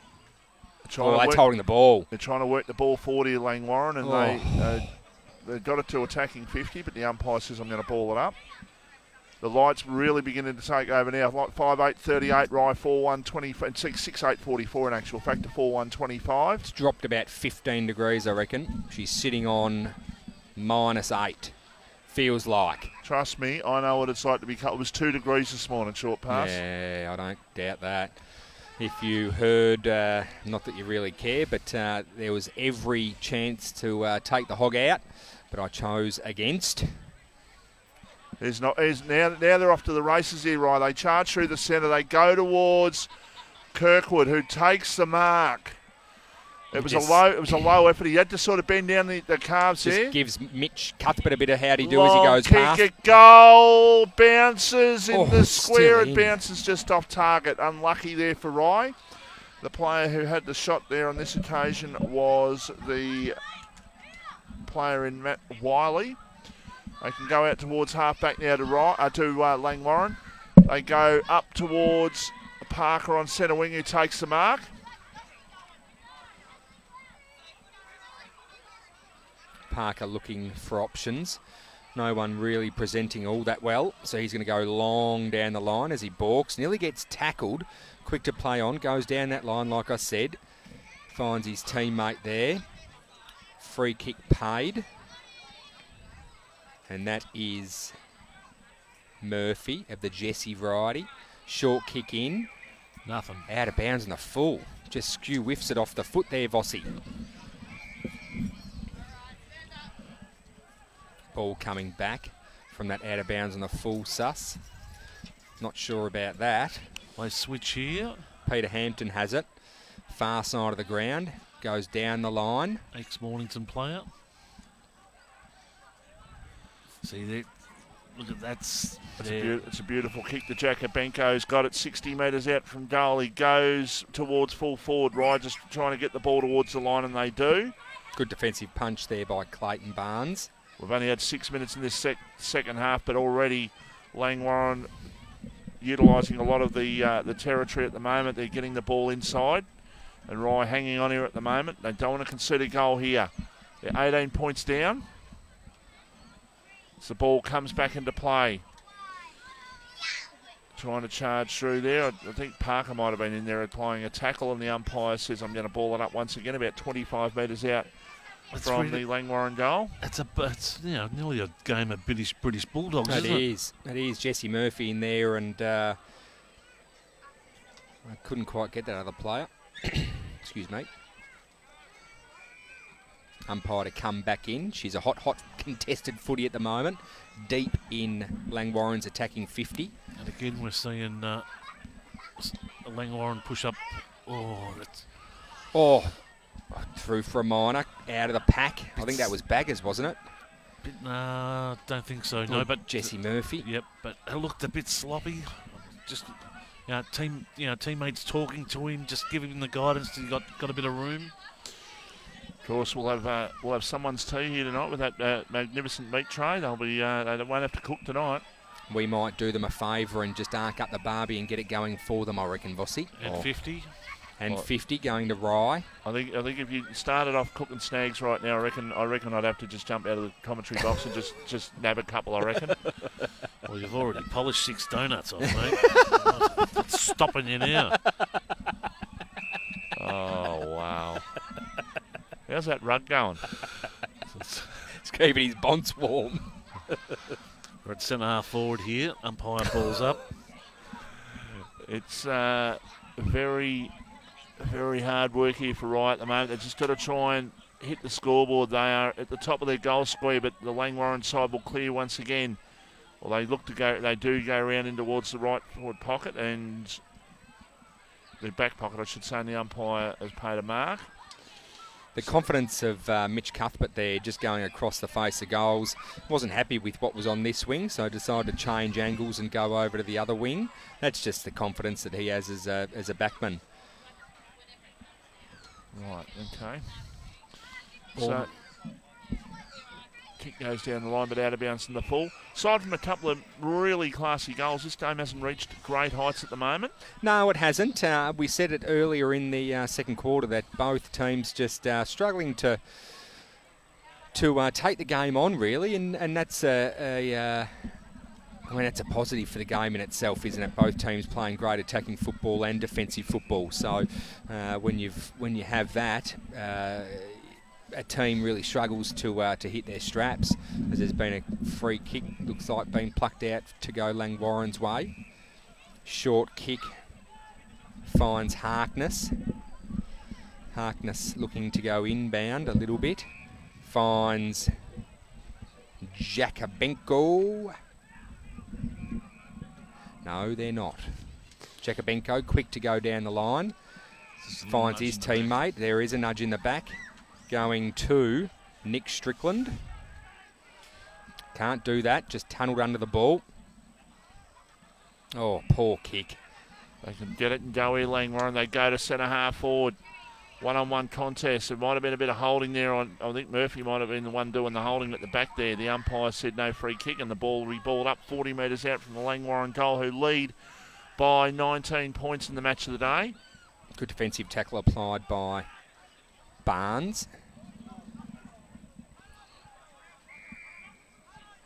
That's holding the ball. They're trying to work the ball 40 Langwarrin, and they got it to attacking 50, but the umpire says I'm going to ball it up. The lights really beginning to take over now. Like 5-8-38, Rye 4-1-25, 6-8-44 in actual fact to 4-1-25. It's dropped about 15 degrees, I reckon. She's sitting on -8. Feels like. Trust me, I know what it's like to be cut. It was 2 degrees this morning, short pass. Yeah, I don't doubt that. If you heard, not that you really care, but there was every chance to take the hog out, but I chose against. Now they're off to the races here, right? They charge through the centre. They go towards Kirkwood, who takes the mark. It was a low effort. He had to sort of bend down the calves just there. Gives Mitch Cuthbert a bit of howdy do as he goes kick past. At goal, bounces in the square. It in. bounces just off target. Unlucky there for Rye. The player who had the shot there on this occasion was the player in Matt Wiley. They can go out towards half-back now to Langwarrin. They go up towards Parker on centre wing, who takes the mark. Parker looking for options. No one really presenting all that well, so he's going to go long down the line as he balks. Nearly gets tackled. Quick to play on, goes down that line like I said. Finds his teammate there. Free kick paid. And that is Murphy of the Jesse variety. Short kick in. Nothing. Out of bounds in the full. Just skew whiffs it off the foot there, Vossi. Ball coming back from that out of bounds on the full sus. Not sure about that. They switch here. Peter Hampton has it. Far side of the ground. Goes down the line. Ex-Mornington player. See there. Look at that. It's a beautiful kick. The Jacobenko's got it 60 metres out from goal. He goes towards full forward. Rye just trying to get the ball towards the line, and they do. Good defensive punch there by Clayton Barnes. We've only had 6 minutes in this second half, but already Langwarrin utilising a lot of the territory at the moment. They're getting the ball inside, and Rye hanging on here at the moment. They don't want to concede a goal here. They're 18 points down. So the ball comes back into play. Trying to charge through there. I think Parker might have been in there applying a tackle, and the umpire says, I'm going to ball it up once again, about 25 metres out from the Langwarrin goal. It's nearly a game of British Bulldogs, isn't it? It is. Jesse Murphy in there, and I couldn't quite get that other player. Excuse me. Umpire to come back in. She's a hot contested footy at the moment. Deep in Langwarrin's attacking 50. And again, we're seeing Langwarrin push up. Through for a minor, out of the pack. I think that was Baggers, wasn't it? Don't think so. No, but Jesse Murphy. Yep, but it looked a bit sloppy. Just teammates talking to him, just giving him the guidance. He got a bit of room. Of course, we'll have someone's tea here tonight with that magnificent meat tray. They won't have to cook tonight. We might do them a favour and just arc up the barbie and get it going for them, I reckon, Vossi. And 50. And 50 going to Rye. I think if you started off cooking snags right now, I reckon I'd have to just jump out of the commentary box and just nab a couple, I reckon. Well, you've already polished 6 donuts off, mate. It's stopping you now. Oh, wow. How's that rug going? It's keeping his bonds warm. We're at centre half forward here. Umpire balls up. It's very, very hard work here for Rye at the moment. They've just got to try and hit the scoreboard. They are at the top of their goal square, but the Langwarrin side will clear once again. Well, they do go around in towards the right forward pocket, and the back pocket, I should say, and the umpire has paid a mark. The confidence of Mitch Cuthbert there, just going across the face of goals. Wasn't happy with what was on this wing, so decided to change angles and go over to the other wing. That's just the confidence that he has as a backman. Right, okay. So, kick goes down the line, but out of bounds in the full. Aside from a couple of really classy goals, this game hasn't reached great heights at the moment. No, it hasn't. We said it earlier in the second quarter that both teams just struggling to take the game on, really, and that's I mean, it's a positive for the game in itself, isn't it? Both teams playing great attacking football and defensive football. So when you have that, a team really struggles to hit their straps. As there's been a free kick, looks like being plucked out to go Langwarrin's way. Short kick finds Harkness. Harkness looking to go inbound a little bit. Finds Jakobenko. No, they're not. Jakobenko, quick to go down the line. Finds his teammate. There is a nudge in the back. Going to Nick Strickland. Can't do that. Just tunneled under the ball. Oh, poor kick. They can get it and go here, Langwarrin. They go to centre half forward. One-on-one contest. There might have been a bit of holding there. I think Murphy might have been the one doing the holding at the back there. The umpire said no free kick, and the ball reballed up 40 metres out from the Langwarrin goal, who lead by 19 points in the match of the day. Good defensive tackle applied by Barnes.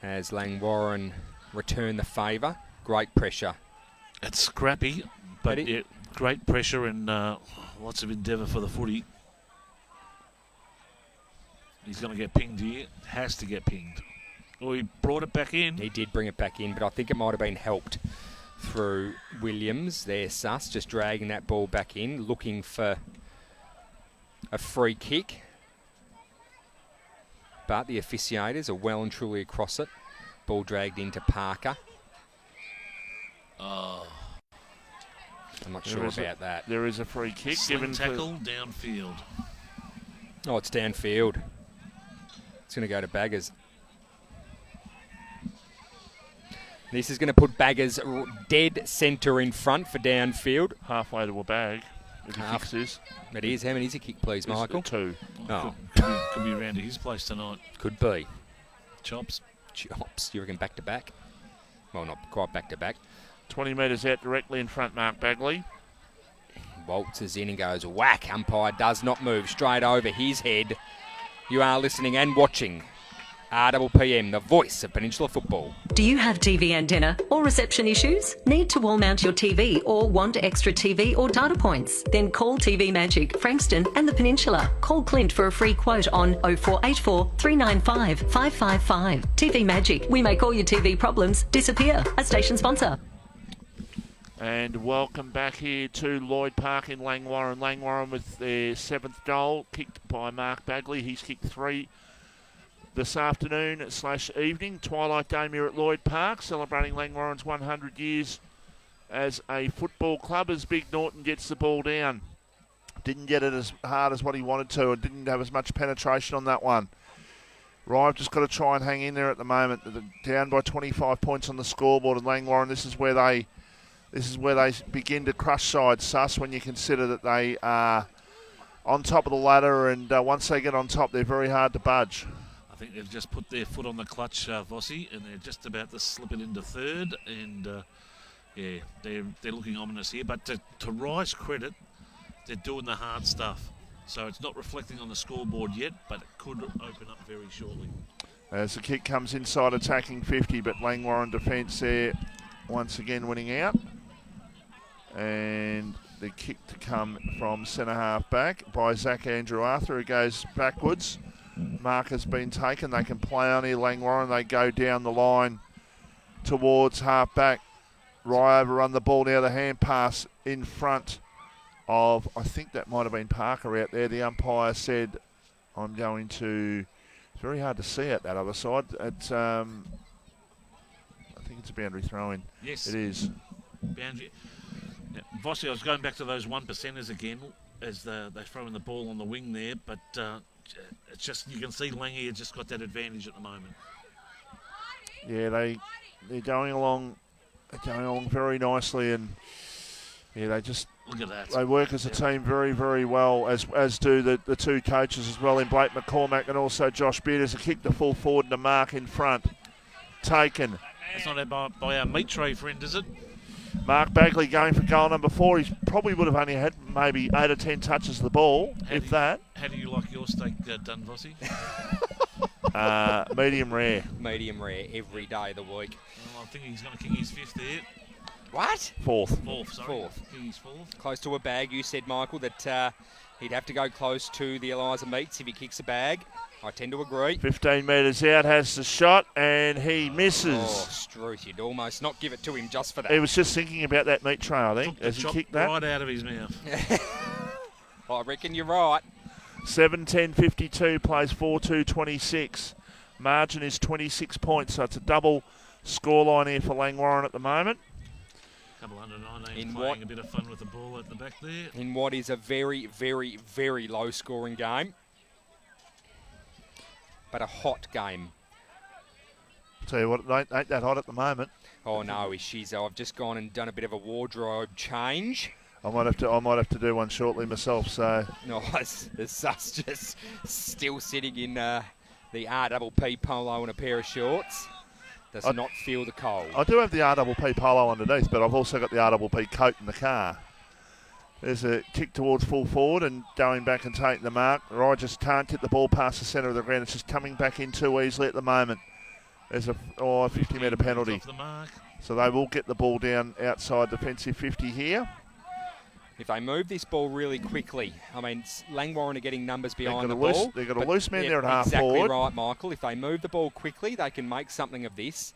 As Langwarrin return the favour. Great pressure. It's scrappy, but yeah, great pressure and lots of endeavour for the footy. He's going to get pinged here. Has to get pinged. Oh, he brought it back in. He did bring it back in, but I think it might have been helped through Williams. There, Suss, just dragging that ball back in, looking for a free kick. But the officiators are well and truly across it. Ball dragged into Parker. Oh. I'm not sure about that. There is a free kick given tackle downfield. Oh, it's downfield. It's going to go to Baggers. This is going to put Baggers dead centre in front for downfield. Halfway to a bag. If he kicks this. It is. How many is a kick, please, Michael? 2. Oh. Could be around to his place tonight. Could be. Chops. Chops. You reckon back to back? Well, not quite back to back. 20 metres out directly in front, Mark Bagley. Waltzes in and goes whack. Umpire does not move. Straight over his head. You are listening and watching RPPM, the voice of Peninsula football. Do you have TV antenna or reception issues? Need to wall mount your TV or want extra TV or data points? Then call TV Magic, Frankston and the Peninsula. Call Clint for a free quote on 0484 395 555. TV Magic, we make all your TV problems disappear. A station sponsor. And welcome back here to Lloyd Park in Langwarrin. Langwarrin with their 7th goal, kicked by Mark Bagley. He's kicked 3 this afternoon/evening. Twilight game here at Lloyd Park, celebrating Langwarrin's 100 years as a football club as Big Norton gets the ball down. Didn't get it as hard as what he wanted to, and didn't have as much penetration on that one. Rye just got to try and hang in there at the moment. They're down by 25 points on the scoreboard, and Langwarrin, this is where they begin to crush sides, Suss, when you consider that they are on top of the ladder, and once they get on top, they're very hard to budge. I think they've just put their foot on the clutch, Vossi, and they're just about to slip it into third. And yeah, they're looking ominous here. But to Rye's credit, they're doing the hard stuff. So it's not reflecting on the scoreboard yet, but it could open up very shortly. As the kick comes inside, attacking 50, but Langwarrin defence there once again winning out. And the kick to come from centre half back by Zach Andrew Arthur, who goes backwards. Mark has been taken. They can play on here, Langwarrin. They go down the line towards half back. Rye overrun the ball now. The hand pass in front of, I think that might have been Parker out there. The umpire said, I'm going to, it's very hard to see at that other side. It's, I think it's a boundary throw-in. Yes. It is. Boundary. Yeah, Vossi, I was going back to those 1%ers again. as they're throwing the ball on the wing there, but it's just, you can see Langy has just got that advantage at the moment. Yeah, they're going along very nicely, and yeah, they just look at that. They work as a team very, very well, as do the two coaches as well, in Blake McCormack and also Josh Beard. As a kick to full forward and a mark in front. Taken. It's not by our meat tray friend, is it? Mark Bagley going for goal number 4. He probably would have only had maybe 8 or 10 touches of the ball, that. How do you like your steak done, Vossi? Medium rare. Medium rare every day of the week. Well, I think he's going to kick his 5th there. What? Fourth, sorry. Fourth. He's 4th. Close to a bag. You said, Michael, that he'd have to go close to the Eliza Meats if he kicks a bag. I tend to agree. 15 metres out, has the shot, and he misses. Oh, Struth, you'd almost not give it to him just for that. He was just thinking about that meat tray, I think, as he kicked that. Right out of his mouth. I reckon you're right. 7-10-52, plays 4-2-26. Margin is 26 points, so it's a double scoreline here for Langwarrin at the moment. Couple under 19 playing a bit of fun with the ball at the back there. In what is a very, very, very low-scoring game. But a hot game. Tell you what, it ain't that hot at the moment. Oh no, I've just gone and done a bit of a wardrobe change. I might have to do one shortly myself. So no, it's us just still sitting in the RPP polo and a pair of shorts. Does not feel the cold. I do have the RPP polo underneath, but I've also got the RPP coat in the car. There's a kick towards full forward and going back and taking the mark. Rye just can't get the ball past the centre of the ground. It's just coming back in too easily at the moment. There's a 50-metre penalty. Off the mark. So they will get the ball down outside defensive 50 here. If they move this ball really quickly, I mean, Langwarrin are getting numbers behind the ball. They've got a loose man there at half exactly forward. Exactly right, Michael. If they move the ball quickly, they can make something of this.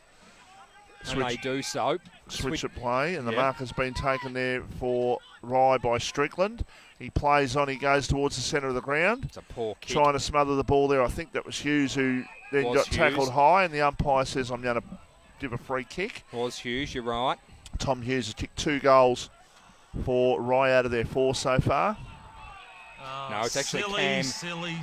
And they do so. Switch at play, and the mark has been taken there for Rye by Strickland. He plays on, he goes towards the centre of the ground. It's a poor kick. Trying to smother the ball there. I think that was Hughes who then got tackled high, and the umpire says, I'm going to give a free kick. Was Hughes, you're right. Tom Hughes has kicked 2 goals for Rye out of their 4 so far. No, it's actually silly.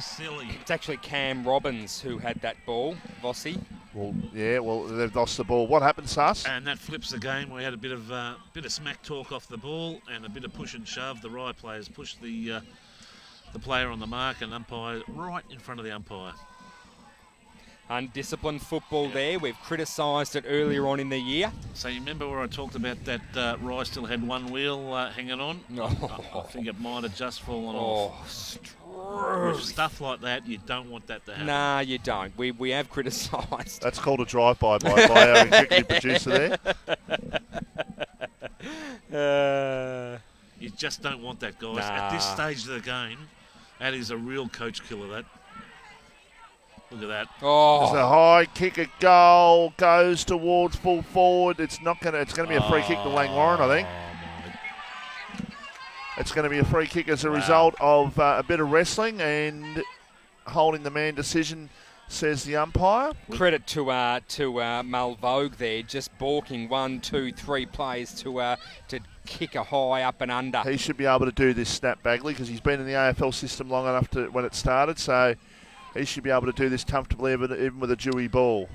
It's actually Cam Robbins who had that ball, Vossi. Well, they've lost the ball. What happened, Sus? And that flips the game. We had a bit of smack talk off the ball and a bit of push and shove. The Rye players pushed the player on the mark and umpire right in front of the umpire. Undisciplined football there. We've criticised it earlier on in the year. So you remember where I talked about that Rye still had one wheel hanging on? No. I think it might have just fallen off. With stuff like that, you don't want that to happen. Nah, you don't. We have criticised. That's called a drive-by by our executive producer there. You just don't want that, guys. At this stage of the game, that is a real coach killer, that. Look at that. Oh. It's a high kick, a goal, goes towards full forward. It's going to be a free kick to Langwarrin, I think. It's going to be a free kick as a result of a bit of wrestling and holding the man decision, says the umpire. Credit to Malvogue there, just balking 1, 2, 3 players to kick a high up and under. He should be able to do this, Snap Bagley, because he's been in the AFL system long enough to when it started, so he should be able to do this comfortably even with a Dewey ball.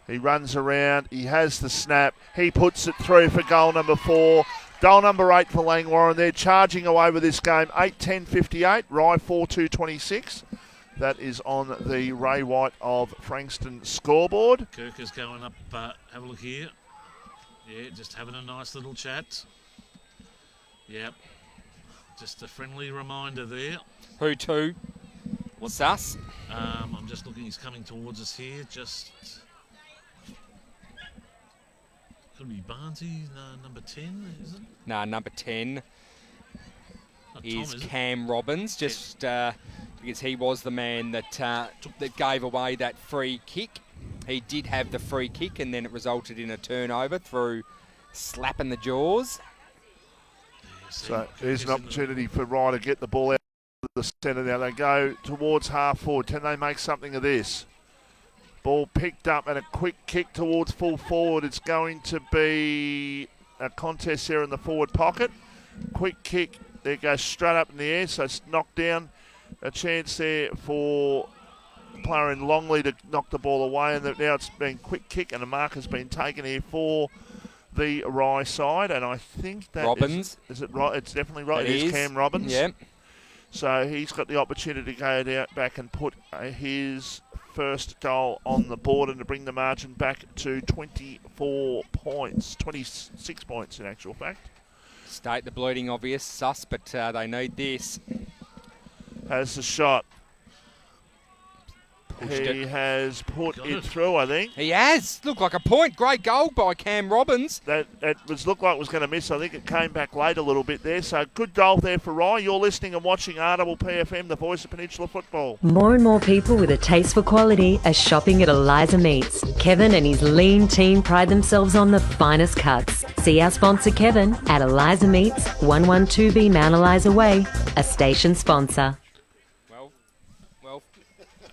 He runs around, he has the snap, he puts it through for goal number 4. Goal number 8 for Langwarrin. They're charging away with this game. 8-10-58, Rye 4-2-26. That is on the Ray White of Frankston scoreboard. Kirk is going up. Have a look here. Yeah, just having a nice little chat. Yep. Just a friendly reminder there. Who to? What's us? I'm just looking. He's coming towards us here. Just... Could be Barnesy, number 10, is it? No, number 10 is Tom, Cam Robbins, just because he was the man that gave away that free kick. He did have the free kick, and then it resulted in a turnover through slapping the jaws. So there's an opportunity for Rye to get the ball out of the centre now. They go towards half forward. Can they make something of this? Ball picked up and a quick kick towards full forward. It's going to be a contest there in the forward pocket. Quick kick There goes straight up in the air, so it's knocked down. A chance there for player in Longley to knock the ball away, and now it's been quick kick, and a mark has been taken here for the Rye side, and I think that Robbins. Is it right? It's definitely right. It It is Cam Robbins. Yep. So he's got the opportunity to go back and put his first goal on the board and to bring the margin back to 24 points, 26 points in actual fact. State the bleeding obvious, sus, but they need this. Has the shot. Pushed He has put it through, I think. He has. Looked like a point. Great goal by Cam Robbins. That looked like it was going to miss. I think it came back late a little bit there. So good goal there for Rye. You're listening and watching RPPFM, the voice of Peninsula football. More and more people with a taste for quality are shopping at Eliza Meats. Kevin and his lean team pride themselves on the finest cuts. See our sponsor Kevin at Eliza Meats, 112B Mount Eliza Way, a station sponsor.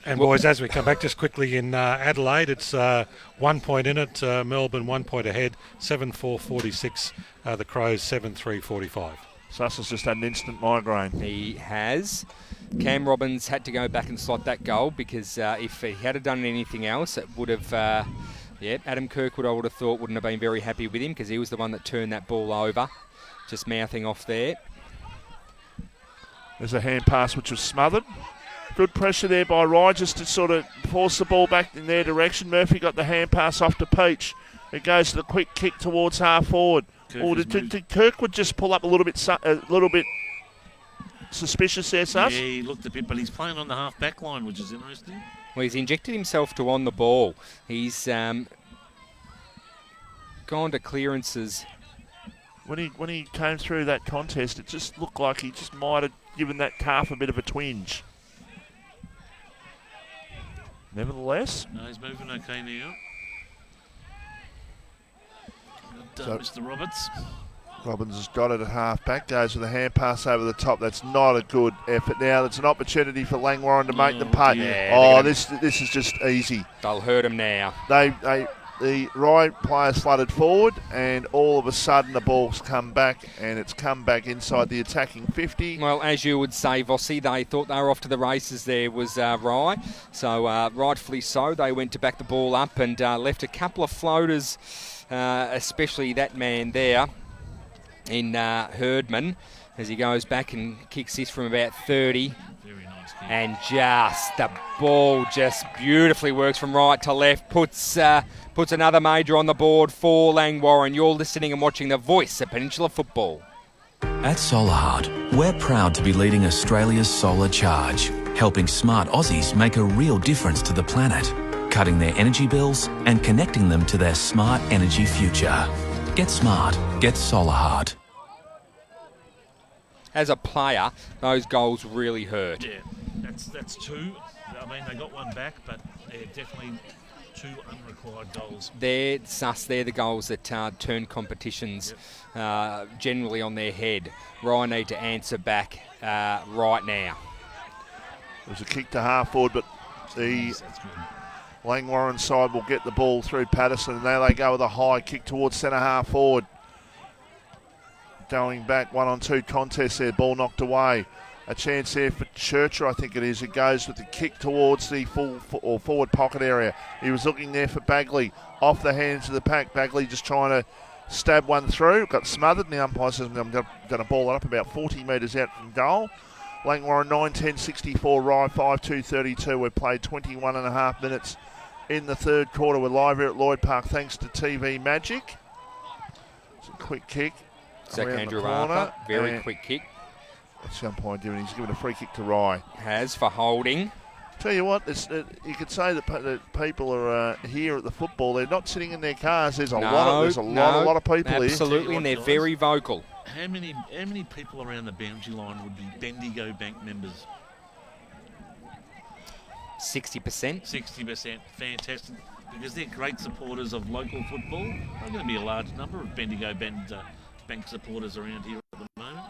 And boys, as we come back just quickly in Adelaide, it's 1 point in it. Melbourne 1 point ahead, 7-4-46. The Crows 7-3-45. Sus has just had an instant migraine. He has. Cam Robbins had to go back and slot that goal because if he had done anything else, it would have. Adam Kirkwood, I would have thought, wouldn't have been very happy with him because he was the one that turned that ball over. Just mouthing off there. There's a hand pass which was smothered. Good pressure there by Rye just to sort of force the ball back in their direction. Murphy got the hand pass off to Peach. It goes to the quick kick towards half forward. Did Kirkwood just pull up a little bit suspicious there, Sus? Yeah, he looked a bit, but he's playing on the half-back line, which is interesting. Well, he's injected himself to on the ball. He's gone to clearances. When he came through that contest, it just looked like he just might have given that calf a bit of a twinge. Nevertheless. No, he's moving okay now. So Mr. Roberts. Robbins has got it at half-back, goes with a hand pass over the top. That's not a good effort. Now it's an opportunity for Langwarrin to make them pay. Yeah, this is just easy. They'll hurt him now. The Rye players flooded forward, and all of a sudden the ball's come back, and it's come back inside the attacking 50. Well, as you would say, Vossi, they thought they were off to the races there was Rye. So rightfully so, they went to back the ball up and left a couple of floaters, especially that man there in Herdman, as he goes back and kicks this from about 30. Very nice kick. And just the ball just beautifully works from right to left, puts another major on the board for Langwarrin. You're listening and watching the voice of Peninsula football. At Solarheart, we're proud to be leading Australia's solar charge, helping smart Aussies make a real difference to the planet, cutting their energy bills and connecting them to their smart energy future. Get smart. Get Solarheart. As a player, those goals really hurt. Yeah, that's two. I mean, they got one back, but they're definitely two unrequired goals. They're the goals that turn competitions generally on their head. Rye need to answer back right now. It was a kick to half forward, but the Langwarrin side will get the ball through Patterson, and there they go with a high kick towards centre half forward. Going back 1-on-2 contest there, ball knocked away. A chance there for Churcher, I think it is. It goes with the kick towards the forward pocket area. He was looking there for Bagley, off the hands of the pack. Bagley just trying to stab one through, got smothered, and the umpire says I'm going to ball it up about 40 metres out from goal. Langwarrin 9-10-64, Rye 5-2-32. We've played 21 and a half minutes in the third quarter. We're live here at Lloyd Park thanks to TV Magic. It's a quick kick. Zach Andrew Arthur, very quick kick. What's the umpire doing? He's given a free kick to Rye. Has for holding. Tell you what, you could say that people are here at the football. They're not sitting in their cars. There's a lot of people here. Absolutely, and they're very vocal. How many people around the boundary line would be Bendigo Bank members? 60%. 60%, fantastic. Because they're great supporters of local football. There's going to be a large number of Bendigo Bank supporters around here at the moment.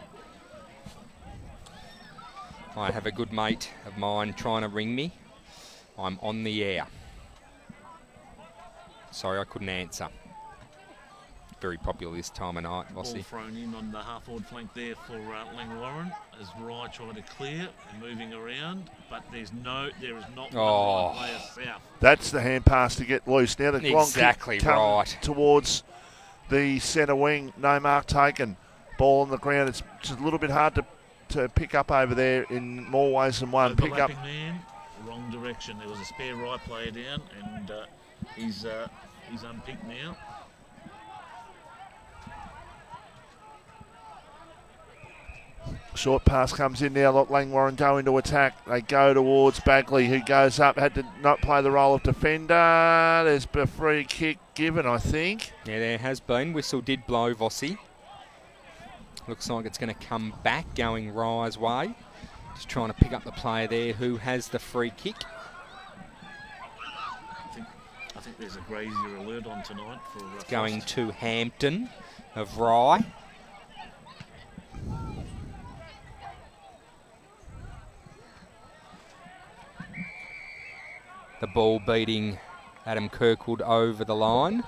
I have a good mate of mine trying to ring me. I'm on the air. Sorry, I couldn't answer. very popular this time of night, Ball Vossi. thrown in on the half-forward flank there for Langwarrin as Rye trying to clear and moving around, but there is not one player south. That's the hand pass to get loose. Now the long Exactly kick come right. towards the centre wing. No mark taken. Ball on the ground. It's just a little bit hard to pick up over there in more ways than one. Pick up. Overlapping man, wrong direction. There was a spare right player down, and he's unpicked now. Short pass comes in now. Look, Langwarrin go into attack. They go towards Bagley, who goes up. Had to not play the role of defender. There's a free kick given, I think. Yeah, there has been. Whistle did blow, Vossi. Looks like it's going to come back, going Rye's way. Just trying to pick up the player there who has the free kick. I think there's a grazier alert on tonight for Going to Hampton of Rye. The ball beating Adam Kirkwood over the line.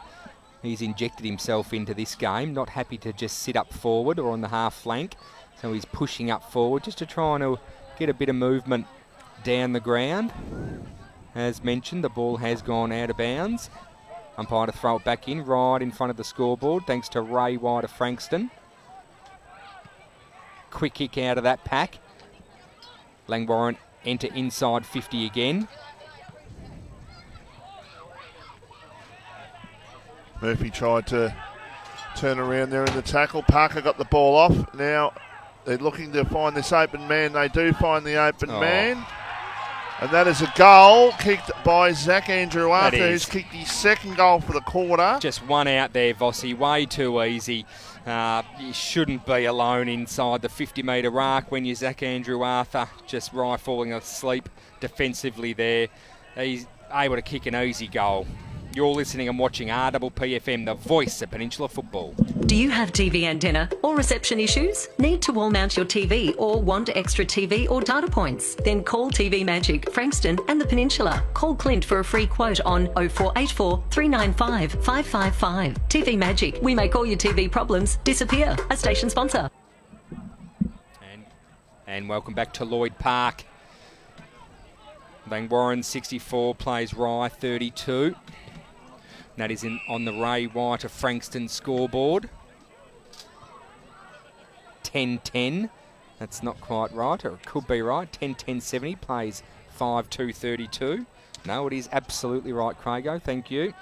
He's injected himself into this game, not happy to just sit up forward or on the half flank. So he's pushing up forward just to try and get a bit of movement down the ground. As mentioned, the ball has gone out of bounds. Umpire to throw it back in, right in front of the scoreboard, thanks to Ray White of Frankston. Quick kick out of that pack. Langwarrin enter inside 50 again. Murphy tried to turn around there in the tackle. Parker got the ball off. Now they're looking to find this open man. They do find the open man. And that is a goal kicked by Zach Andrew Arthur, who's kicked his second goal for the quarter. Just one out there, Vossi. Way too easy. You shouldn't be alone inside the 50-metre arc when you're Zach Andrew Arthur, just falling asleep defensively there. He's able to kick an easy goal. You're listening and watching RPPFM, the voice of Peninsula football. Do you have TV antenna or reception issues? Need to wall mount your TV or want extra TV or data points? Then call TV Magic, Frankston and the Peninsula. Call Clint for a free quote on 0484 395 555. TV Magic, we make all your TV problems disappear. A station sponsor. And welcome back to Lloyd Park. Langwarrin 64 plays Rye 32. That is on the Ray White of Frankston scoreboard. 10-10. That's not quite right, or it could be right. 10-10-70 plays 5-2-32. No, it is absolutely right, Craigo. Thank you.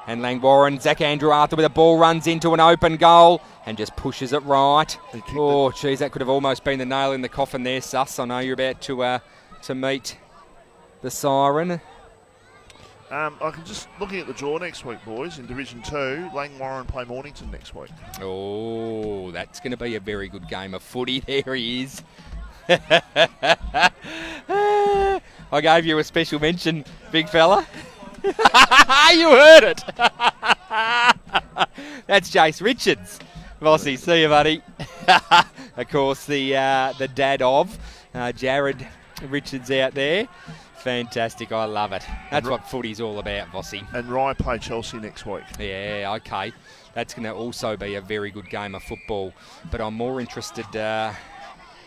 And Langwarrin, Zach Andrew Arthur with a ball, runs into an open goal and just pushes it right. Oh, geez, that could have almost been the nail in the coffin there, Suss. I know you're about to meet the siren. I can just looking at the draw next week, boys, in Division 2, Langwarrin play Mornington next week. Oh, that's going to be a very good game of footy. There he is. I gave you a special mention, big fella. You heard it. That's Jace Richards. Vossi, see you, buddy. Of course, the dad of Jared Richards out there. Fantastic, I love it. That's what footy's all about, Vossi. And Rye play Chelsea next week. Yeah, okay. That's going to also be a very good game of football. But I'm more interested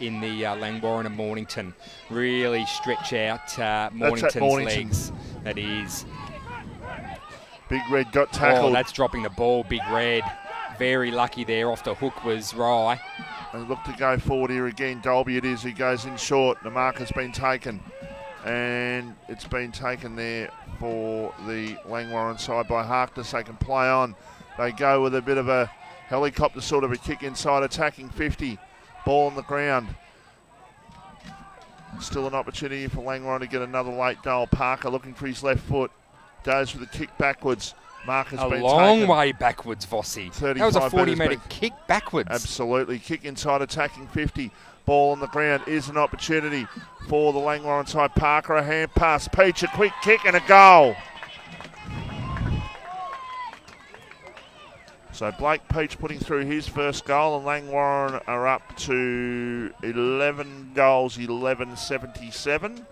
in the Langwarrin and Mornington. Really stretch out Mornington's legs. That is. Big Red got tackled. Oh, that's dropping the ball, Big Red. Very lucky there. Off the hook was Rye. And look to go forward here again. Dolby it is. He goes in short. The mark has been taken. And it's been taken there for the Langwarrin side by Harkness. They can play on. They go with a bit of a helicopter sort of a kick inside, attacking 50. Ball on the ground. Still an opportunity for Langwarrin to get another late goal. Parker looking for his left foot. Goes for the kick backwards. Mark has been taken. A long way backwards, Vossi. That was a 40-metre kick backwards. Absolutely. Kick inside, attacking 50. Ball on the ground is an opportunity for the Langwarrin side. Parker, a hand pass. Peach, a quick kick and a goal. So Blake Peach putting through his first goal, and Langwarrin are up to 11 goals, 11-77.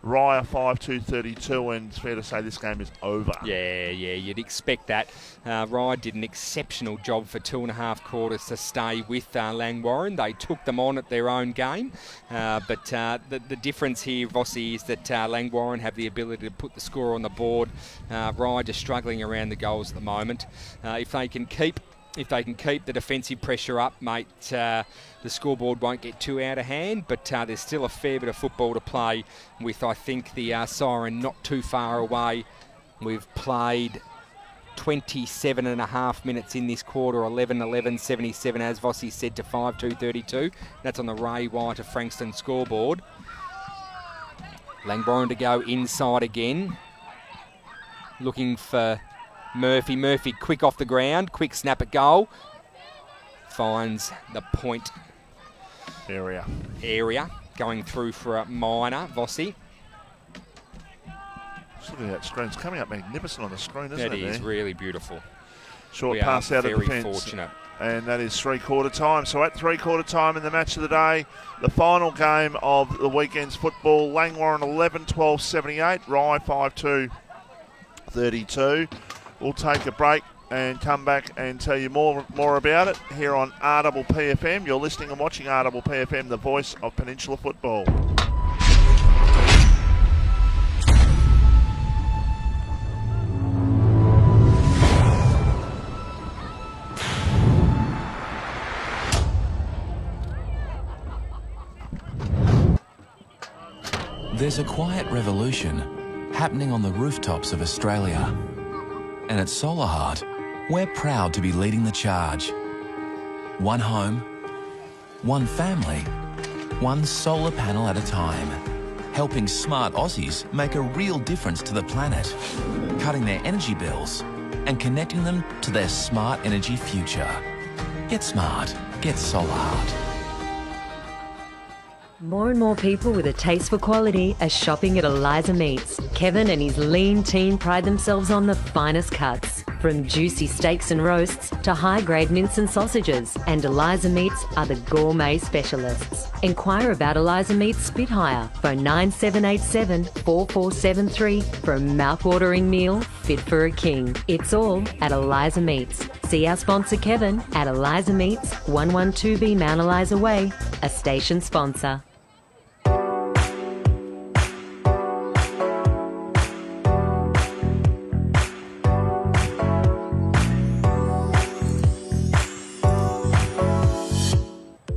Rye 5-2-32, and it's fair to say this game is over. Yeah, you'd expect that. Rye did an exceptional job for 2.5 quarters to stay with Langwarrin. They took them on at their own game, but the difference here, Vossi, is that Langwarrin have the ability to put the score on the board. Rye just struggling around the goals at the moment. If they can keep the defensive pressure up, mate, the scoreboard won't get too out of hand, but there's still a fair bit of football to play with, I think, the siren not too far away. We've played 27.5 minutes in this quarter, 11-11, 77, as Vossi said, to 5-2-32. That's on the Ray White of Frankston scoreboard. Langwarrin to go inside again, looking for Murphy. Murphy quick off the ground, quick snap at goal. Finds the point area. Going through for a minor, Vossi. Just look at that screen. It's coming up magnificent on the screen, isn't it? It is really beautiful. Short pass out of the fence. Fortunate. And that is three-quarter time. So at three-quarter time in the match of the day, the final game of the weekend's football, Langwarrin 11-12-78, Rye 5-2-32. We'll take a break and come back and tell you more about it here on RPPFM. You're listening and watching RPPFM, the voice of Peninsula football. There's a quiet revolution happening on the rooftops of Australia. And at Solar Heart, we're proud to be leading the charge. One home, one family, one solar panel at a time, helping smart Aussies make a real difference to the planet, cutting their energy bills and connecting them to their smart energy future. Get smart, get Solar Heart. More and more people with a taste for quality are shopping at Eliza Meats. Kevin and his lean team pride themselves on the finest cuts, from juicy steaks and roasts to high-grade mince and sausages. And Eliza Meats are the gourmet specialists. Inquire about Eliza Meats Spit Hire. Phone 9787 4473 for a mouth-watering meal fit for a king. It's all at Eliza Meats. See our sponsor Kevin at Eliza Meats, 112B Mount Eliza Way, a station sponsor.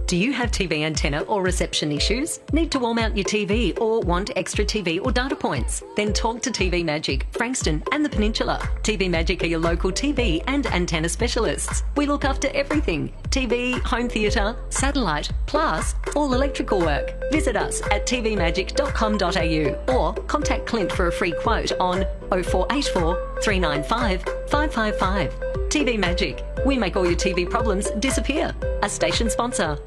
Do you have TV antenna or reception issues? Need to wall mount your TV or want extra TV or data points? Then talk to TV Magic, Frankston and the Peninsula. TV Magic are your local TV and antenna specialists. We look after everything: TV, home theatre, satellite, plus all electrical work. Visit us at tvmagic.com.au or contact Clint for a free quote on 0484 395 555. TV Magic. We make all your TV problems disappear. A station sponsor.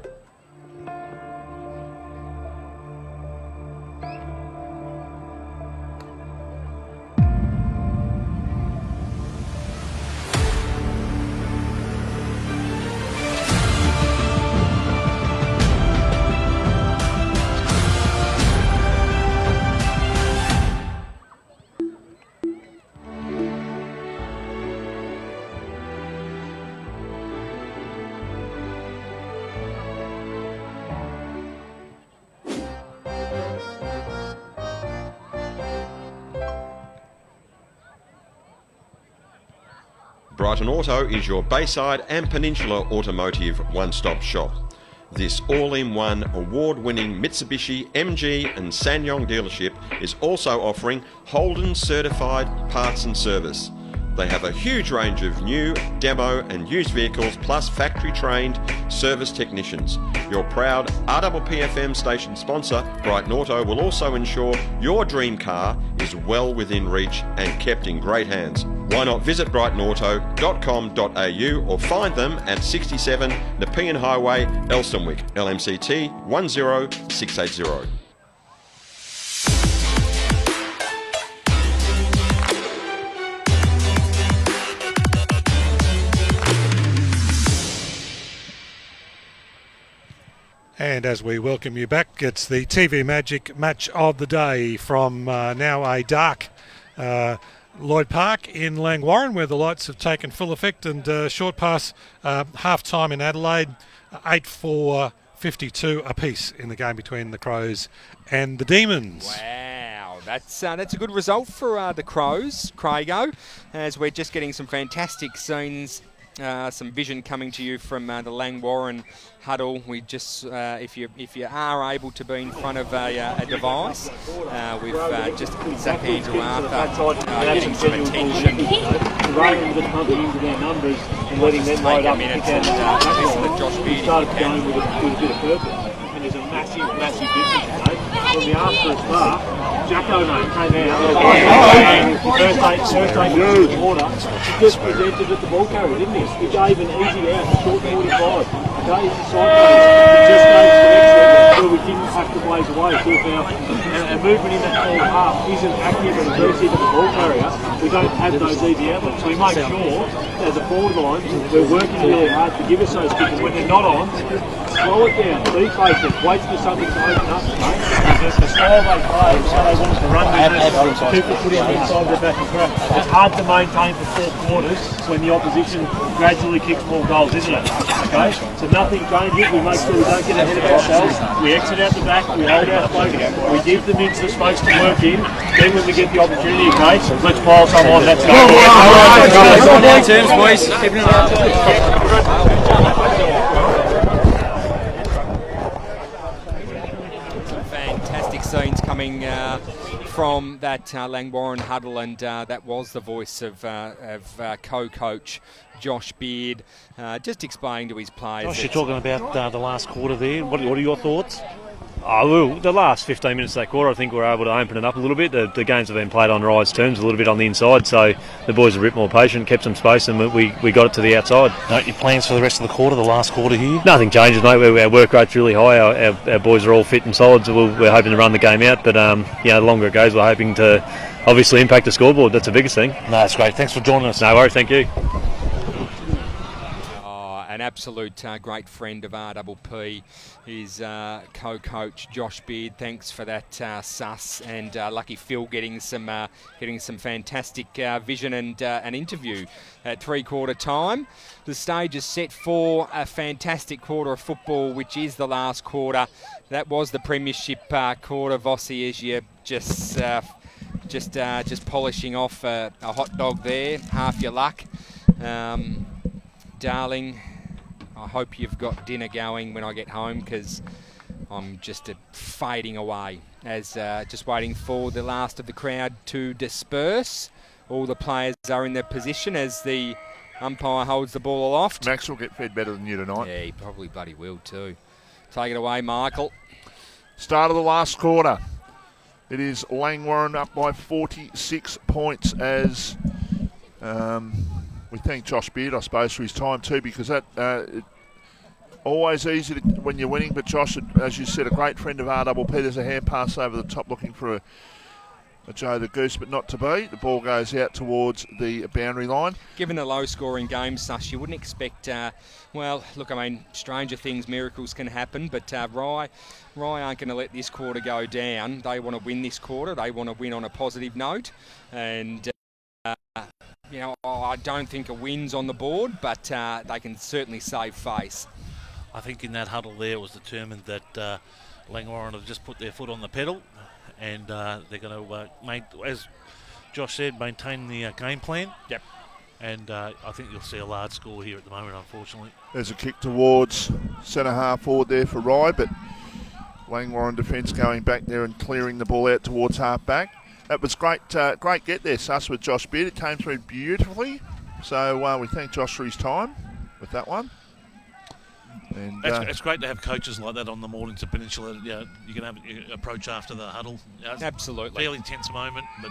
Brighton Auto is your Bayside and Peninsula automotive one-stop shop. This all-in-one award-winning Mitsubishi, MG and SsangYong dealership is also offering Holden certified parts and service. They have a huge range of new, demo and used vehicles, plus factory-trained service technicians. Your proud RPPFM station sponsor, Brighton Auto, will also ensure your dream car is well within reach and kept in great hands. Why not visit brightonauto.com.au or find them at 67 Nepean Highway, Elstonwick, LMCT 10680. And as we welcome you back, it's the TV Magic match of the day from now a dark Lloyd Park in Langwarrin, where the lights have taken full effect, and short past half-time in Adelaide, 8-4-52 apiece in the game between the Crows and the Demons. Wow, that's a good result for the Crows, Craigo, as we're just getting some fantastic scenes, some vision coming to you from the Langwarrin huddle. We just, if you are able to be in front of a device, we've just Zach Andrew Arthur getting some attention. Rather than just pumping into their numbers and letting them load up minutes and Josh Beard, started going with a bit of purpose. And there's a massive difference, mate. From the after start, Jacko came out. First eight minutes of order. He just presented at the ball carrier, didn't he? He gave an easy out, short 45. Okay, it's a side pace. He just gave the next level where we didn't have to blaze away. So if our movement in that forward half isn't active and aggressive at the ball carrier, we don't have those easy outlets. So we make sure, as a forward line, we're working really hard to give us those kicks. When they're not on, slow it down, be patient, wait for something to open up, mate. The style they play, so they want us to run with people put in inside their back and crack. It's hard to maintain for 4 quarters when the opposition gradually kicks more goals, isn't it? Okay, so nothing changes. We make sure we don't get ahead of ourselves. We exit out the back, we hold our focus, we give the mids the space to work in. Then when we get the opportunity, okay, let's pile some on. That's on our terms, boys. Keeping it up. Fantastic scenes coming from that Langwarrin huddle, and that was the voice of co-coach Josh Beard, just explaining to his players. Josh, you're talking about the last quarter there. What are your thoughts? Oh, well, the last 15 minutes of that quarter, I think we were able to open it up a little bit. The games have been played on Rye's terms, a little bit on the inside, so the boys were a bit more patient, kept some space, and we got it to the outside. Note your plans for the rest of the quarter, the last quarter here? Nothing changes, mate. Our work rate's really high. Our boys are all fit and solid, so we're hoping to run the game out. But the longer it goes, we're hoping to obviously impact the scoreboard. That's the biggest thing. No, that's great. Thanks for joining us. No worries, thank you. An absolute great friend of RPP, his co-coach Josh Beard. Thanks for that, Sus, and lucky Phil getting some fantastic vision and an interview at 3/4 time. The stage is set for a fantastic quarter of football, which is the last quarter. That was the premiership quarter, Vossi, as you just polishing off a hot dog there, half your luck, darling. I hope you've got dinner going when I get home, because I'm just fading away as just waiting for the last of the crowd to disperse. All the players are in their position as the umpire holds the ball aloft. Max will get fed better than you tonight. Yeah, he probably bloody will too. Take it away, Michael. Start of the last quarter. It is Langwarrin up by 46 points as... we thank Josh Beard, I suppose, for his time too, because that always easy when you're winning. But Josh, as you said, a great friend of RPP. There's a hand pass over the top looking for a Joe the Goose, but not to be. The ball goes out towards the boundary line. Given the low-scoring game, Sush, you wouldn't expect... well, look, I mean, stranger things, miracles can happen, but Rye aren't going to let this quarter go down. They want to win this quarter. They want to win on a positive note, and... I don't think a win's on the board, but they can certainly save face. I think in that huddle there it was determined that Langwarrin have just put their foot on the pedal, and they're going to, as Josh said, maintain the game plan. Yep. And I think you'll see a large score here at the moment, unfortunately. There's a kick towards centre half forward there for Rye, but Langwarrin defence going back there and clearing the ball out towards half back. That was great get there, Sus, with Josh Beard. It came through beautifully. So we thank Josh for his time with that one. And it's great to have coaches like that on the Mornington Peninsula. You can have an approach after the huddle. Absolutely. Fairly tense moment, but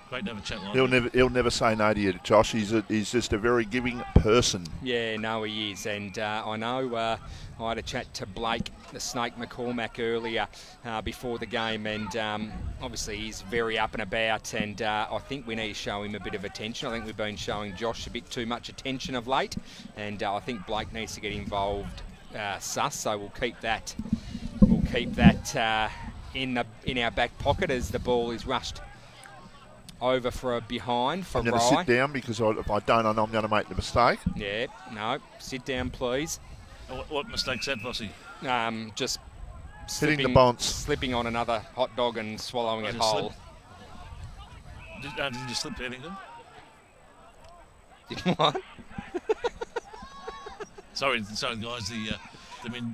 great to have a chat like that. He'll never say no to you, Josh. He's just a very giving person. Yeah, no, he is. And I know I had a chat to Blake, the Snake McCormack, earlier before the game, and obviously he's very up and about, and I think we need to show him a bit of attention. I think we've been showing Josh a bit too much attention of late, and I think Blake needs to get involved, Sus, so we'll keep that keep that in our back pocket as the ball is rushed over for a behind for I'm going to Rye. sit down because if I don't, I know I'm going to make the mistake. Yeah, no, sit down, please. What mistake's that, Vossi? Just Hitting the bonce. slipping on another hot dog and swallowing it whole. Did you slip anything? Did what? sorry, guys. The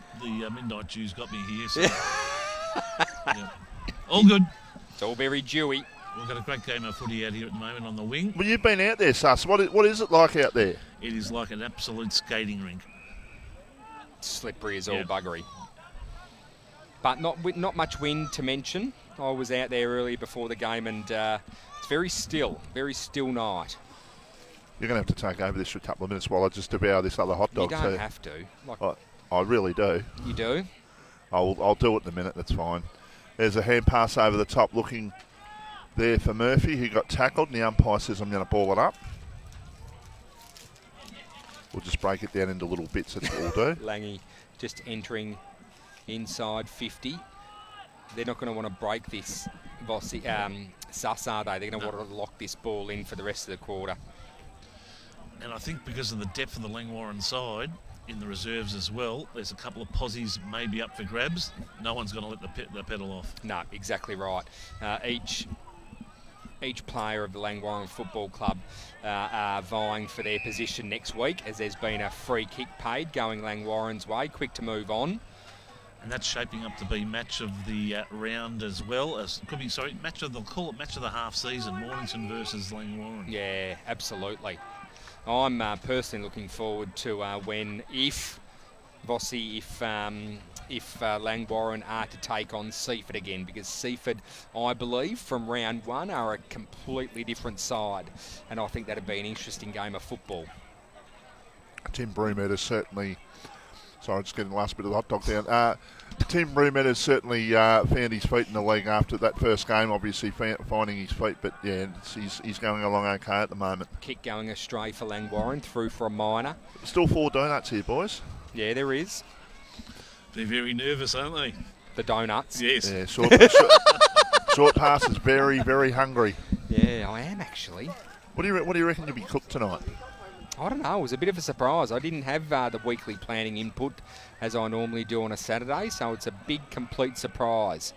midnight Jews got me here. So. Yeah. All good. It's all very dewy. We've got a great game of footy out here at the moment on the wing. Well, you've been out there, Sus. What is it like out there? It is like an absolute skating rink. Slippery as all buggery. But not much wind to mention. I was out there earlier before the game and it's very still night. You're going to have to take over this for a couple of minutes while I just devour this other hot dog. You don't have to. I really do. You do? I'll do it in a minute, that's fine. There's a hand pass over the top looking there for Murphy, who got tackled, and the umpire says I'm going to ball it up. We'll just break it down into little bits, that's what we'll do. Langy just entering inside 50. They're not going to want to break this, Sus, are they? They're going to want to lock this ball in for the rest of the quarter. And I think because of the depth of the Langwarrin side, in the reserves as well, there's a couple of posies maybe up for grabs. No one's going to let the pedal off. No, exactly right. Each player of the Langwarrin Football Club are vying for their position next week, as there's been a free kick paid going Langwarrin's way. Quick to move on. And that's shaping up to be match of the round as well as they'll call it match of the half season. Mornington versus Langwarrin. Yeah, absolutely. I'm personally looking forward to if Langwarrin are to take on Seaford again, because Seaford, I believe, from round one are a completely different side, and I think that'd be an interesting game of football. Tim Broomet is certainly... Sorry, just getting the last bit of the hot dog down. Tim Broomet has certainly found his feet in the league after that first game, obviously finding his feet, but yeah, he's going along okay at the moment. Kick going astray for Langwarrin, through for a minor. Still 4 donuts here, boys. Yeah, there is. They're very nervous, aren't they? The donuts? Yes. Yeah, short pass is very, very hungry. Yeah, I am actually. What do you reckon you'll be cooked tonight? I don't know. It was a bit of a surprise. I didn't have the weekly planning input as I normally do on a Saturday, so it's a big, complete surprise.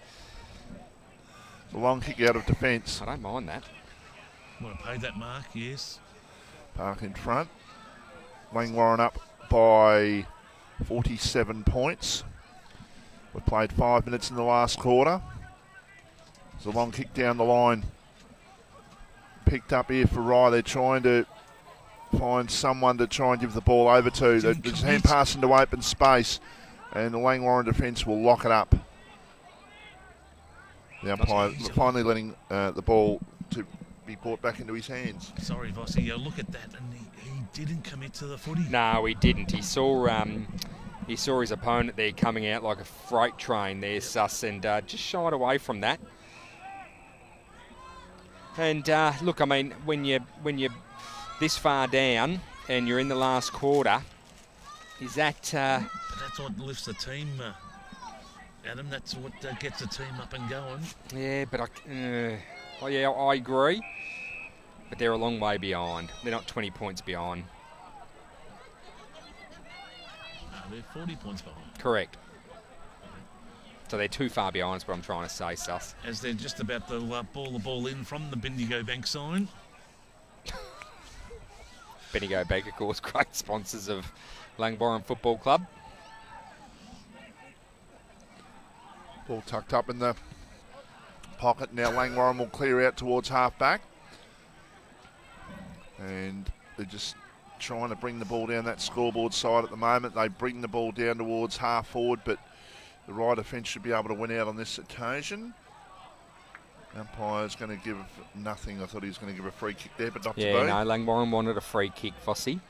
It's a long kick out of defence. I don't mind that. Want to pay that mark? Yes. Park in front. Langwarrin up by 47 points. We've played 5 minutes in the last quarter. It's a long kick down the line. Picked up here for Rye. They're trying to find someone to try and give the ball over to. There's a hand pass into open space, and the Langwarrin defence will lock it up. The umpire finally letting the ball to be brought back into his hands. Sorry, Vossi, look at that, and he didn't commit to the footy. No, he didn't. He saw his opponent there coming out like a freight train there, Sus, and just shied away from that. And look, I mean, when you're this far down and you're in the last quarter, is that... But that's what lifts the team, Adam. That's what gets the team up and going. Yeah, but I agree. But they're a long way behind. They're not 20 points behind. No, they're 40 points behind. Correct. So they're too far behind is what I'm trying to say, Sus. As they're just about to ball the ball in from the Bendigo Bank sign. Bendigo Bank, of course, great sponsors of Langwarrin Football Club. Ball tucked up in the pocket. Now Langwarrin will clear out towards half-back. And they're just trying to bring the ball down that scoreboard side at the moment. They bring the ball down towards half-forward, but the right defence should be able to win out on this occasion. Umpire's going to give nothing. I thought he was going to give a free kick there, but not to be. Yeah, no, Langwarrin wanted a free kick, Vossi,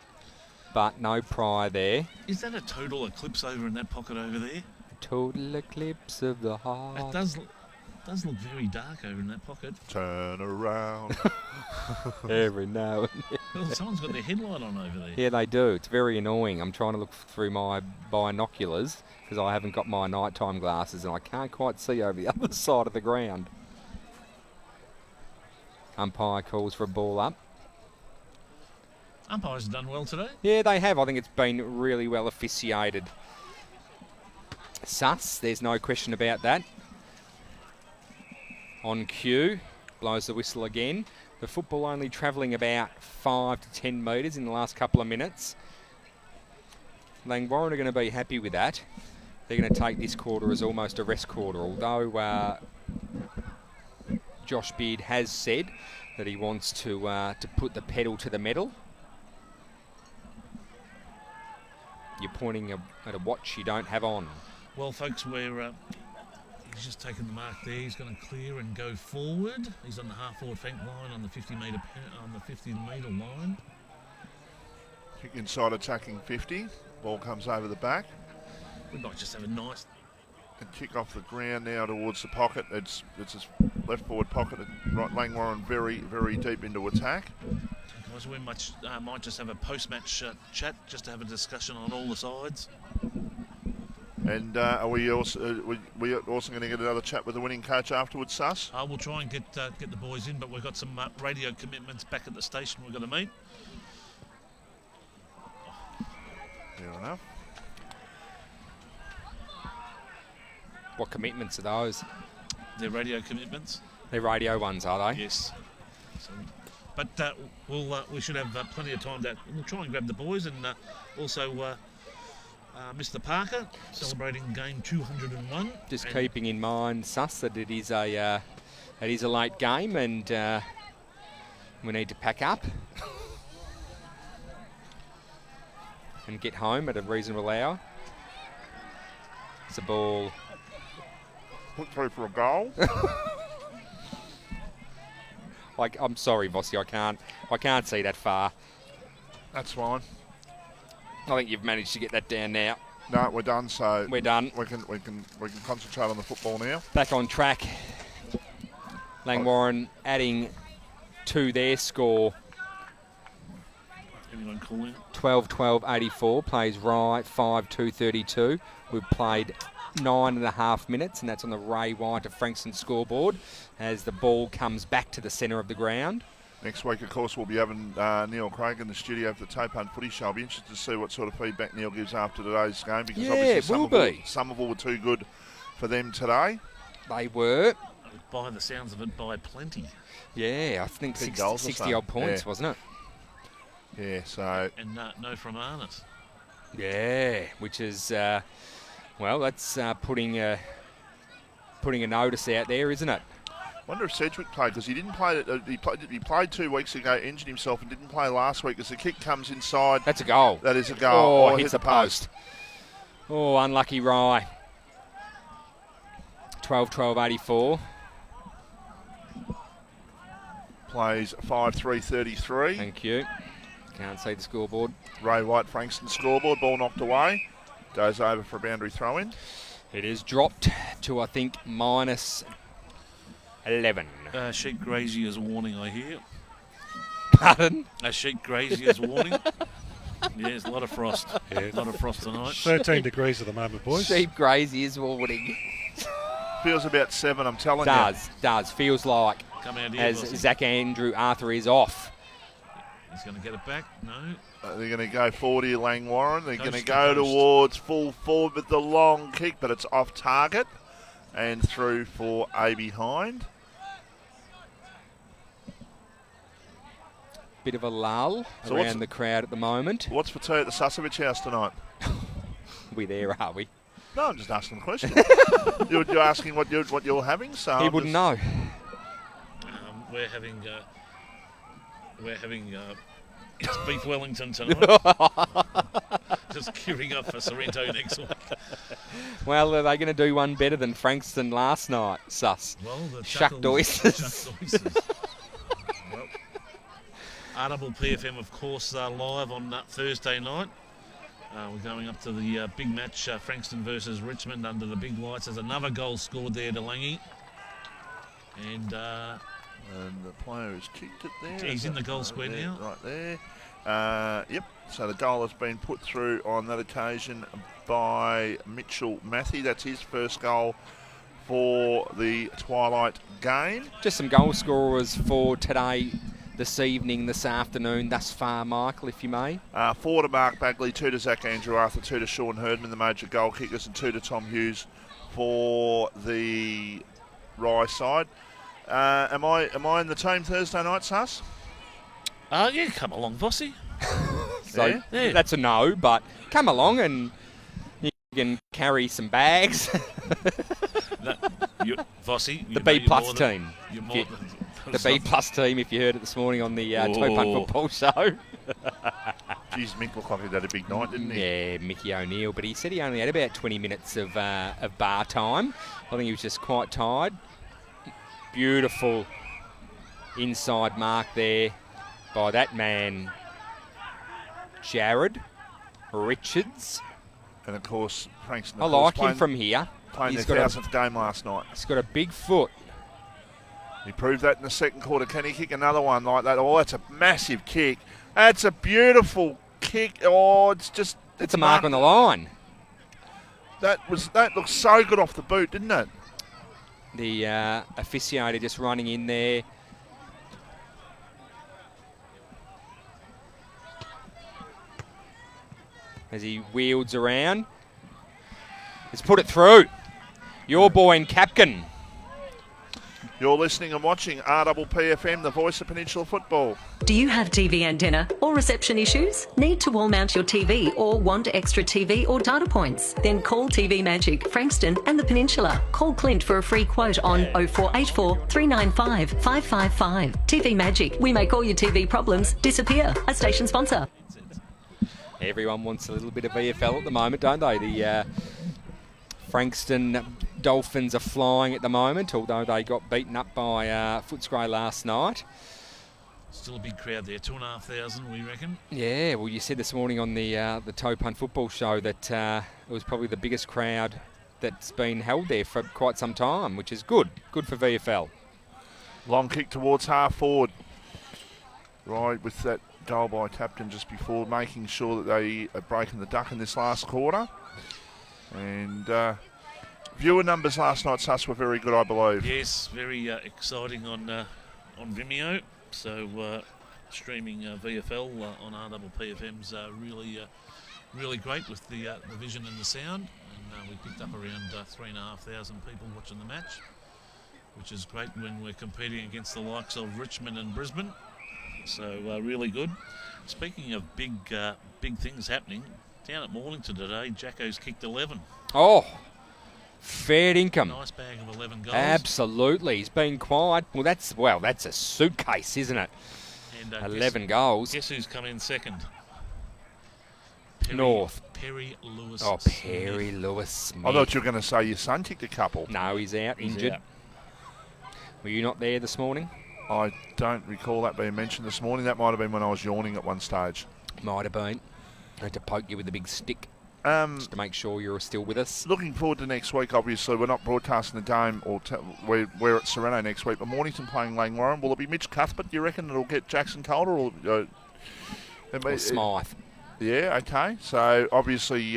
but no prior there. Is that a total eclipse over in that pocket over there? Total eclipse of the heart. It does look very dark over in that pocket. Turn around. Every now and then. Well, someone's got their headlight on over there. Yeah, they do. It's very annoying. I'm trying to look through my binoculars because I haven't got my nighttime glasses and I can't quite see over the other side of the ground. Umpire calls for a ball up. Umpires have done well today. Yeah, they have. I think it's been really well officiated. Suss, there's no question about that. On cue, blows the whistle again. The football only travelling about 5 to 10 metres in the last couple of minutes. Langwarrin are going to be happy with that. They're going to take this quarter as almost a rest quarter, although Josh Beard has said that he wants to put the pedal to the metal. You're pointing at a watch you don't have on. Well, folks, he's just taken the mark there. He's going to clear and go forward. He's on the half-forward flank line on the 50-metre line. Kick inside, attacking 50. Ball comes over the back. We might just have a nice... And kick off the ground now towards the pocket. It's his left forward pocket. Right, Langwarrin very, very deep into attack. Guys, we might just have a post-match chat just to have a discussion on all the sides. And are we also going to get another chat with the winning coach afterwards, Suss? We'll try and get the boys in, but we've got some radio commitments back at the station we've got to meet. Fair enough. What commitments are those? They're radio commitments. They're radio ones, are they? Yes. So, but we should have plenty of time. We'll try and grab the boys and also Mr. Parker celebrating game 201. Just keeping in mind, Suss, that it is a late game and we need to pack up and get home at a reasonable hour. It's a ball. Put through for a goal. I'm sorry, Vossi, I can't see that far. That's fine. I think you've managed to get that down now. No, we're done. So we're done. We can concentrate on the football now. Back on track. Langwarrin adding to their score. Anyone calling? 12-12-84 plays Rye 5-2-32. We've played 9.5 minutes, and that's on the Ray White of Frankston scoreboard as the ball comes back to the centre of the ground. Next week, of course, we'll be having Neil Craig in the studio for the Tape Hunt Footy Show. I'll be interested to see what sort of feedback Neil gives after today's game, because obviously some of them were too good for them today. They were. By the sounds of it, by plenty. Yeah, I think 60 odd points, wasn't it? Yeah, so... And no from Arnott. Yeah, which is... well, that's putting a notice out there, isn't it? I wonder if Sedgwick played, because he didn't play. He played 2 weeks ago, injured himself, and didn't play last week. As the kick comes inside, that's a goal. That is a goal. Oh, hits the post. Oh, unlucky Rye. 12-12-84. Plays 5-3-33. Thank you. Can't see the scoreboard. Ray White, Frankston scoreboard. Ball knocked away. Goes over for a boundary throw-in. It is dropped to, I think, -11. Sheep grazier's warning, I hear. Pardon? A sheep grazier's warning. Yeah, there's a lot of frost. Yeah, a lot of frost tonight. 13 degrees at the moment, boys. Sheep grazier's warning. Feels about 7, I'm telling Does. Feels like. Come out here, as Zach Andrew Arthur is off. He's going to get it back. No. They're going to go 40 Langwarrin. They're going to go towards full forward with the long kick, but it's off target and through for a behind. Bit of a lull around the crowd at the moment. What's for tea at the Susevich house tonight? We there, are we? No, I'm just asking a question. You're asking what you're having, so he wouldn't know. We're having it's beef Wellington tonight. Just queuing up for Sorrento next week. Well, are they going to do one better than Frankston last night, Suss? Well, the Shuck Doises. Well, RPPFM, of course, live on Thursday night. We're going up to the big match, Frankston versus Richmond under the big lights. There's another goal scored there to Langy. And And the player has kicked it there. He's in the goal square now. Right there. Yep. So the goal has been put through on that occasion by Mitchell Matthew. That's his first goal for the Twilight game. Just some goal scorers for today, this evening, this afternoon, thus far, Michael, if you may. 4 to Mark Bagley, 2 to Zach Andrew Arthur, 2 to Sean Herdman, the major goal kickers, and 2 to Tom Hughes for the Rye side. Am I in the team Thursday night, Sus? Yeah, come along, Vossi. So that's a no, but come along and you can carry some bags. Vossi, the B plus team. The B plus team, if you heard it this morning on the Toe Punt Football Show. Geez, Mick looked like he had a big night, didn't he? Yeah, Mickey O'Neill, but he said he only had about 20 minutes of bar time. I think he was just quite tired. Beautiful inside mark there by that man, Jared Richards. And of course, Frankston. I like him from here. Playing their 1000th game last night. He's got a big foot. He proved that in the second quarter. Can he kick another one like that? Oh, that's a massive kick. That's a beautiful kick. Oh, it's just... It's a mark on the line. That looked so good off the boot, didn't it? The officiator just running in there. As he wields around. He's put it through. Your boy and Capkin. You're listening and watching RPPFM, the voice of Peninsula Football. Do you have TV antenna or reception issues? Need to wall mount your TV or want extra TV or data points? Then call TV Magic, Frankston and the Peninsula. Call Clint for a free quote on 0484 395 555. TV Magic, we make all your TV problems disappear. A station sponsor. Everyone wants a little bit of VFL at the moment, don't they? The Frankston Dolphins are flying at the moment, although they got beaten up by Footscray last night. Still a big crowd there, 2,500 we reckon. Yeah, well, you said this morning on the Toe Punt Football Show that it was probably the biggest crowd that's been held there for quite some time, which is good. Good for VFL. Long kick towards half forward. Right, with that goal by Captain just before, making sure that they are breaking the duck in this last quarter. And viewer numbers last night, Sus, were very good, I believe. Yes, very exciting on Vimeo. So streaming VFL on RPPFM's really great with the vision and the sound. And we picked up around 3,500 people watching the match, which is great when we're competing against the likes of Richmond and Brisbane. So really good. Speaking of big things happening, down at Mornington today, Jacko's kicked 11. Oh, fair income. Nice bag of 11 goals. Absolutely. He's been quiet. Well, that's a suitcase, isn't it? And, 11 goals. Guess who's come in second? North. Perry Lewis. Oh, Perry Lewis Smith. I thought you were going to say your son kicked a couple. No, he's out, injured. Out. Were you not there this morning? I don't recall that being mentioned this morning. That might have been when I was yawning at one stage. Might have been. I had to poke you with a big stick just to make sure you're still with us. Looking forward to next week, obviously. We're not broadcasting the game, or we're at Sereno next week, but Mornington playing Langwarrin. Will it be Mitch Cuthbert, do you reckon, that'll get Jackson Calder? Or Smythe. Yeah, okay. So, obviously,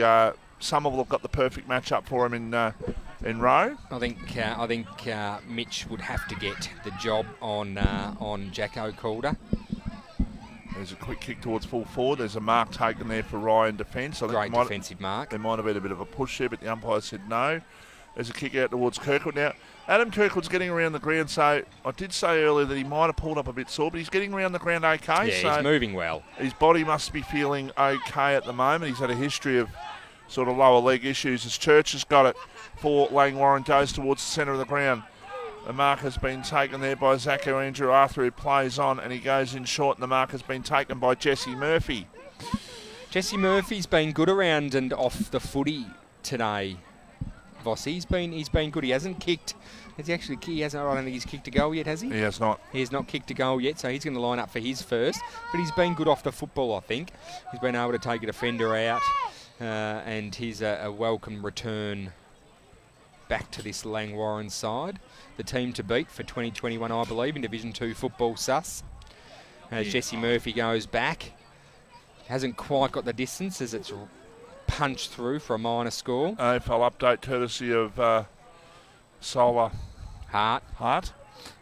Somerville have got the perfect matchup for him in Rowe. I think Mitch would have to get the job on Jacko Calder. There's a quick kick towards full forward. There's a mark taken there for Ryan defence. Great defensive mark. There might have been a bit of a push there, but the umpire said no. There's a kick out towards Kirkwood. Now, Adam Kirkwood's getting around the ground, so I did say earlier that he might have pulled up a bit sore, but he's getting around the ground okay. Yeah, so he's moving well. His body must be feeling okay at the moment. He's had a history of sort of lower leg issues. As Church has got it for Langwarrin, goes towards the centre of the ground. The mark has been taken there by Zachary Andrew Arthur, who plays on, and he goes in short, and the mark has been taken by Jesse Murphy. Jesse Murphy's been good around and off the footy today, Vossi. He's been good. He hasn't kicked. Has he actually? I don't think he's kicked a goal yet, has he? He has not. He has not kicked a goal yet, so he's going to line up for his first. But he's been good off the football, I think. He's been able to take a defender out, and he's a welcome return back to this Langwarrin side. The team to beat for 2021, I believe, in Division 2 football, Sus. As Jesse Murphy goes back. Hasn't quite got the distance as it's punched through for a minor score. AFL update courtesy of Solar Heart.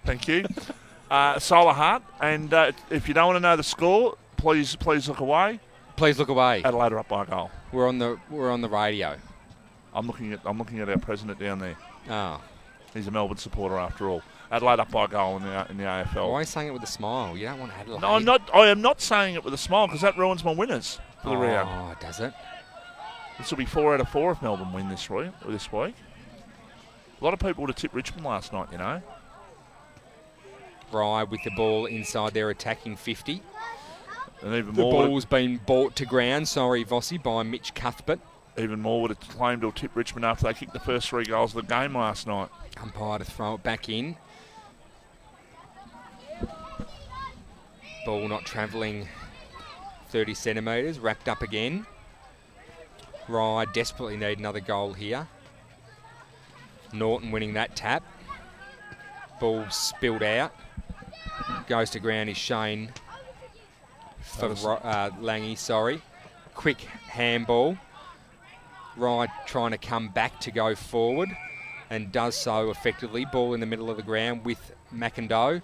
Thank you. Solar Heart. And if you don't want to know the score, please look away. Please look away. Adelaide are up by a goal. We're on the radio. I'm looking at our president down there. Oh. He's a Melbourne supporter after all. Adelaide up by a goal in the AFL. Why are you saying it with a smile? You don't want Adelaide. No, I am not saying it with a smile because that ruins my winners for the round. Oh, does it? This will be 4 out of 4 if Melbourne win this week. A lot of people would have tipped Richmond last night, you know. Rye with the ball inside their attacking 50. And even the more, ball's been brought to ground, Vossi, by Mitch Cuthbert. Even more would have claimed to tip Richmond after they kicked the first 3 goals of the game last night. Umpire to throw it back in. Ball not travelling 30 centimetres, wrapped up again. Rye desperately need another goal here. Norton winning that tap. Ball spilled out. Goes to ground is Shane for Langy, sorry. Quick handball. Rye trying to come back to go forward and does so effectively. Ball in the middle of the ground with McIndoe.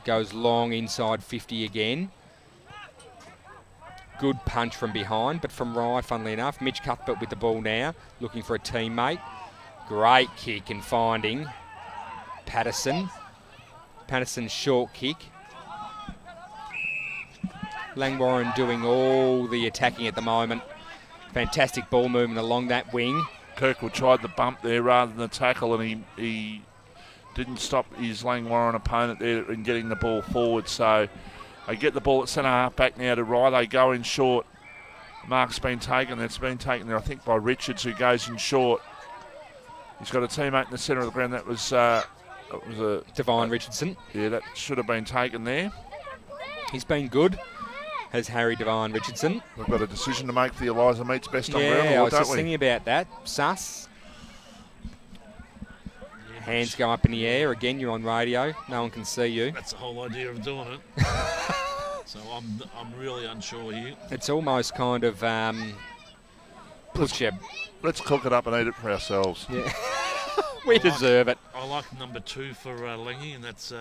Goes long inside 50 again. Good punch from behind, but from Rye, funnily enough. Mitch Cuthbert with the ball now, looking for a teammate. Great kick and finding Patterson. Patterson's short kick. Langwarrin doing all the attacking at the moment. Fantastic ball movement along that wing. Kirkwood tried the bump there rather than the tackle, and he didn't stop his Langwarrin opponent there in getting the ball forward. So they get the ball at centre half back now to Rye. They go in short. Mark's been taken. It's been taken there, I think, by Richards, who goes in short. He's got a teammate in the centre of the ground. That was a Devine Richardson. Yeah, that should have been taken there. He's been good, has Harry Devine Richardson. We've got a decision to make for the Eliza Meets Best on ground. Yeah, I was just thinking about that. Sus. Hands go up in the air. Again, you're on radio. No one can see you. That's the whole idea of doing it. So I'm really unsure here. It's almost kind of Let's cook it up and eat it for ourselves. Yeah. We deserve it. I like number 2 for Langy, and that's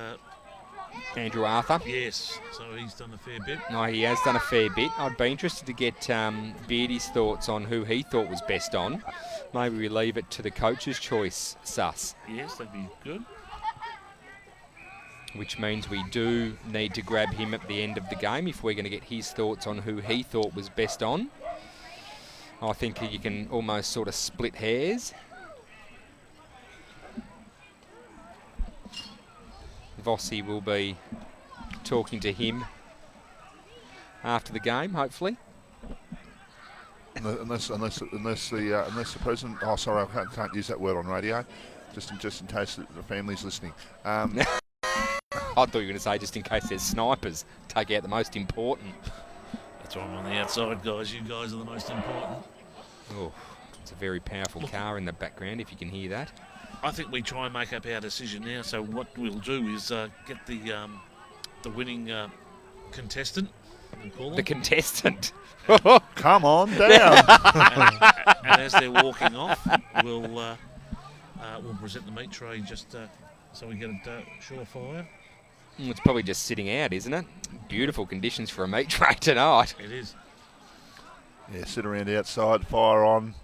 Andrew Arthur. Yes, so he's done a fair bit. No, he has done a fair bit. I'd be interested to get Beardy's thoughts on who he thought was best on. Maybe we leave it to the coach's choice, Sus. Yes, that'd be good. Which means we do need to grab him at the end of the game if we're going to get his thoughts on who he thought was best on. I think you can almost sort of split hairs. Vossi will be talking to him after the game, hopefully. Unless the president. Oh, sorry, I can't use that word on radio. Just in case the family's listening. I thought you were going to say just in case there's snipers. Take out the most important. That's why I'm on the outside, guys. You guys are the most important. Oh, it's a very powerful car in the background, if you can hear that. I think we try and make up our decision now. So what we'll do is get the winning contestant. We'll call them. The contestant. Come on down. and as they're walking off, we'll present the meat tray just so we get it surefire. It's probably just sitting out, isn't it? Beautiful conditions for a meat tray tonight. It is. Yeah, sit around outside, fire on.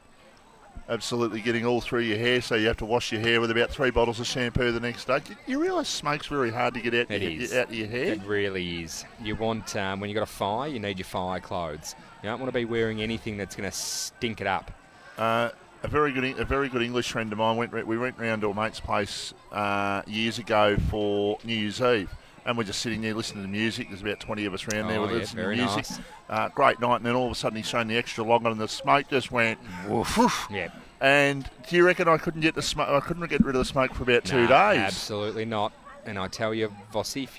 Absolutely getting all through your hair, so you have to wash your hair with about 3 bottles of shampoo the next day. You realise smoke's very hard to get out of your hair? It really is. You want, when you've got a fire, you need your fire clothes. You don't want to be wearing anything that's going to stink it up. A very good English friend of mine, we went round to a mate's place years ago for New Year's Eve. And we're just sitting there listening to music. There's about 20 of us around there listening to music. Nice. Great night, and then all of a sudden he's shown the extra long on, and the smoke just went woof. Yeah. And do you reckon I couldn't get the smoke? I couldn't get rid of the smoke for about 2 days. Absolutely not. And I tell you, Vossi, if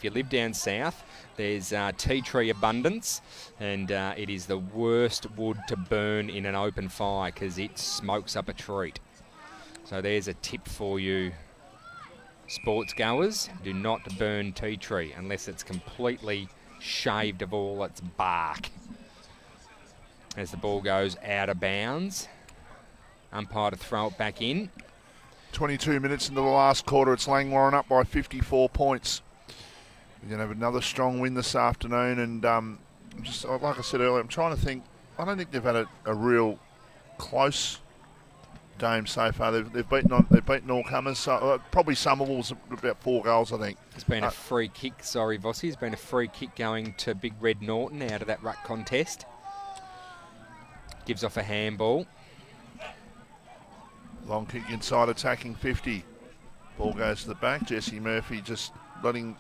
you live down south, there's tea tree abundance, and it is the worst wood to burn in an open fire because it smokes up a treat. So there's a tip for you, sports goers. Do not burn tea tree unless it's completely shaved of all its bark. As the ball goes out of bounds, umpire to throw it back in. 22 minutes into the last quarter, it's Langwarrin up by 54 points. We're going to have another strong win this afternoon, and just like I said earlier, I'm trying to think. I don't think they've had a real close game so far. They've beaten all comers. So, probably Somerville's about 4 goals, I think. It's been a free kick. Sorry, Vossi. It's been a free kick going to Big Red Norton out of that ruck contest. Gives off a handball. Long kick inside, attacking 50. Ball goes to the back. Jesse Murphy just letting.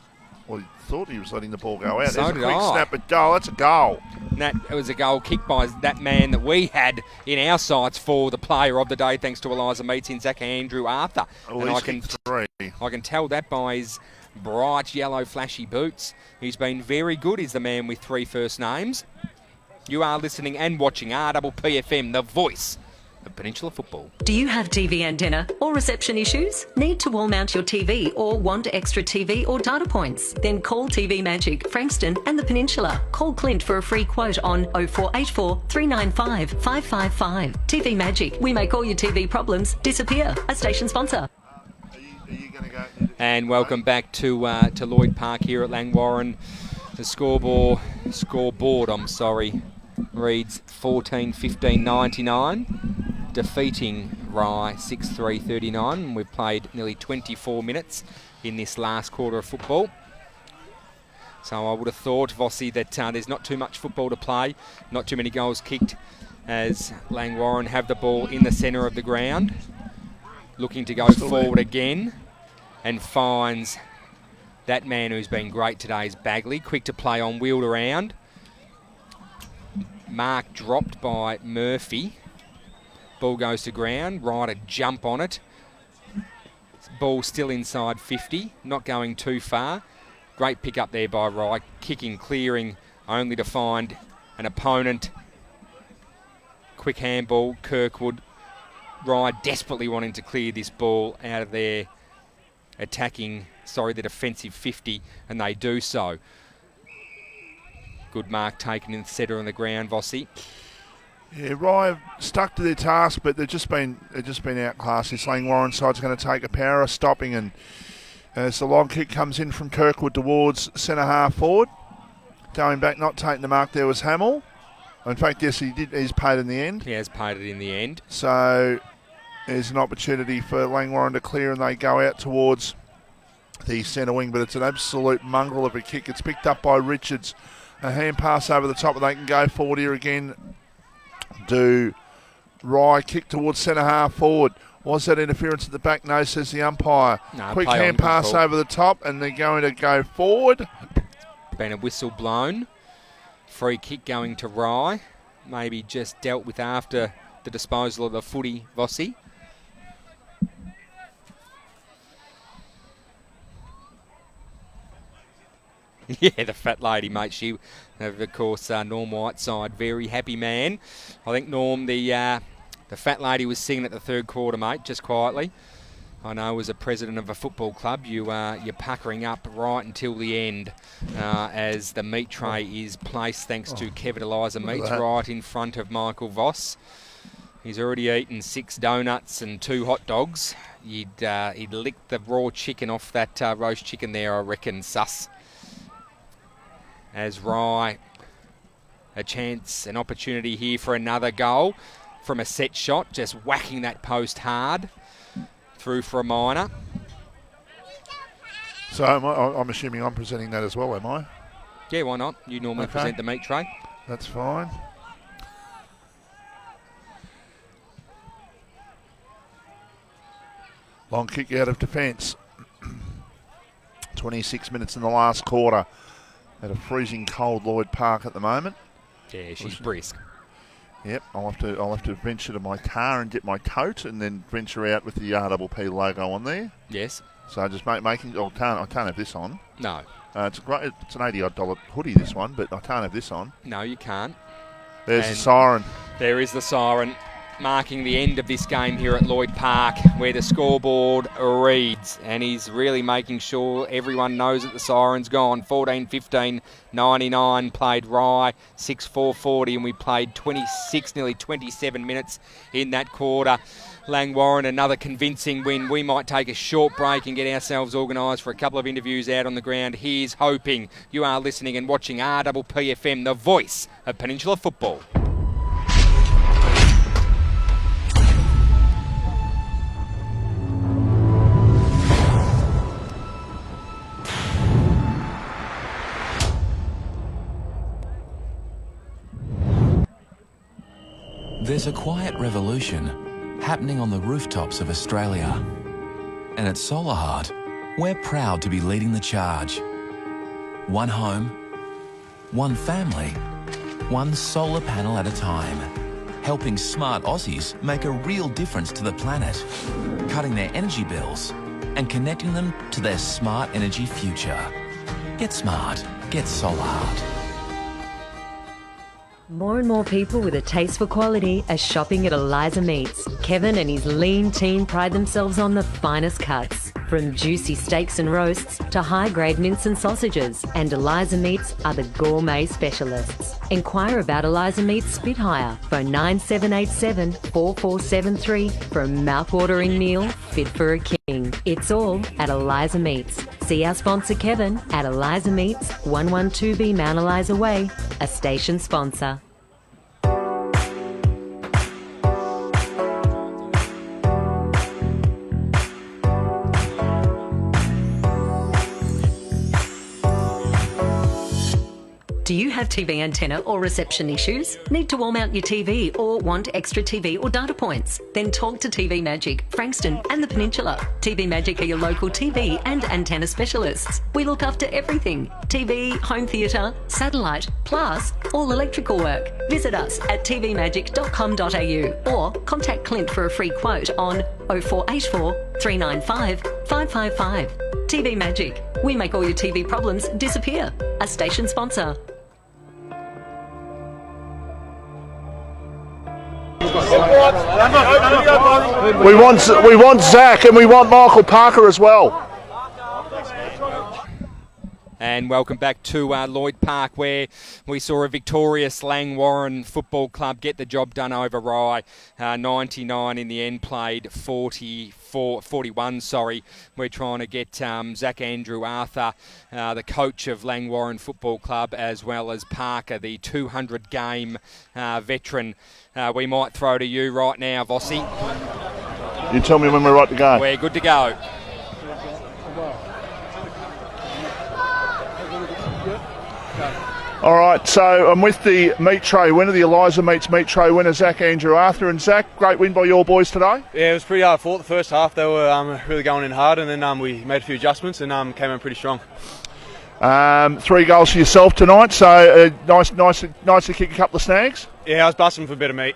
Well, he thought he was letting the ball go out. So There's a did quick I. snap at goal. That's a goal. And that was a goal kicked by that man that we had in our sights for the player of the day, thanks to Eliza Meats in Zach Andrew Arthur. At And I least can, three. I can tell that by his bright yellow flashy boots. He's been very good. He's the man with 3 first names. You are listening and watching RPPFM, the voice of Peninsula football. Do you have TV antenna or reception issues? Need to wall mount your TV or want extra TV or data points? Then call TV Magic, Frankston and the Peninsula. Call Clint for a free quote on 0484 395 555. TV Magic. We make all your TV problems disappear. A station sponsor. And welcome back to Lloyd Park here at Langwarrin. The scoreboard reads 14-15-99, defeating Rye 6-3-39. We've played nearly 24 minutes in this last quarter of football. So I would have thought, Vossi, that there's not too much football to play, not too many goals kicked, as Langwarrin have the ball in the centre of the ground, looking to go forward again, and finds that man who's been great today is Bagley, quick to play on, wheeled around. Mark dropped by Murphy. Ball goes to ground. Ryder jump on it. Ball still inside 50, not going too far. Great pick up there by Rye, kicking, clearing, only to find an opponent. Quick handball, Kirkwood. Rye desperately wanting to clear this ball out of their the defensive 50, and they do so. Good mark taken in the centre on the ground, Vossi. Yeah, Rye stuck to their task, but they've just been outclassed. This Langwarrin side's going to take a power of stopping, and as the long kick comes in from Kirkwood towards centre half forward, going back, not taking the mark there was Hamill. In fact, yes, he's paid in the end. He has paid it in the end. So there's an opportunity for Langwarrin to clear, and they go out towards the centre wing, but it's an absolute mongrel of a kick. It's picked up by Richards. A hand pass over the top, and they can go forward here again. Do Rye kick towards centre half forward. Was that interference at the back? No, says the umpire. No, quick hand pass over the top, and they're going to go forward. Been a whistle blown. Free kick going to Rye. Maybe just dealt with after the disposal of the footy, Vossi. Yeah, the fat lady, mate. She, of course, Norm Whiteside, very happy man. I think, Norm, the fat lady was singing at the third quarter, mate, just quietly. I know as a president of a football club, you're puckering up right until the end as the meat tray is placed, thanks to Kevin Eliza Meats, right in front of Michael Voss. He's already eaten 6 donuts and 2 hot dogs. He'd licked the raw chicken off that roast chicken there, I reckon, sus. As Rye, an opportunity here for another goal from a set shot, just whacking that post hard through for a minor. So I'm assuming I'm presenting that as well, am I? Yeah, why not? You normally present the meat tray. That's fine. Long kick out of defence. 26 minutes in the last quarter. At a freezing cold Lloyd Park at the moment. Yeah, she's brisk. Yep, I'll have to venture to my car and get my coat, and then venture out with the RPP logo on there. Yes. So just making. I can't have this on. No. It's an $80 hoodie, this one, but I can't have this on. No, you can't. There's the siren. There is the siren. marking the end of this game here at Lloyd Park, where the scoreboard reads, and he's really making sure everyone knows that the siren's gone. 14-15, 99 played Rye, 6-4-40, and we played 26, nearly 27 minutes in that quarter. Langwarrin, another convincing win. We might take a short break and get ourselves organised for a couple of interviews out on the ground. Here's hoping you are listening and watching RPPFM, the voice of Peninsula football. There's a quiet revolution happening on the rooftops of Australia. And at Solar Heart, we're proud to be leading the charge. One home, one family, one solar panel at a time. Helping smart Aussies make a real difference to the planet, cutting their energy bills and connecting them to their smart energy future. Get smart, get Solar Heart. More and more people with a taste for quality are shopping at Eliza Meats. Kevin and his lean team pride themselves on the finest cuts, from juicy steaks and roasts to high-grade mince and sausages. And Eliza Meats are the gourmet specialists. Inquire about Eliza Meats Spit Hire. Phone 9787 4473 for a mouth-watering meal fit for a king. It's all at Eliza Meats. See our sponsor Kevin at Eliza Meats, 112B Mount Eliza Way, a station sponsor. Do you have TV antenna or reception issues? Need to warm out your TV or want extra TV or data points? Then talk to TV Magic, Frankston and the Peninsula. TV Magic are your local TV and antenna specialists. We look after everything: TV, home theatre, satellite, plus all electrical work. Visit us at tvmagic.com.au or contact Clint for a free quote on 0484 395 555. TV Magic. We make all your TV problems disappear. A station sponsor. We want Zach and we want Michael Parker as well. And welcome back to Lloyd Park, where we saw a victorious Langwarrin Football Club get the job done over Rye. 99 in the end, played 41. We're trying to get Zach Andrew Arthur, the coach of Langwarrin Football Club, as well as Parker, the 200-game veteran. We might throw to you right now, Vossi. You tell me when we're right to go. We're good to go. All right, so I'm with the meat tray winner, the Eliza Meats meat tray winner, Zach Andrew Arthur. And Zach, great win by your boys today. Yeah, it was pretty hard fought the first half. They were really going in hard, and then we made a few adjustments and came in pretty strong. 3 goals for yourself tonight, so nice to kick a couple of snags. Yeah, I was busting for a bit of meat.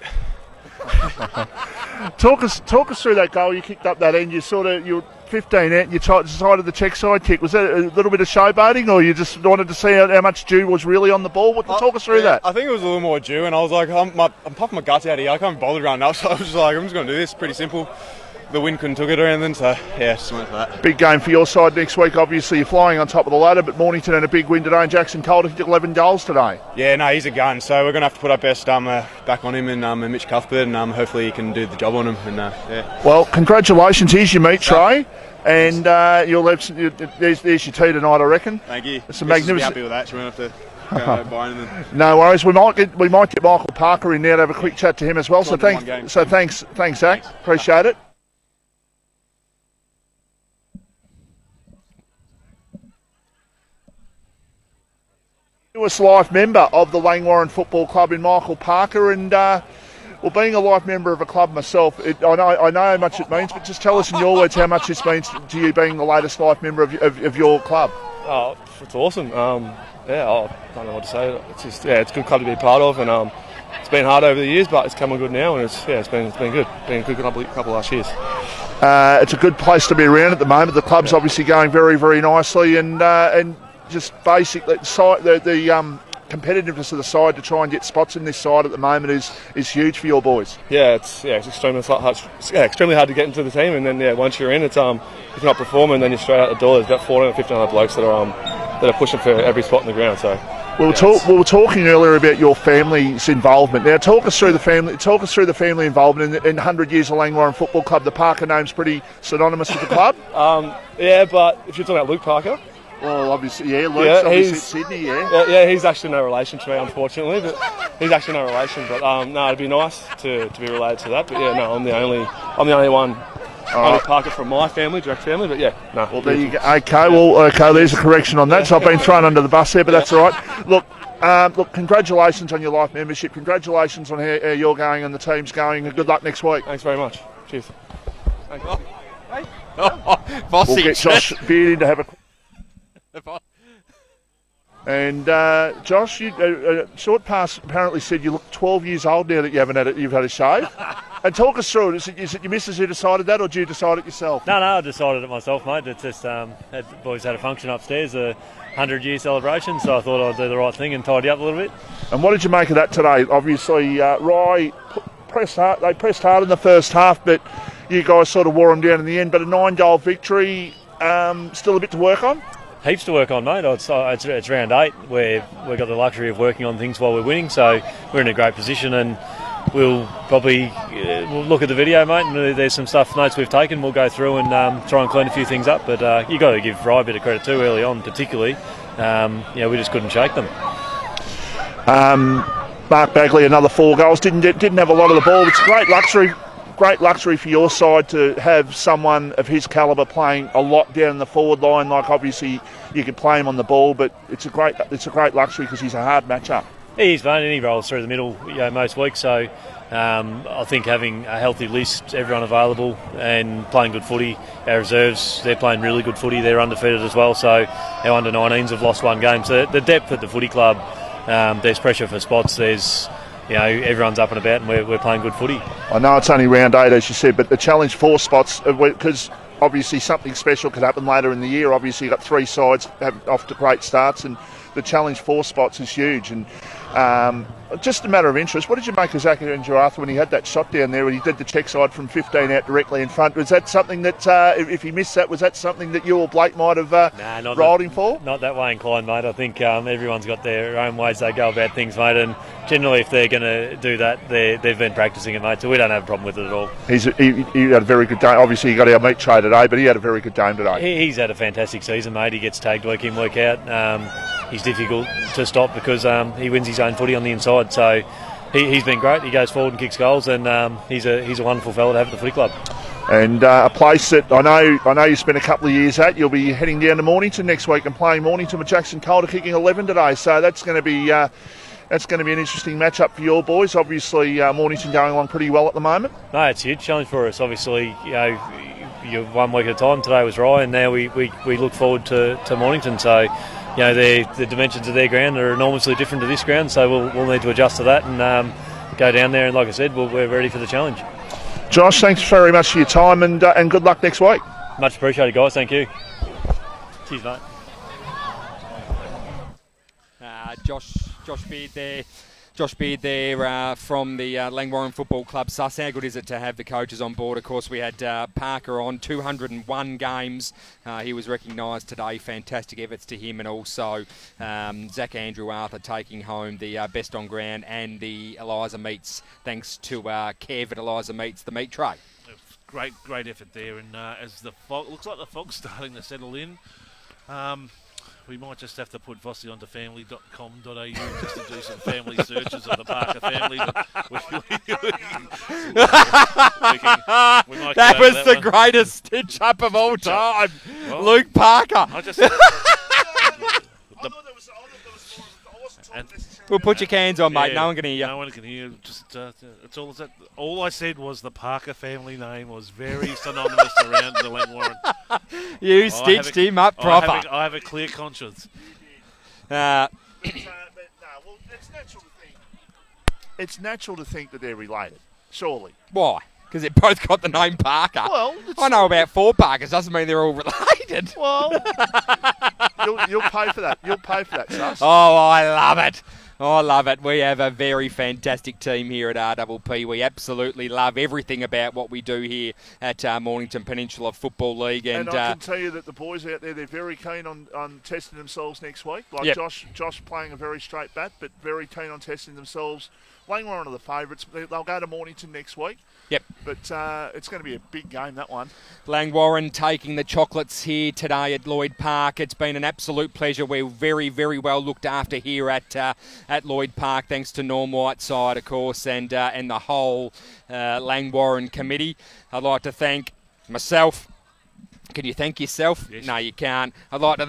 Talk us through that goal you kicked up that end. You were 15 out, you decided the check side kick. Was that a little bit of showboating, or you just wanted to see how much dew was really on the ball? Talk us through that. I think it was a little more dew, and I was like, I'm puffing my guts out here. I can't be bothered running up, so I was just like, I'm just going to do this. Pretty simple. The wind couldn't took it or anything, so yeah, just went for that. Big game for your side next week. Obviously, you're flying on top of the ladder, but Mornington had a big win today, and Jackson Calder kicked 11 goals today. Yeah, no, he's a gun, so we're going to have to put our best back on him and Mitch Cuthbert, and hopefully he can do the job on him. And yeah. Well, congratulations. Here's your meat tray. And there's your tea tonight, I reckon. Thank you. It's a magnificent. Be happy with that. So we won't have to go buy anything. No worries. We might get Michael Parker in there to have a quick chat to him as well. So thanks, Zach. Appreciate it. Newest life member of the Langwarrin Football Club in Michael Parker, and well, being a life member of a club myself, I know how much it means, but just tell us in your words how much this means to you being the latest life member of your club. Oh, it's awesome. Yeah, I don't know what to say. It's just it's a good club to be part of, and it's been hard over the years, but it's coming good now, and it's been good. Been a good couple of last years. It's a good place to be around at the moment. The club's obviously going very, very nicely, and just basically the competitiveness of the side to try and get spots in this side at the moment is huge for your boys. Yeah, it's extremely hard. Extremely hard to get into the team, and then once you're in, it's if you're not performing, then you're straight out the door. There's about 14 or 15 other blokes that are pushing for every spot in the ground. So. We were talking earlier about your family's involvement. Now, talk us through the family involvement in 100 years of Langwarrin Football Club. The Parker name's pretty synonymous with the club. Yeah, but if you're talking about Luke Parker. Well, obviously, Luke's obviously Sydney, Yeah, he's actually no relation to me, unfortunately. But he's actually no relation. But no, it'd be nice to be related to that. But yeah, no, I'm the only one. Only Parker from my family, direct family, but yeah, no. Well, there you go. Okay, there's a correction on that. So I've been thrown under the bus there, but that's all right. Look, congratulations on your life membership. Congratulations on how you're going and the team's going, and good luck next week. Thanks very much. Cheers. Thanks. We'll get Josh Beard in to have a... And Josh, Short Pass apparently said you look 12 years old now that you've had a shave. And talk us through it. Is it your missus who decided that, or did you decide it yourself? No, I decided it myself, mate. It's just boys had a function upstairs, a 100-year celebration, so I thought I'd do the right thing and tidy up a little bit. And what did you make of that today? Obviously, Rye pressed hard. They pressed hard in the first half, but you guys sort of wore them down in the end. But a 9-goal victory, still a bit to work on. Heaps to work on, mate. It's round 8 where we've got the luxury of working on things while we're winning, so we're in a great position, and we'll probably we'll look at the video, mate, and there's some notes we've taken. We'll go through and try and clean a few things up, but you got to give Rye a bit of credit too early on, particularly. We just couldn't shake them. Mark Bagley, another 4 goals. Didn't have a lot of the ball. It's great luxury for your side to have someone of his calibre playing a lot down in the forward line. Like, obviously you could play him on the ball, but it's a great luxury because he's a hard matchup. He is, mate, and he rolls through the middle most weeks. So I think having a healthy list, everyone available, and playing good footy. Our reserves, they're playing really good footy. They're undefeated as well. So our under-19s have lost 1 game. So the depth at the footy club, there's pressure for spots. There's everyone's up and about, and we're playing good footy. I know it's only round 8, as you said, but the challenge for spots, because obviously something special could happen later in the year. Obviously, you've got 3 sides have off to great starts, and the challenge for spots is huge. And just a matter of interest, what did you make of Zach Andrew when he had that shot down there when he did the check side from 15 out directly in front? Was that something that, if he missed that, was that something that you or Blake might have rolled him for? Not that way inclined, mate. I think everyone's got their own ways they go about things, mate, and generally if they're going to do that, they've been practising it, mate, so we don't have a problem with it at all. He had a very good game. Obviously he got our meat tray today, but he had a very good game today. He's had a fantastic season, mate. He gets tagged week in, week out. He's difficult to stop because he wins his own footy on the inside, so he's been great. He goes forward and kicks goals, and he's a wonderful fella to have at the footy club. And a place that I know you spent a couple of years at. You'll be heading down to Mornington next week and playing Mornington with Jackson Calder kicking 11 today, so that's going to be an interesting matchup for your boys. Obviously, Mornington going along pretty well at the moment. No, it's a huge challenge for us. Obviously, you're 1 week at a time. Today was Rye, and now we look forward to Mornington. So, the dimensions of their ground are enormously different to this ground. So we'll need to adjust to that and go down there. And like I said, we're ready for the challenge. Josh, thanks very much for your time, and good luck next week. Much appreciated, guys. Thank you. Cheers, mate. Josh Beard there from the Langwarrin Football Club. Sus, how good is it to have the coaches on board? Of course, we had Parker on 201 games. He was recognised today. Fantastic efforts to him, and also Zach Andrew Arthur taking home the best on ground and the Eliza Meats, thanks to Kev at Eliza Meats, the meat tray. Great effort there, and as the fog looks like the fog's starting to settle in. We might just have to put Vossi onto family.com.au just to do some family searches of the Parker family. That was the greatest stitch up of all time. Well, Luke Parker. We'll put your cans on, mate. No one can hear you. No one can hear. Just it's all. All I said was the Parker family name was very synonymous around the Langwarrin. You stitched him up proper. I have a clear conscience. It's natural to think that they're related. Surely. Why? Because they both got the name Parker. Well, I know about 4 Parkers. Doesn't mean they're all related. Well, You'll pay for that. You'll pay for that, Sus. Oh, I love it. I love it. We have a very fantastic team here at RPP. We absolutely love everything about what we do here at Mornington Peninsula Football League. And I can tell you that the boys out there, they're very keen on testing themselves next week. Like Josh playing a very straight bat, but very keen on testing themselves. Langwarrin are the favourites. They'll go to Mornington next week. Yep. But it's going to be a big game, that one. Langwarrin taking the chocolates here today at Lloyd Park. It's been an absolute pleasure. We're very, very well looked after here at Lloyd Park, thanks to Norm Whiteside, of course, and the whole Langwarrin committee. I'd like to thank myself. Can you thank yourself? Yes. No, you can't. I'd like to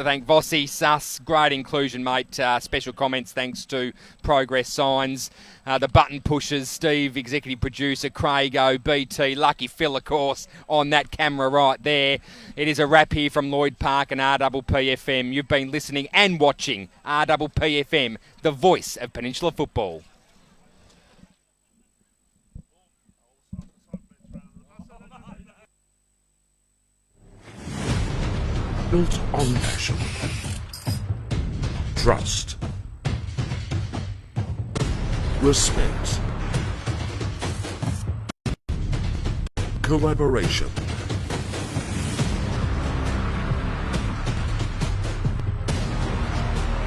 thank Vossi, Sus, great inclusion, mate. Special comments thanks to Progress Signs, the button pushers, Steve, executive producer, Craigo, BT, Lucky Phil, of course, on that camera right there. It is a wrap here from Lloyd Park and RPPFM. You've been listening and watching RPPFM, the voice of Peninsula football. Built on passion, trust, respect, collaboration,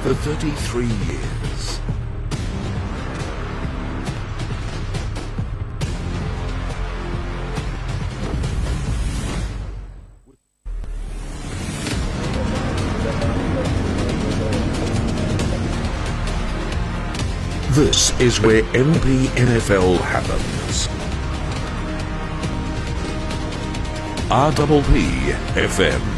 for 33 years. This is where MPNFL happens. RPP FM.